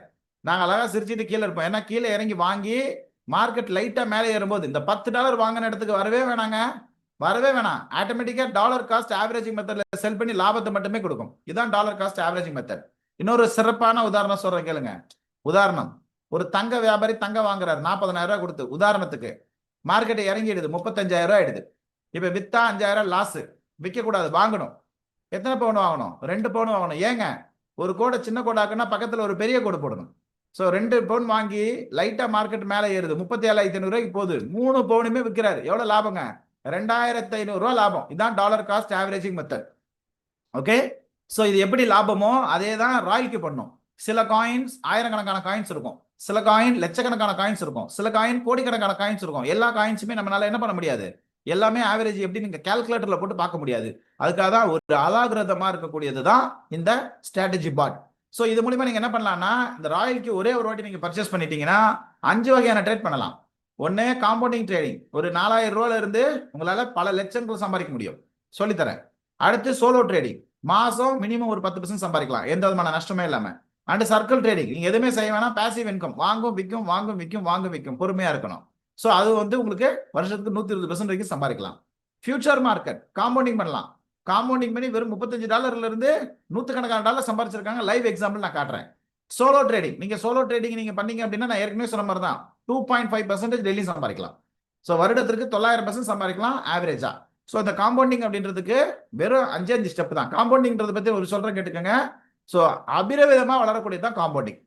நாங்க அழகா சிரிச்சிட்டு கீழே இருப்போம். ஏன்னா கீழே இறங்கி வாங்கி மார்க்கெட் லைட்டா மேலே ஏறும்போது இந்த $10 வாங்கின இடத்துக்கு வரவே வேணாம். ஆட்டோமேட்டிக்கா டாலர் காஸ்ட் ஆவரேஜிங் மெத்தட்ல செல் பண்ணி லாபத்தை மட்டுமே கொடுக்கும். இதுதான் டாலர் காஸ்ட் ஆவரேஜிங் மெத்தட். இன்னொரு சிறப்பான உதாரணம் சொல்றேன் கேளுங்க. உதாரணம், ஒரு தங்க வியாபாரி தங்கம் வாங்குறாரு 40,000 கொடுத்து. உதாரணத்துக்கு மார்க்கெட் இறங்கிடுது, 35,000 ஆயிடுது. இப்ப வித்தா 5,000 லாஸ். விற்க கூடாது, வாங்கணும். எத்தனை பவுன் வாங்கணும்? 2 பவுன் வாங்கணும். ஏங்க? ஒரு கோடை சின்ன கோடாக்குன்னா பக்கத்துல ஒரு பெரிய கோடு போடணும். ஸோ 2 பவுன் வாங்கி லைட்டா மார்க்கெட் மேலே ஏறுது, 37,500 போகுது. 3 பவுனுமே விற்கிறாரு. எவ்வளவு லாபங்க? $2,500 லாபம். இதான் dollar cost averaging method. Okay. So இது எப்படி லாபமோ அதே தான் ராயல்க்கு பண்ணும். சில காயின்ஸ் ஆயிரக்கணக்கான காயின்ஸ் இருக்கும், சில காயின் லட்சக்கணக்கான காயின்ஸ் இருக்கும், சில காயின் கோடிக்கணக்கான காயின்ஸ் இருக்கும். எல்லா காயின்ஸுமே நம்மளால என்ன பண்ண முடியாது? எல்லாமே ஆவரேஜ் எப்படி நீங்க கால்குலேட்டர்ல போட்டு பார்க்க முடியாது. அதுக்காக தான் ஒரு அலாகிரதமா இருக்கக்கூடியது தான் இந்த ஸ்ட்ராட்டஜி பாட். ஸோ இது மூலியமா நீங்க என்ன பண்ணலாம்னா, இந்த ராயல்க்கு ஒரே ஒரு வாட்டி நீங்க பர்ச்சேஸ் பண்ணிட்டீங்கன்னா 5 வகையான ட்ரேட் பண்ணலாம். ஒன்னு காம்பவுண்டிங் ட்ரேடிங். ஒரு $4,000 இருந்து உங்களால பல லட்சங்கள் சம்பாதிக்க முடியும், சொல்லித்தரேன். அடுத்து சோலோ ட்ரேடிங். மாசம் மினிமம் ஒரு 10% சம்பாதிக்கலாம், எந்த விதமான நஷ்டமே இல்லாம. And circle trading. நீங்க எதுவுமே செய்ய வேணாம், பாசிவ் இன்கம். வாங்கும் விற்கும், பொறுமையா இருக்கணும். ஸோ அது வந்து உங்களுக்கு வருஷத்துக்கு 120% வரைக்கும் சம்பாதிக்கலாம். ஃபியூச்சர் மார்க்கெட் காம்பவுண்டிங் பண்ணலாம். காம்பவுண்டிங் பண்ணி வெறும் $35 இருந்து நூற்றுக்கணக்கான டாலர் சம்பாதிச்சிருக்காங்க. லைவ் எக்ஸாம்பிள் நான் காட்டுறேன். Solo trading. நீங்க சோலோ ட்ரேடிங் நீங்க பண்ணீங்க அப்படின்னா நான் ஏற்கனவே சொன்ன மாதிரி தான் 2.5% டெய்லி சம்பாதிக்கலாம். ஸோ வருடத்திற்கு 900% சம்பாதிக்கலாம் ஆவரேஜா. ஸோ இந்த காம்பவுண்டிங் அப்படின்றதுக்கு வெறும் 5 ஸ்டெப் தான். காம்பவுண்டிங்கிறத பத்தி ஒரு சொல்றேன் கேட்டுக்கோங்க. ஸோ அபிரவிதமா வளரக்கூடியதான் காம்பவுண்டிங்.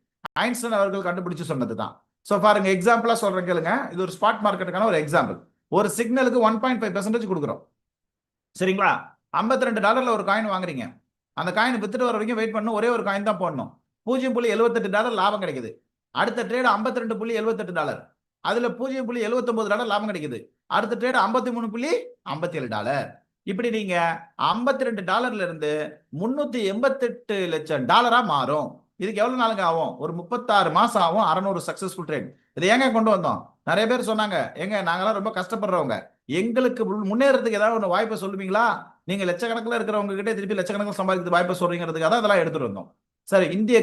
ஐன்ஸ்டைன் அவர்கள் கண்டுபிடிச்சு சொன்னது தான். ஸோ பாருங்க, எக்ஸாம்பிளா சொல்றேன் கேளுங்க. இது ஒரு ஸ்பாட் மார்க்கெட்டுக்கான ஒரு எக்ஸாம்பிள். ஒரு சிக்னலுக்கு 1.5% கொடுக்குறோம், சரிங்களா? $52 ஒரு காயின் வாங்குறீங்க. அந்த காயின் வித்துட்டு வர வரைக்கும் வெயிட் பண்ணணும். ஒரே ஒரு காயின் தான் போடணும். $0.78 லாபம் கிடைக்குது. அடுத்த ட்ரேடு $52.78. அதுல $0.79 லாபம் கிடைக்குது. அடுத்த ட்ரேடு $53.57. இப்படி நீங்க $52 இருந்து $388 லட்சம் மாறும். இதுக்கு எவ்வளவு நாளுங்க ஆகும்? ஒரு 36 மாசம் ஆகும். 600 சக்சஸ்ஃபுல் ட்ரேட். இதை ஏங்க கொண்டு வந்தோம்? நிறைய பேர் சொன்னாங்க, எங்க நாங்கெல்லாம் ரொம்ப கஷ்டப்படுறவங்க, எங்களுக்கு முன்னேறதுக்கு ஏதாவது ஒன்று வாய்ப்பை சொல்லுவீங்களா? நீங்க லட்சக்கணக்கில் இருக்கிறவங்க கிட்ட திருப்பி லட்சக்கணக்கில் சம்பாதிக்கிறது வாய்ப்பை சொல்றீங்கிறதுக்காக தான் அதெல்லாம் எடுத்துட்டு வந்தோம். சரி, இந்திய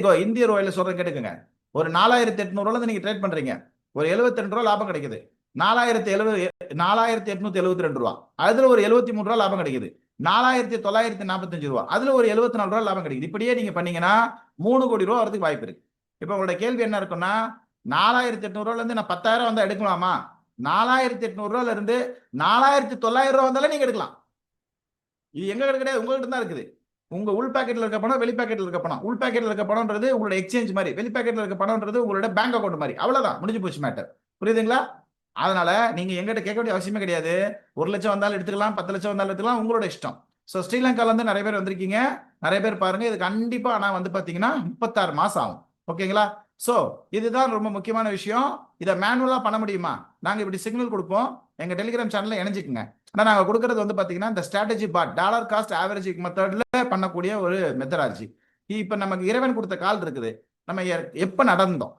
ரூபாயில சொல்றேன் கேட்டுக்கங்க. ஒரு 4800 நீங்க ட்ரேட் பண்றீங்க, ஒரு $72 லாபம் கிடைக்குது. 4872 ரூபா, அதுல ஒரு $73 லாபம் கிடைக்குது. 4945 ரூபா, அதுல ஒரு $74 லாபம் கிடைக்குது. இப்படியே நீங்க பண்ணீங்கன்னா 3 கோடி ரூபா வரதுக்கு வாய்ப்பு இருக்கு. இப்ப உங்களோட கேள்வி என்ன இருக்குன்னா, 4800 இருந்து நான் 10,000 வந்தா எடுக்கலாமா? 4800 இருந்து 4900 வந்தாலே நீங்க எடுக்கலாம். இது எங்க கிடையாது, உங்ககிட்ட தான் இருக்குது. உங்க உள் பாக்கெட்ல இருக்க பணம், வெளி பாக்கெட்ல இருக்க பணம். உள் பாக்கெட்ல இருக்க பணம்ன்றது உங்களோட எக்ஸ்சேஞ்ச் மாதிரி, வெளி பாக்கெட்ல இருக்க பணம்ன்றது உங்களோட பேங்க் அக்கௌண்ட் மாதிரி. அவ்வளவுதான், முடிஞ்சு போச்சு மேட்டர். புரியுதுங்களா? அதனால நீங்க எங்கிட்ட கேட்க வேண்டிய அவசியமே கிடையாது. 1 லட்சம் வந்தாலும் எடுத்துக்கலாம், 10 லட்சம் வந்தாலும் எடுத்துக்கலாம், உங்களோட இஷ்டம். ஸோ ஸ்ரீலங்கால இருந்து நிறைய பேர் வந்திருக்கீங்க, நிறைய பேர் பாருங்க. இது கண்டிப்பா ஆனா வந்து பாத்தீங்கன்னா 36 மாசம் ஆகும். ஓகேங்களா? சோ இதுதான் ரொம்ப முக்கியமான விஷயம். இதை மேனுவலா பண்ண முடியுமா? நாங்க இப்படி சிக்னல் கொடுப்போம். எங்க டெலிகிராம் சேனல்ல இணைஞ்சுக்குங்க. ஆனா நாங்க கொடுக்கறது வந்து பாத்தீங்கன்னா இந்த strategy part, dollar cost average மெத்தட்ல பண்ணக்கூடிய ஒரு மெத்தடாலஜி. இப்ப நமக்கு இறைவன் கொடுத்த கால் இருக்குது. நம்ம எப்ப நடந்தோம்?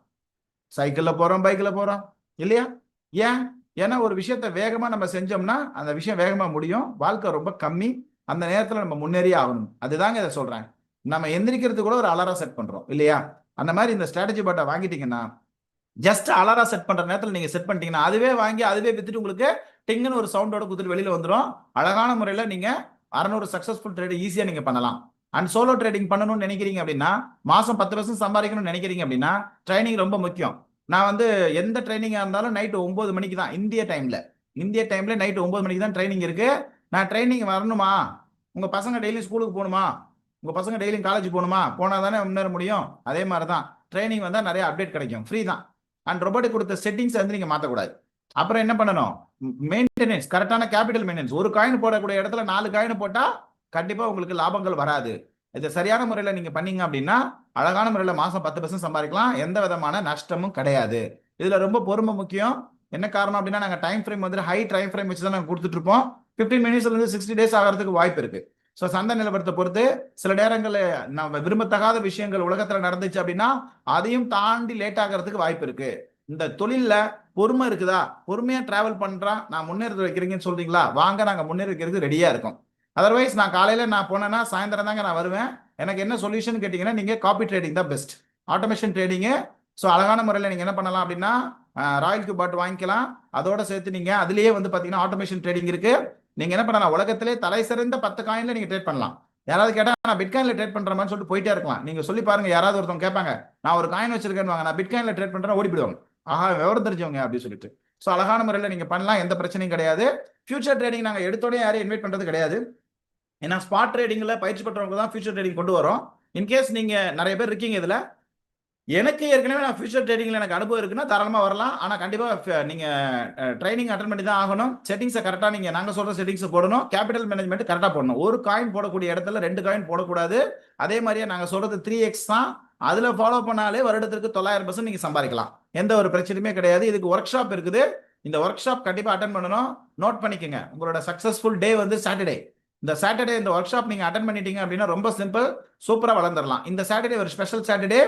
சைக்கிள்ல போறோம், பைக்ல போறோம் இல்லையா? ஏன்? ஏன்னா ஒரு விஷயத்த வேகமா நம்ம செஞ்சோம்னா அந்த விஷயம் வேகமா முடியும். வாழ்க்கை ரொம்ப கம்மி. அந்த நேரத்துல நம்ம முன்னேறியே ஆகணும். அதுதாங்க இதை சொல்றேன். நம்ம எந்திரிக்கிறது கூட ஒரு அலாரம் செட் பண்றோம் இல்லையா? அந்த மாதிரி இந்த ஸ்ட்ராட்டஜி பாட்டை வாங்கிட்டீங்கன்னா, ஜஸ்ட் அலாரம் செட் பண்ற நேரத்தில் நீங்க செட் பண்ணிட்டீங்கன்னா அதுவே வாங்கி அதுவே வித்துட்டு உங்களுக்கு டிங்குன்னு ஒரு சவுண்டோட குத்துட்டு வெளியில வந்துடும். அழகான முறையில நீங்க 600 சக்சஸ்ஃபுல் ட்ரேட் ஈஸியா நீங்க பண்ணலாம். அண்ட் சோலோ ட்ரேடிங் பண்ணணும்னு நினைக்கிறீங்க அப்படின்னா, மாசம் 10% சம்பாதிக்கணும்னு நினைக்கிறீங்க அப்படின்னா, ட்ரைனிங் ரொம்ப முக்கியம். நான் வந்து எந்த ட்ரைனிங்கா இருந்தாலும் நைட்டு 9 மணிக்கு தான், இந்திய டைம்ல நைட்டு 9 மணிக்கு தான் ட்ரைனிங் இருக்கு. நான் ட்ரைனிங் வரணுமா? உங்க பசங்க டெய்லி ஸ்கூலுக்கு போகணுமா? உங்க பசங்க டெய்லியும் காலேஜ் போகணுமா? போனா தானே முன்னேற முடியும். அதே மாதிரி தான் ட்ரைனிங் வந்தா நிறைய அப்டேட் கிடைக்கும், ஃப்ரீ தான். அண்ட் ரொபோட்டிக் கொடுத்த செட்டிங்ஸ் வந்து நீங்க மாத்தக்கூடாது. அப்புறம் என்ன பண்ணணும்? மெயின்டெனன்ஸ், கரெக்டான கேபிட்டல் மெயின்டெனன்ஸ். ஒரு காயின் போடக்கூடிய இடத்துல 4 காயின் போட்டா கண்டிப்பா உங்களுக்கு லாபங்கள் வராது. இதை சரியான முறையில் நீங்க பண்ணீங்க அப்படின்னா அழகான முறையில் மாசம் 10% சம்பாதிக்கலாம். எந்த விதமான நஷ்டமும் கிடையாது. இதுல ரொம்ப பொறுமை முக்கியம். என்ன காரணம் அப்படின்னா, நாங்க டைம் ஃப்ரேம் வந்து ஹை டைம் ஃப்ரேம் வச்சு தான் நாங்க கொடுத்துட்டு இருப்போம். 15 மினிட்ஸ்ல இருந்து 60 டேஸ் ஆகிறதுக்கு வாய்ப்பு இருக்கு. ஸோ சந்தை நிலவரத்தை பொறுத்து சில நேரங்களில் நம்ம விரும்பத்தகாத விஷயங்கள் உலகத்துல நடந்துச்சு அப்படின்னா அதையும் தாண்டி லேட் ஆகிறதுக்கு வாய்ப்பு இருக்கு. இந்த தொழில்ல பொறுமை இருக்குதா? பொறுமையா டிராவல் பண்றான், நான் முன்னேறது வைக்கிறீங்கன்னு சொல்றீங்களா? வாங்க, நாங்க முன்னேறி வைக்கிறது ரெடியா இருக்கோம். அதர்வைஸ் நான் காலையில நான் போனேன்னா சாயந்தரம் தாங்க நான் வருவேன். எனக்கு என்ன சொல்யூஷன் கேட்டீங்கன்னா, நீங்க காப்பி ட்ரேடிங் தான் பெஸ்ட். Automation trading. ஸோ அழகான முறையில் நீங்க என்ன பண்ணலாம் அப்படின்னா, ராயல் கியூ பாட் வாங்கிக்கலாம். அதோட சேர்த்து நீங்க அதுலயே வந்து பாத்தீங்கன்னா ஆட்டோமேஷன் ட்ரேடிங் இருக்கு. நீங்க என்ன பண்ணலாம், உலகத்திலே தலை சிறந்த 10 காயின்ல நீங்க ட்ரேட் பண்ணலாம். யாராவது கேட்டா நான் பிட்காயின்ல ட்ரேட் பண்ற மாதிரி சொல்லிட்டு போயிட்டே இருக்கலாம். நீங்க சொல்லி பாருங்க, யாராவது ஒருத்தவங்க கேட்பாங்க, நான் ஒரு காயின் வச்சிருக்கேன்னு வாங்க, நான் பிட்காயின்ல ட்ரேட் பண்றேன், ஓடி போயிடுவாங்க. ஆஹா, விவரம் தெரிஞ்சவங்க அப்படின்னு சொல்லிட்டு. ஸோ அழகான முறையில் நீங்க பண்ணலாம், எந்த பிரச்சனையும் கிடையாது. ஃபியூச்சர் ட்ரேடிங் நாங்க எடுத்தோடனே யாரையும் இன்வைட் பண்றது கிடையாது. ஏன்னா ஸ்பாட் ட்ரேடிங்ல பயிற்சி பெற்றவங்க தான் ஃபியூச்சர் ட்ரேடிங் கொண்டு வரோம். இன்கேஸ் நீங்க நிறைய பேர் இருக்கீங்க இதுல, எனக்கு ஏற்கனவே நான் ஃபியூச்சர் ட்ரேடிங்ல எனக்கு அனுபவம் இருக்குன்னா தாராளமா வரலாம். ஆனா கண்டிப்பா நீங்க ட்ரைனிங் அட்டன் பண்ணி தான் ஆகணும். செட்டிங்ஸை கரெக்டா நீங்க நாங்க சொல்ற செட்டிங்ஸ் போடணும். கேபிட்டல் மேனேஜ்மெண்ட் கரெக்டா போடணும். ஒரு காயின் போடக்கூடிய இடத்துல 2 காயின் போடக்கூடாது. அதே மாதிரியே நாங்க சொல்றது 3x தான். அதுல ஃபாலோ பண்ணாலே வருடத்திற்கு 900% நீங்க சம்பாதிக்கலாம். எந்த ஒரு பிரச்சனையுமே கிடையாது. இதுக்கு ஒர்க் ஷாப் இருக்குது. இந்த ஒர்க் ஷாப் கண்டிப்பா அட்டன் பண்ணணும். நோட் பண்ணிக்கங்க. உங்களோட சக்சஸ்ஃபுல் டே வந்து சாட்டர்டே. இந்த சாட்டர்டே இந்த ஒர்க் ஷாப் நீங்க அட்டன் பண்ணிட்டீங்க அப்படின்னா ரொம்ப சிம்பிள், சூப்பரா வளர்ந்துடலாம். இந்த சாட்டர்டே ஒரு ஸ்பெஷல் சாட்டர்டே.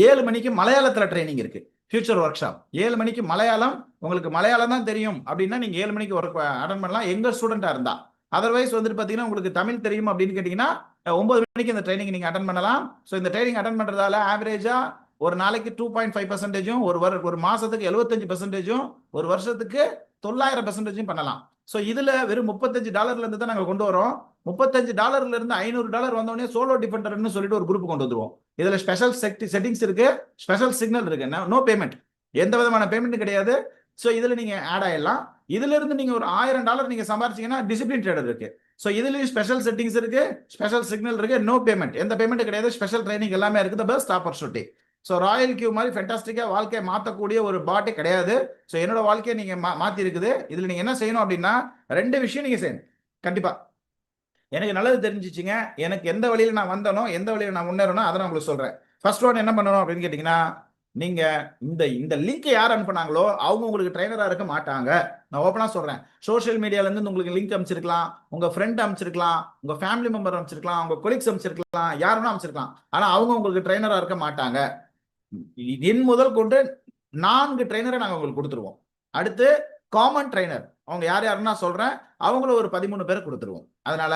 7 மணிக்கு மலையாளத்துல ட்ரைனிங் இருக்கு. ஃபியூச்சர் ஒர்க் ஷாப் 7 மணிக்கு மலையாளம். உங்களுக்கு மலையாளம் தான் தெரியும் அப்படின்னா நீங்க 7 மணிக்கு ஒர்க் அட்டன் பண்ணலாம், எங்க ஸ்டூடெண்டா இருந்தா. அதர்வைஸ் வந்துட்டு பாத்தீங்கன்னா உங்களுக்கு தமிழ் தெரியும் அப்படின்னு கேட்டீங்கன்னா 9 மணிக்கு இந்த ட்ரைனிங் நீங்க அட்டன் பண்ணலாம். ஸோ இந்த ட்ரைனிங் அட்டன் பண்றதால ஆவரேஜா ஒரு நாளைக்கு 2.5%, ஒரு மாசத்துக்கு 75%, ஒரு வருஷத்துக்கு 900% பண்ணலாம். ஸோ இதுல வெறும் $35 இருந்து தான் நாங்க கொண்டு வரோம். $35 இருந்து $500 வந்தோடனே சோலோ டிஃபெண்டர்னு சொல்லிட்டு ஒரு குரூப் கொண்டு வந்துருவோம். இதுல ஸ்பெஷல் செட்டிங்ஸ் இருக்கு, ஸ்பெஷல் சிக்னல் இருக்கு, நோ பேமெண்ட், எந்த விதமான பேமெண்ட் கிடையாது. ஸோ இதுல நீங்க ஆட் ஆயிடலாம். இதுல இருந்து நீங்க ஒரு $1000 நீங்க சம்பாரிச்சீங்கன்னா டிசிப்ளின் ட்ரேடர் இருக்கு. ஸோ இதுலயும் ஸ்பெஷல் செட்டிங்ஸ் இருக்கு, ஸ்பெஷல் சிக்னல் இருக்கு, நோ பேமெண்ட், எந்த பேமெண்ட் கிடையாது, ஸ்பெஷல் ட்ரைனிங் எல்லாமே இருக்குது. Best opportunity. So royal Q மாதிரி ஃபென்டாஸ்டிக்கா வாழ்க்கையை மாற்றக்கூடிய ஒரு பாட்டே கிடையாது. ஸோ என்னோட வாழ்க்கையை நீங்க மாத்தி இருக்குது. இதுல நீங்க என்ன செய்யணும் அப்படின்னா 2 விஷயம் நீங்க செய்யணும். கண்டிப்பா எனக்கு நல்லது தெரிஞ்சிச்சுங்க. எனக்கு எந்த வழியில நான் வந்தனோ, எந்த வழியில நான் முன்னேறணும், அதை நான் உங்களுக்கு சொல்றேன். ஃபர்ஸ்ட் ஒன் என்ன பண்ணணும் அப்படின்னு கேட்டீங்கன்னா, நீங்க இந்த இந்த லிங்க் யார் அனுப்புனாங்களோ அவங்க உங்களுக்கு ட்ரைனரா இருக்க மாட்டாங்க. நான் ஓப்பனா சொல்றேன். சோஷியல் மீடியால இருந்து உங்களுக்கு லிங்க் அனுப்பிச்சிருக்கலாம், உங்க ஃப்ரெண்ட் அனுப்பிச்சிருக்கலாம், உங்க ஃபேமிலி மெம்பர் அனுப்பிச்சிருக்கலாம், உங்க கொலீக்ஸ் அனுப்பிச்சிருக்கலாம், யாருன்னா அனுப்பிச்சிருக்கலாம். ஆனா அவங்க உங்களுக்கு ட்ரைனரா இருக்க மாட்டாங்க. என் முதல் கொண்டு 4 ட்ரைனரை நாங்க உங்களுக்கு கொடுத்துருவோம். அடுத்து காமன் ட்ரைனர் அவங்க யார் யாருன்னா சொல்றேன், அவங்கள ஒரு 13 பேரை கொடுத்துருவோம். அதனால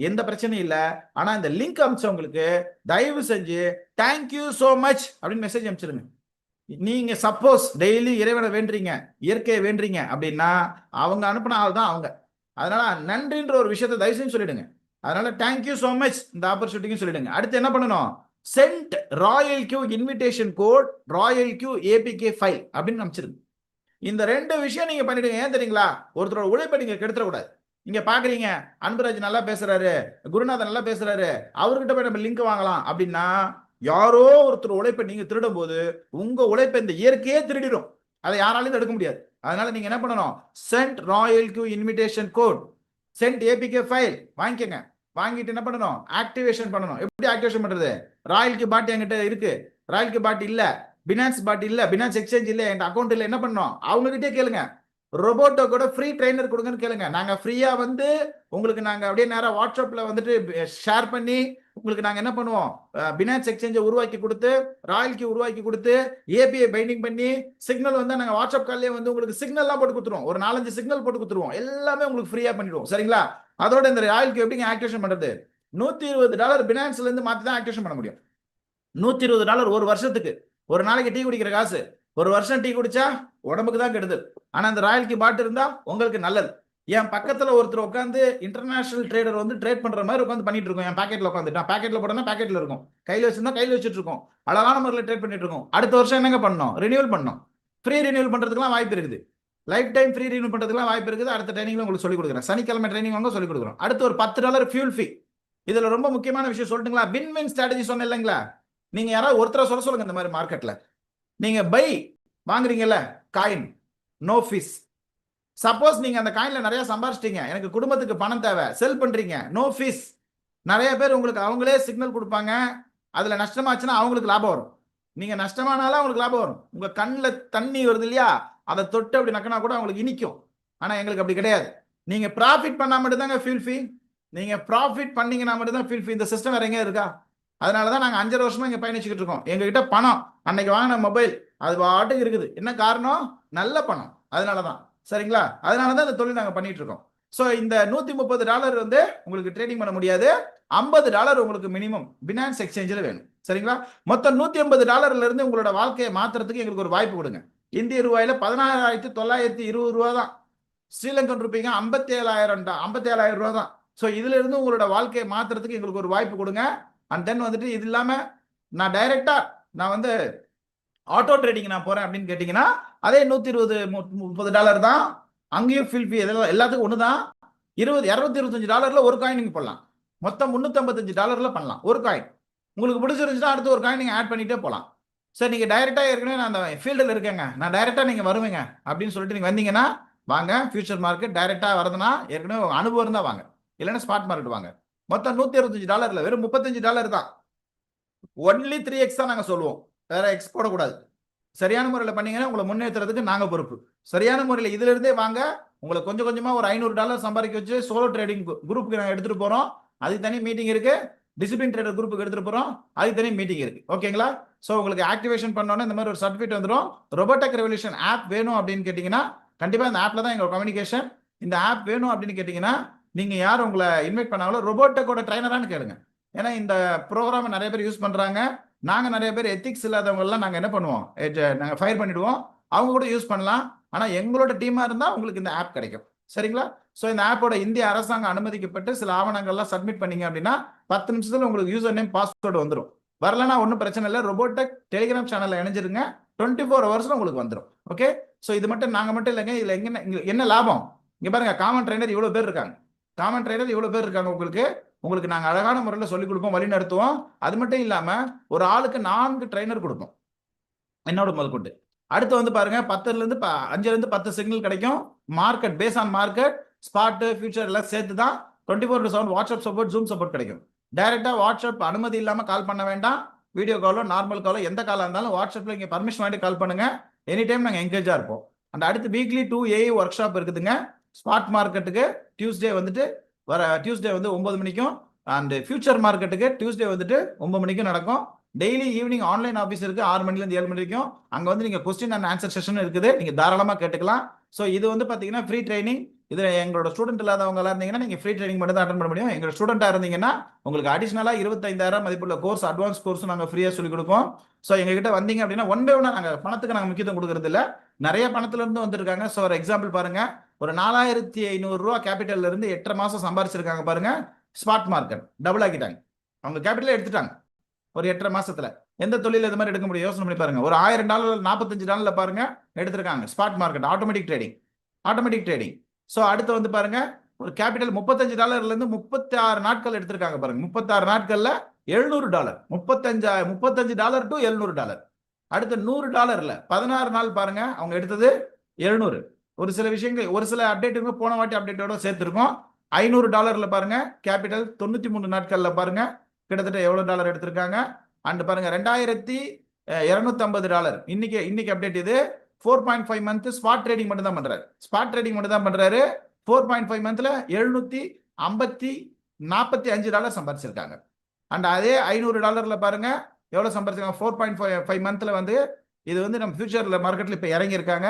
எந்த பிரச்சனையும் இல்லை. ஆனா இந்த லிங்க் அனுப்பிச்சவங்களுக்கு தயவு செஞ்சு தேங்க்யூ சோ மச் அப்படின்னு மெசேஜ் அனுப்பிச்சிருங்க. நீங்க சப்போஸ் டெய்லி இறைவனை வேண்டுறீங்க, இயற்கையை வேண்டுறீங்க அப்படின்னா அவங்க அனுப்பின ஆள் தான் அவங்க. அதனால நன்றின்ற ஒரு விஷயத்தை தயவு செஞ்சு சொல்லிடுங்க. அதனால தேங்க்யூ சோ மச் இந்த ஆப்பர்ச்சுனிட்டிக்கும் சொல்லிடுங்க. அடுத்து என்ன பண்ணணும், send royal Q invitation code royal Q APK file அப்படின்னு அனுப்பிச்சிருங்க. இந்த 2 விஷயம் நீங்க பண்ணிடுங்க. ஏன் தெரியுங்களா, ஒருத்தரோட உழைப்பை நீங்க கெடுத்துடக்கூடாது. நீங்க பாக்குறீங்க அன்பராஜ் நல்லா பேசுறாரு, குருநாதன் நல்லா பேசுறாரு, அவர்கிட்ட போய் நம்ம லிங்க் வாங்கலாம் அப்படின்னா யாரோ ஒருத்தர் உழைப்பை நீங்க திருடும் போது உங்க உழைப்பை இந்த இயற்கையே திருடிடும். அதை யாராலையும் தடுக்க முடியாது. அதனால நீங்க என்ன பண்ணணும், send royal Q invitation code send APK file வாங்கிக்கங்க. வாங்கிட்டு என்ன பண்ணணும், ஆக்டிவேஷன் பண்ணணும். எப்படி ஆக்டிவேஷன் பண்றது, ராயல் கியூ பாட் என்கிட்ட இருக்கு, ராயல் கியூ பாட் இல்ல, பினான்ஸ் பாட் இல்ல, பினான்ஸ் எக்ஸ்சேஞ்ச் இல்ல, என் அக்கௌண்ட் இல்ல, என்ன பண்ணணும், அவங்க கிட்டே கேளுங்க. ரோபோட்டோ கூட ஃப்ரீ ட்ரைனர் கொடுங்கன்னு கேளுங்க. நாங்க ஃப்ரீயா வந்து உங்களுக்கு நாங்க அப்படியே நேரா வாட்ஸ்அப்ல வந்துட்டு ஷேர் பண்ணி உங்களுக்கு நாங்க என்ன பண்ணுவோம், பினான்ஸ் எக்ஸ்சேஞ்சை உருவாக்கி கொடுத்து, ராயல் கியூ உருவாக்கி கொடுத்து, ஏபிஐ பைண்டிங் பண்ணி, சிக்னல் வந்து நாங்க வாட்ஸ்அப் கால்லே வந்து உங்களுக்கு சிக்னல்லாம் போட்டு கொடுத்துருவோம். ஒரு 4-5 சிக்னல் போட்டு கொடுத்துருவோம். எல்லாமே உங்களுக்கு ஃப்ரீயா பண்ணிடுவோம். சரிங்களா? அதோட இந்த ராயல் கியூ எப்படிங்க ஆக்டிவேஷன் பண்றது, $120 பினான்ஸ்ல இருந்து மாத்தி தான் ஆக்டிவேஷன் பண்ண முடியும். $120 ஒரு வருஷத்துக்கு. ஒரு நாளைக்கு டீ குடிக்கிற காசு. ஒரு வருஷம் டீ குடிச்சா உடம்புக்கு தான் கெடுதல். ஆனா அந்த ராயல் கியூ பாட் இருந்தா உங்களுக்கு நல்லது. என் பக்கத்துல ஒருத்தர் உட்காந்து இன்டர்நேஷனல் ட்ரேடர் வந்து ட்ரேட் பண்ற மாதிரி உட்காந்து பண்ணிட்டு இருக்கோம். என் பாக்கெட்ல உட்காந்துட்டு பாக்கெட்ல போட்டோம்னா பாக்கெட்ல இருக்கும், கையில வச்சிருந்தா கையில வச்சுட்டு இருக்கோம், அழகான முறையில் ட்ரேட் பண்ணிட்டு இருக்கோம். அடுத்த வருஷம் என்னங்க பண்ணணும், ரினியூவல் பண்ணணும். ஃப்ரீ ரினியூவல் பண்றதுக்குலாம் வாய்ப்பு இருக்குது. லைஃப் டைம் ஃப்ரீ ரினியூவல் பண்றதுக்குலாம் வாய்ப்பு இருக்குது. அடுத்த ட்ரைனிங்ல உங்களுக்கு சொல்லி கொடுக்குறேன். சனிக்கிழமை ட்ரைனிங் வாங்க சொல்லி கொடுக்குறோம். அடுத்து ஒரு $10 ஃபியூல் ஃபீ. இதுல ரொம்ப முக்கியமான விஷயம் சொல்லட்டுங்களா, வின் வின் ஸ்ட்ராட்டஜி சொன்னேன் இல்லைங்களா. நீங்க யாராவது ஒருத்தரை சொல்லுங்க இந்த மாதிரி மார்க்கெட்ல நீங்க பை வாங்குறீங்கல்ல காயின், நோ ஃபீஸ். சப்போஸ் நீங்க அந்த காயின்ல நிறைய சம்பாதிச்சிட்டீங்க, எனக்கு குடும்பத்துக்கு பணம் தேவை, செல் பண்றீங்க, நோ ஃபீஸ். நிறைய பேர் உங்களுக்கு அவங்களே சிக்னல் கொடுப்பாங்க. அதுல நஷ்டமாச்சுன்னா அவங்களுக்கு லாபம் வரும். நீங்க நஷ்டமானாலும் அவங்களுக்கு லாபம் வரும். உங்க கண்ணில் தண்ணி வருது இல்லையா, அதை தொட்டு அப்படி நக்கினா கூட அவங்களுக்கு இனிக்கும். ஆனா எங்களுக்கு அப்படி கிடையாது. நீங்க ப்ராஃபிட் பண்ணா மட்டும்தாங்க ஃபீல் ஃபீ. நீங்க ப்ராஃபிட் பண்ணீங்கன்னா மட்டும்தான் ஃபீல் ஃபீ. இந்த சிஸ்டம் வேற எங்க இருக்கா? அதனாலதான் நாங்க 5 வருஷமா இங்க பயணிச்சுக்கிட்டு இருக்கோம். எங்ககிட்ட பணம், அன்னைக்கு வாங்கின மொபைல் அது பாட்டுக்கு இருக்குது. என்ன காரணம், நல்ல பணம். அதனாலதான். சரிங்களா? அதனாலதான் இந்த தொழில் நாங்க பண்ணிட்டு இருக்கோம். சோ இந்த $130 வந்து உங்களுக்கு ட்ரேடிங் பண்ண முடியாது. $50 உங்களுக்கு மினிமம் பினான்ஸ் எக்ஸ்சேஞ்சில் வேணும். சரிங்களா? மொத்தம் $180 இருந்து உங்களோட வாழ்க்கையை மாத்துறதுக்கு எங்களுக்கு ஒரு வாய்ப்பு கொடுங்க. இந்திய ரூபாயில 16,920 ரூபா தான். ஸ்ரீலங்கன் ரூபாய்ங்க 57,000 ரூபா தான். சோ இதுல இருந்து உங்களோட வாழ்க்கையை மாத்துறதுக்கு எங்களுக்கு ஒரு வாய்ப்பு கொடுங்க. அண்ட் தென் வந்துட்டு இது இல்லாம நான் டைரக்டா நான் வந்து ஆட்டோ ட்ரேடிங் நான் போறேன் அப்படின்னு கேட்டீங்கன்னா அதே $120-130 தான். அங்கேயும் ஃபில் ஃபீ எல்லாத்துக்கும் ஒண்ணுதான். $225 ஒரு காயின் நீங்க போடலாம். மொத்தம் $355 பண்ணலாம் ஒரு காயின். உங்களுக்கு பிடிச்சிருந்துச்சுன்னா அடுத்து ஒரு காயின் நீங்க ஆட் பண்ணிட்டே போகலாம். சரி, நீங்க டைரக்டா ஏற்கனவே நான் அந்த ஃபீல்டில் இருக்கேங்க, நான் டைரக்டா நீங்க வருவீங்க அப்படின்னு சொல்லிட்டு நீங்க வந்தீங்கன்னா வாங்க. ஃபியூச்சர் மார்க்கெட் டைரக்டா வரதுன்னா ஏற்கனவே அனுபவம் இருந்தா வாங்க, இல்லைன்னா ஸ்பாட் மார்க்கெட் வாங்க. மொத்தம் $125 வெறும் $35 தான். ஒன்லி 3x தான் நாங்க சொல்லுவோம், வேற எக்ஸ் போடக்கூடாது. சரியான முறையில் பண்ணீங்கன்னா உங்களை முன்னேற்றுறதுக்கு நாங்க பொறுப்பு. சரியான முறையில் இதுல இருந்தே வாங்க. உங்களை கொஞ்சம் கொஞ்சமா ஒரு $500 சம்பாதிக்க வச்சு சோலோ ட்ரேடிங் குரூப்புக்கு நாங்க எடுத்துட்டு போறோம். அதுக்கு தனி மீட்டிங் இருக்கு. டிசிப்ளின் ட்ரேடர் குரூப்புக்கு எடுத்துட்டு போறோம், அதுக்கு தனி மீட்டிங் இருக்கு. ஓகேங்களா? சோ உங்களுக்கு ஆக்டிவேஷன் பண்ணோன்னே இந்த மாதிரி ஒரு சர்டிஃபிகேட் வந்துடும். ரோபோடெக் ரெவல்யூஷன் ஆப் வேணும் அப்படின்னு கேட்டீங்கன்னா கண்டிப்பா இந்த ஆப்ல தான் எங்க கம்யூனிகேஷன். இந்த ஆப் வேணும் அப்படின்னு கேட்டீங்கன்னா நீங்க யார் உங்களை இன்வைட் பண்ணாங்களோ ரோபோடெக்கோட ட்ரைனரானு கேளுங்க. ஏன்னா இந்த ப்ரோக்ராம் நிறைய பேர் யூஸ் பண்றாங்க. நாங்க நிறைய பேர் எத்திக்ஸ் இல்லாதவங்க எல்லாம் நாங்க என்ன பண்ணுவோம், நாங்க ஃபயர் பண்ணிடுவோம். அவங்க கூட யூஸ் பண்ணலாம். ஆனா எங்களோட டீமா இருந்தா உங்களுக்கு இந்த ஆப் கிடைக்கும். சரிங்களா? சோ இந்த ஆப்போட இந்திய அரசாங்கம் அனுமதிக்கப்பட்டு சில ஆவணங்கள்லாம் சப்மிட் பண்ணீங்க அப்படின்னா 10 நிமிஷத்துல உங்களுக்கு யூசர் நேம் பாஸ்வேர்டு வந்துடும். வரலன்னா ஒன்றும் பிரச்சனை இல்லை. ரோபோடெக் டெலிகிராம் சேனல்ல இணைஞ்சிருங்க. 24 ஹவர்ஸ்ல உங்களுக்கு வந்துடும். ஓகே? சோ இது மட்டும் நாங்க மட்டும் இல்லைங்க. இதுல என்ன லாபம் இங்க பாருங்க. காமன் ட்ரைனர் இவ்வளவு பேர் இருக்காங்க. உங்களுக்கு நாங்க அழகான முறையில் சொல்லிக் கொடுப்போம், வழி நடத்துவோம். அது மட்டும் இல்லாம ஒரு ஆளுக்கு 4 ட்ரைனர் கொடுப்போம் என்னோட முதல் கொண்டு. அடுத்து வந்து பாருங்க 5-10 சிக்னல் கிடைக்கும். Market based on market, spot, future எல்லாம் சேர்த்து தான் 24/7 வாட்ஸ்அப் சப்போர்ட், ஜூம் சப்போர்ட் கிடைக்கும். டைரக்டா வாட்ஸ்அப் அனுமதி இல்லாம கால் பண்ண வேண்டாம். வீடியோ காலோ நார்மல் காலோ எந்த காலாக இருந்தாலும் வாட்ஸ்அப்பில் இங்கே பர்மிஷன் வாங்கிட்டு கால் பண்ணுங்க. எனி டைம் நாங்கள் என்கேஜாக இருப்போம். அண்ட் அடுத்து வீக்லி 2 ஏஐ ஒர்க் ஷாப் இருக்குதுங்க. ஸ்பாட் மார்க்கெட்டுக்கு டியூஸ்டே வந்துட்டு வர டியூஸ்டே வந்து 9 மணிக்கும் அண்ட் ஃபியூச்சர் மார்க்கெட்டுக்கு டியூஸ்டே வந்துட்டு 9 மணிக்கும் நடக்கும். டெய்லி ஈவினிங் ஆன்லைன் ஆஃபீஸ் இருக்கு 6 மணிலேருந்து 7 மணி வரைக்கும். அங்கே வந்து நீங்கள் கொஸ்டின் அண்ட் ஆன்சர் செஷன் இருக்குது, நீங்கள் தாராளமாக கேட்டுக்கலாம். ஸோ இது வந்து பார்த்தீங்கன்னா ஃப்ரீ ட்ரைனிங். இதில் எங்களோட ஸ்டூடெண்ட் இல்லாதவங்களா இருந்தீங்கன்னா நீங்கள் ஃப்ரீ ட்ரைனிங் மட்டும் தான் அட்டன் பண்ண முடியும். எங்களோட ஸ்டூடெண்ட்டாக இருந்தீங்கன்னா உங்களுக்கு அடிஷனலாக 25,000 மதிப்புள்ள கோர்ஸ், அட்வான்ஸ் கோர்ஸ் நாங்கள் ஃப்ரீயாக சொல்லிக் கொடுப்போம். ஸோ எங்ககிட்ட வந்தீங்க அப்படின்னா ஒன் பை ஒன்னாக நாங்கள் பணத்துக்கு நாங்கள் முக்கியத்துவம் கொடுக்கறது இல்லை. நிறைய பணத்துல இருந்து வந்திருக்காங்க. ஸோ ஒரு எக்ஸாம்பிள் பாருங்க, ஒரு 4,500 ரூபா கேபிட்டல்ல இருந்து 8.5 மாசம் சம்பாரிச்சிருக்காங்க பாருங்க. ஸ்பாட் மார்க்கெட் டபுள் ஆக்கிட்டாங்க, அவங்க கேபிட்டல் எடுத்துட்டாங்க ஒரு 8.5 மாசத்துல. எந்த தொழில் இது மாதிரி எடுக்க முடியும்? யோசனை பண்ணி பாருங்க. ஒரு $1000 $45 பாருங்க எடுத்திருக்காங்க. Spot market automatic trading. So அடுத்து வந்து பாருங்க, ஒரு கேபிட்டல் $35 இருந்து 36 நாட்கள் எடுத்திருக்காங்க பாருங்க. 36 நாட்கள்ல $700, $35 டு $700. அடுத்து $100 16 நாள் பாருங்க, அவங்க எடுத்தது 700. ஒரு சில விஷயங்கள், ஒரு சில அப்டேட்டுங்க போன வாட்டி அப்டேட்டோட சேர்த்துருக்கோம். $500 பாருங்க கேபிட்டல் 93 நாட்கள்ல பாருங்க கிட்டத்தட்ட எவ்வளவு டாலர் எடுத்திருக்காங்க. அண்ட் பாருங்க $2,250 இன்னைக்கு அப்டேட். இது 4.5 மந்த் ஸ்பாட் ட்ரேடிங் மட்டும் தான் பண்றாரு. 4.5 மந்த்ல $745 சம்பாதிச்சிருக்காங்க. அண்ட் அதே $500 பாருங்க எவ்வளவு சம்பாதிச்சிருக்காங்க. 4.5 மந்த்ல வந்து இது வந்து நம்ம ஃபியூச்சர்ல மார்க்கெட்ல இப்ப இறங்கி இருக்காங்க.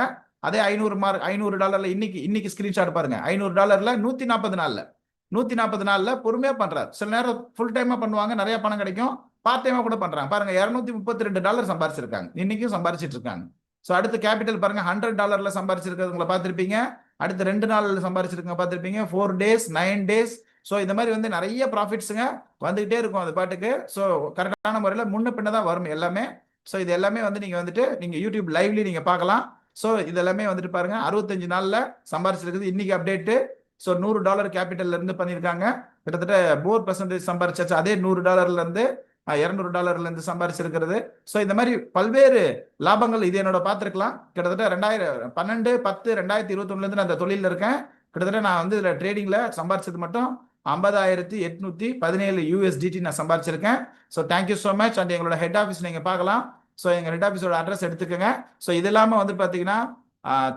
அதே $500 இன்னைக்கு ஸ்கிரீன்ஷாட் பாருங்க. $500 140 நாள்ல பொறுமையா பண்றாரு. சில நேரம் ஃபுல் டைமா பண்ணுவாங்க, நிறைய பணம் கிடைக்கும். பார்ட் டைமா கூட பண்றாங்க பாருங்க. $232 சம்பாரிச்சிருக்காங்க, இன்னைக்கும் சம்பாரிச்சிட்டு இருக்காங்க. ஸோ அடுத்து கேபிட்டல் பாருங்க $100 சம்பாரிச்சிருக்கிறவங்களை பார்த்துருப்பீங்க. அடுத்து 2 நாள்ல சம்பாரிச்சிருக்கங்க பார்த்துருப்பீங்க. 4 டேஸ் 9 டேஸ். ஸோ இந்த மாதிரி வந்து நிறைய ப்ராஃபிட்ஸுங்க வந்துகிட்டே இருக்கும் அது பாட்டுக்கு. ஸோ கரெக்டான முறையில் முன்ன பின்ன தான் வரும் எல்லாமே. ஸோ இது எல்லாமே வந்து நீங்க யூடியூப் லைவ்லி நீங்க பார்க்கலாம். ஸோ இது எல்லாமே வந்துட்டு பாருங்க 65 நாள்ல சம்பாரிச்சிருக்குது. இன்னைக்கு அப்டேட்டு. ஸோ $100 கேபிட்டல்ல இருந்து பண்ணியிருக்காங்க. கிட்டத்தட்ட 4% சம்பாரிச்சாச்சு. அதே $100 இருந்து $200 இருந்து சம்பாரிச்சிருக்கிறது. ஸோ இந்த மாதிரி பல்வேறு லாபங்கள் இது என்னோட பார்த்துருக்கலாம். கிட்டத்தட்ட 2012-10-2021 இருந்து நான் அந்த தொழிலில் இருக்கேன். கிட்டத்தட்ட நான் வந்து இதில் ட்ரேடிங்ல சம்பாரிச்சது மட்டும் 50,817 USDT நான் சம்பாரிச்சிருக்கேன். So thank you so much. And எங்களோட ஹெட் ஆஃபீஸ் நீங்க பார்க்கலாம். ஸோ எங்க ஹெட் ஆஃபீஸோட அட்ரஸ் எடுத்துக்கோங்க. ஸோ இது இல்லாமல் வந்து பார்த்தீங்கன்னா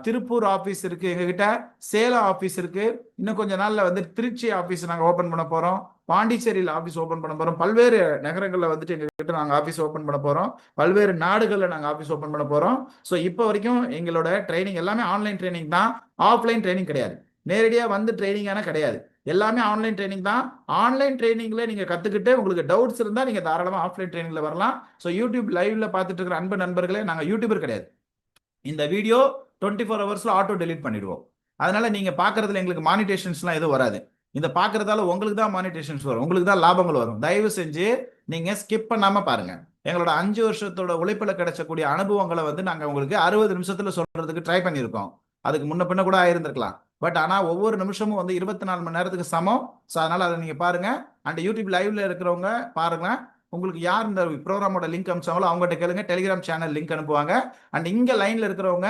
திருப்பூர் ஆஃபீஸ் இருக்கு எங்ககிட்ட, சேலம் ஆஃபீஸ் இருக்கு. இன்னும் கொஞ்ச நாள்ல வந்து திருச்சி ஆஃபீஸ் நாங்கள் ஓப்பன் பண்ண போறோம். பாண்டிச்சேரியில் ஆஃபீஸ் ஓப்பன் பண்ண போறோம். பல்வேறு நகரங்களில் வந்துட்டு எங்ககிட்ட நாங்கள் ஆஃபீஸ் ஓப்பன் பண்ண போறோம். பல்வேறு நாடுகளில் நாங்கள் ஆஃபீஸ் ஓப்பன் பண்ண போறோம். ஸோ இப்போ வரைக்கும் எங்களோட ட்ரைனிங் எல்லாமே ஆன்லைன் ட்ரைனிங் தான், ஆஃப்லைன் ட்ரைனிங் கிடையாது. நேரடியாக வந்து ட்ரைனிங்கான கிடையாது, எல்லாமே ஆன்லைன் ட்ரைனிங் தான். ஆன்லைன் ட்ரைனிங்ல நீங்க கத்துக்கிட்டு உங்களுக்கு டவுட்ஸ் இருந்தா நீங்க தாராளமா ஆஃப்லைன் ட்ரைனிங்ல வரலாம். ஸோ யூடியூப் லைவ்ல பார்த்துட்டு இருக்கிற அன்பு நண்பர்களே, நாங்க யூடியூபர் கிடையாது. இந்த வீடியோ 24 ஹவர்ஸ்ல ஆட்டோ டெலீட் பண்ணிடுவோம். அதனால நீங்க பாக்குறதுல எங்களுக்கு மானிட்டேஷன்ஸ்லாம் எதுவும் வராது. இந்த பாக்குறதால உங்களுக்கு தான் மானிட்டேஷன்ஸ் வரும், உங்களுக்கு தான் லாபங்கள் வரும். தயவு செஞ்சு நீங்க ஸ்கிப் பண்ணாம பாருங்க. எங்களோட 5 வருஷத்தோட உழைப்புல கிடைச்சக்கூடிய அனுபவங்களை வந்து நாங்க உங்களுக்கு 60 நிமிஷத்துல சொல்றதுக்கு ட்ரை பண்ணியிருக்கோம். அதுக்கு முன்ன பின்ன கூட ஆயிருந்திருக்கலாம். பட் ஆனா ஒவ்வொரு நிமிஷமும் வந்து 24 மணி நேரத்துக்கு சமம். ஸோ அதனால அதை நீங்க பாருங்க. அண்ட் யூடியூப் லைவ்ல இருக்கிறவங்க பாருங்க. உங்களுக்கு யார் இந்த ப்ரோக்ராமோட லிங்க் அனுப்பிச்சாங்களோ அவங்ககிட்ட கேளுங்க. டெலிகிராம் சேனல் லிங்க் அனுப்புவாங்க. அண்ட் இங்க லைன்ல இருக்கிறவங்க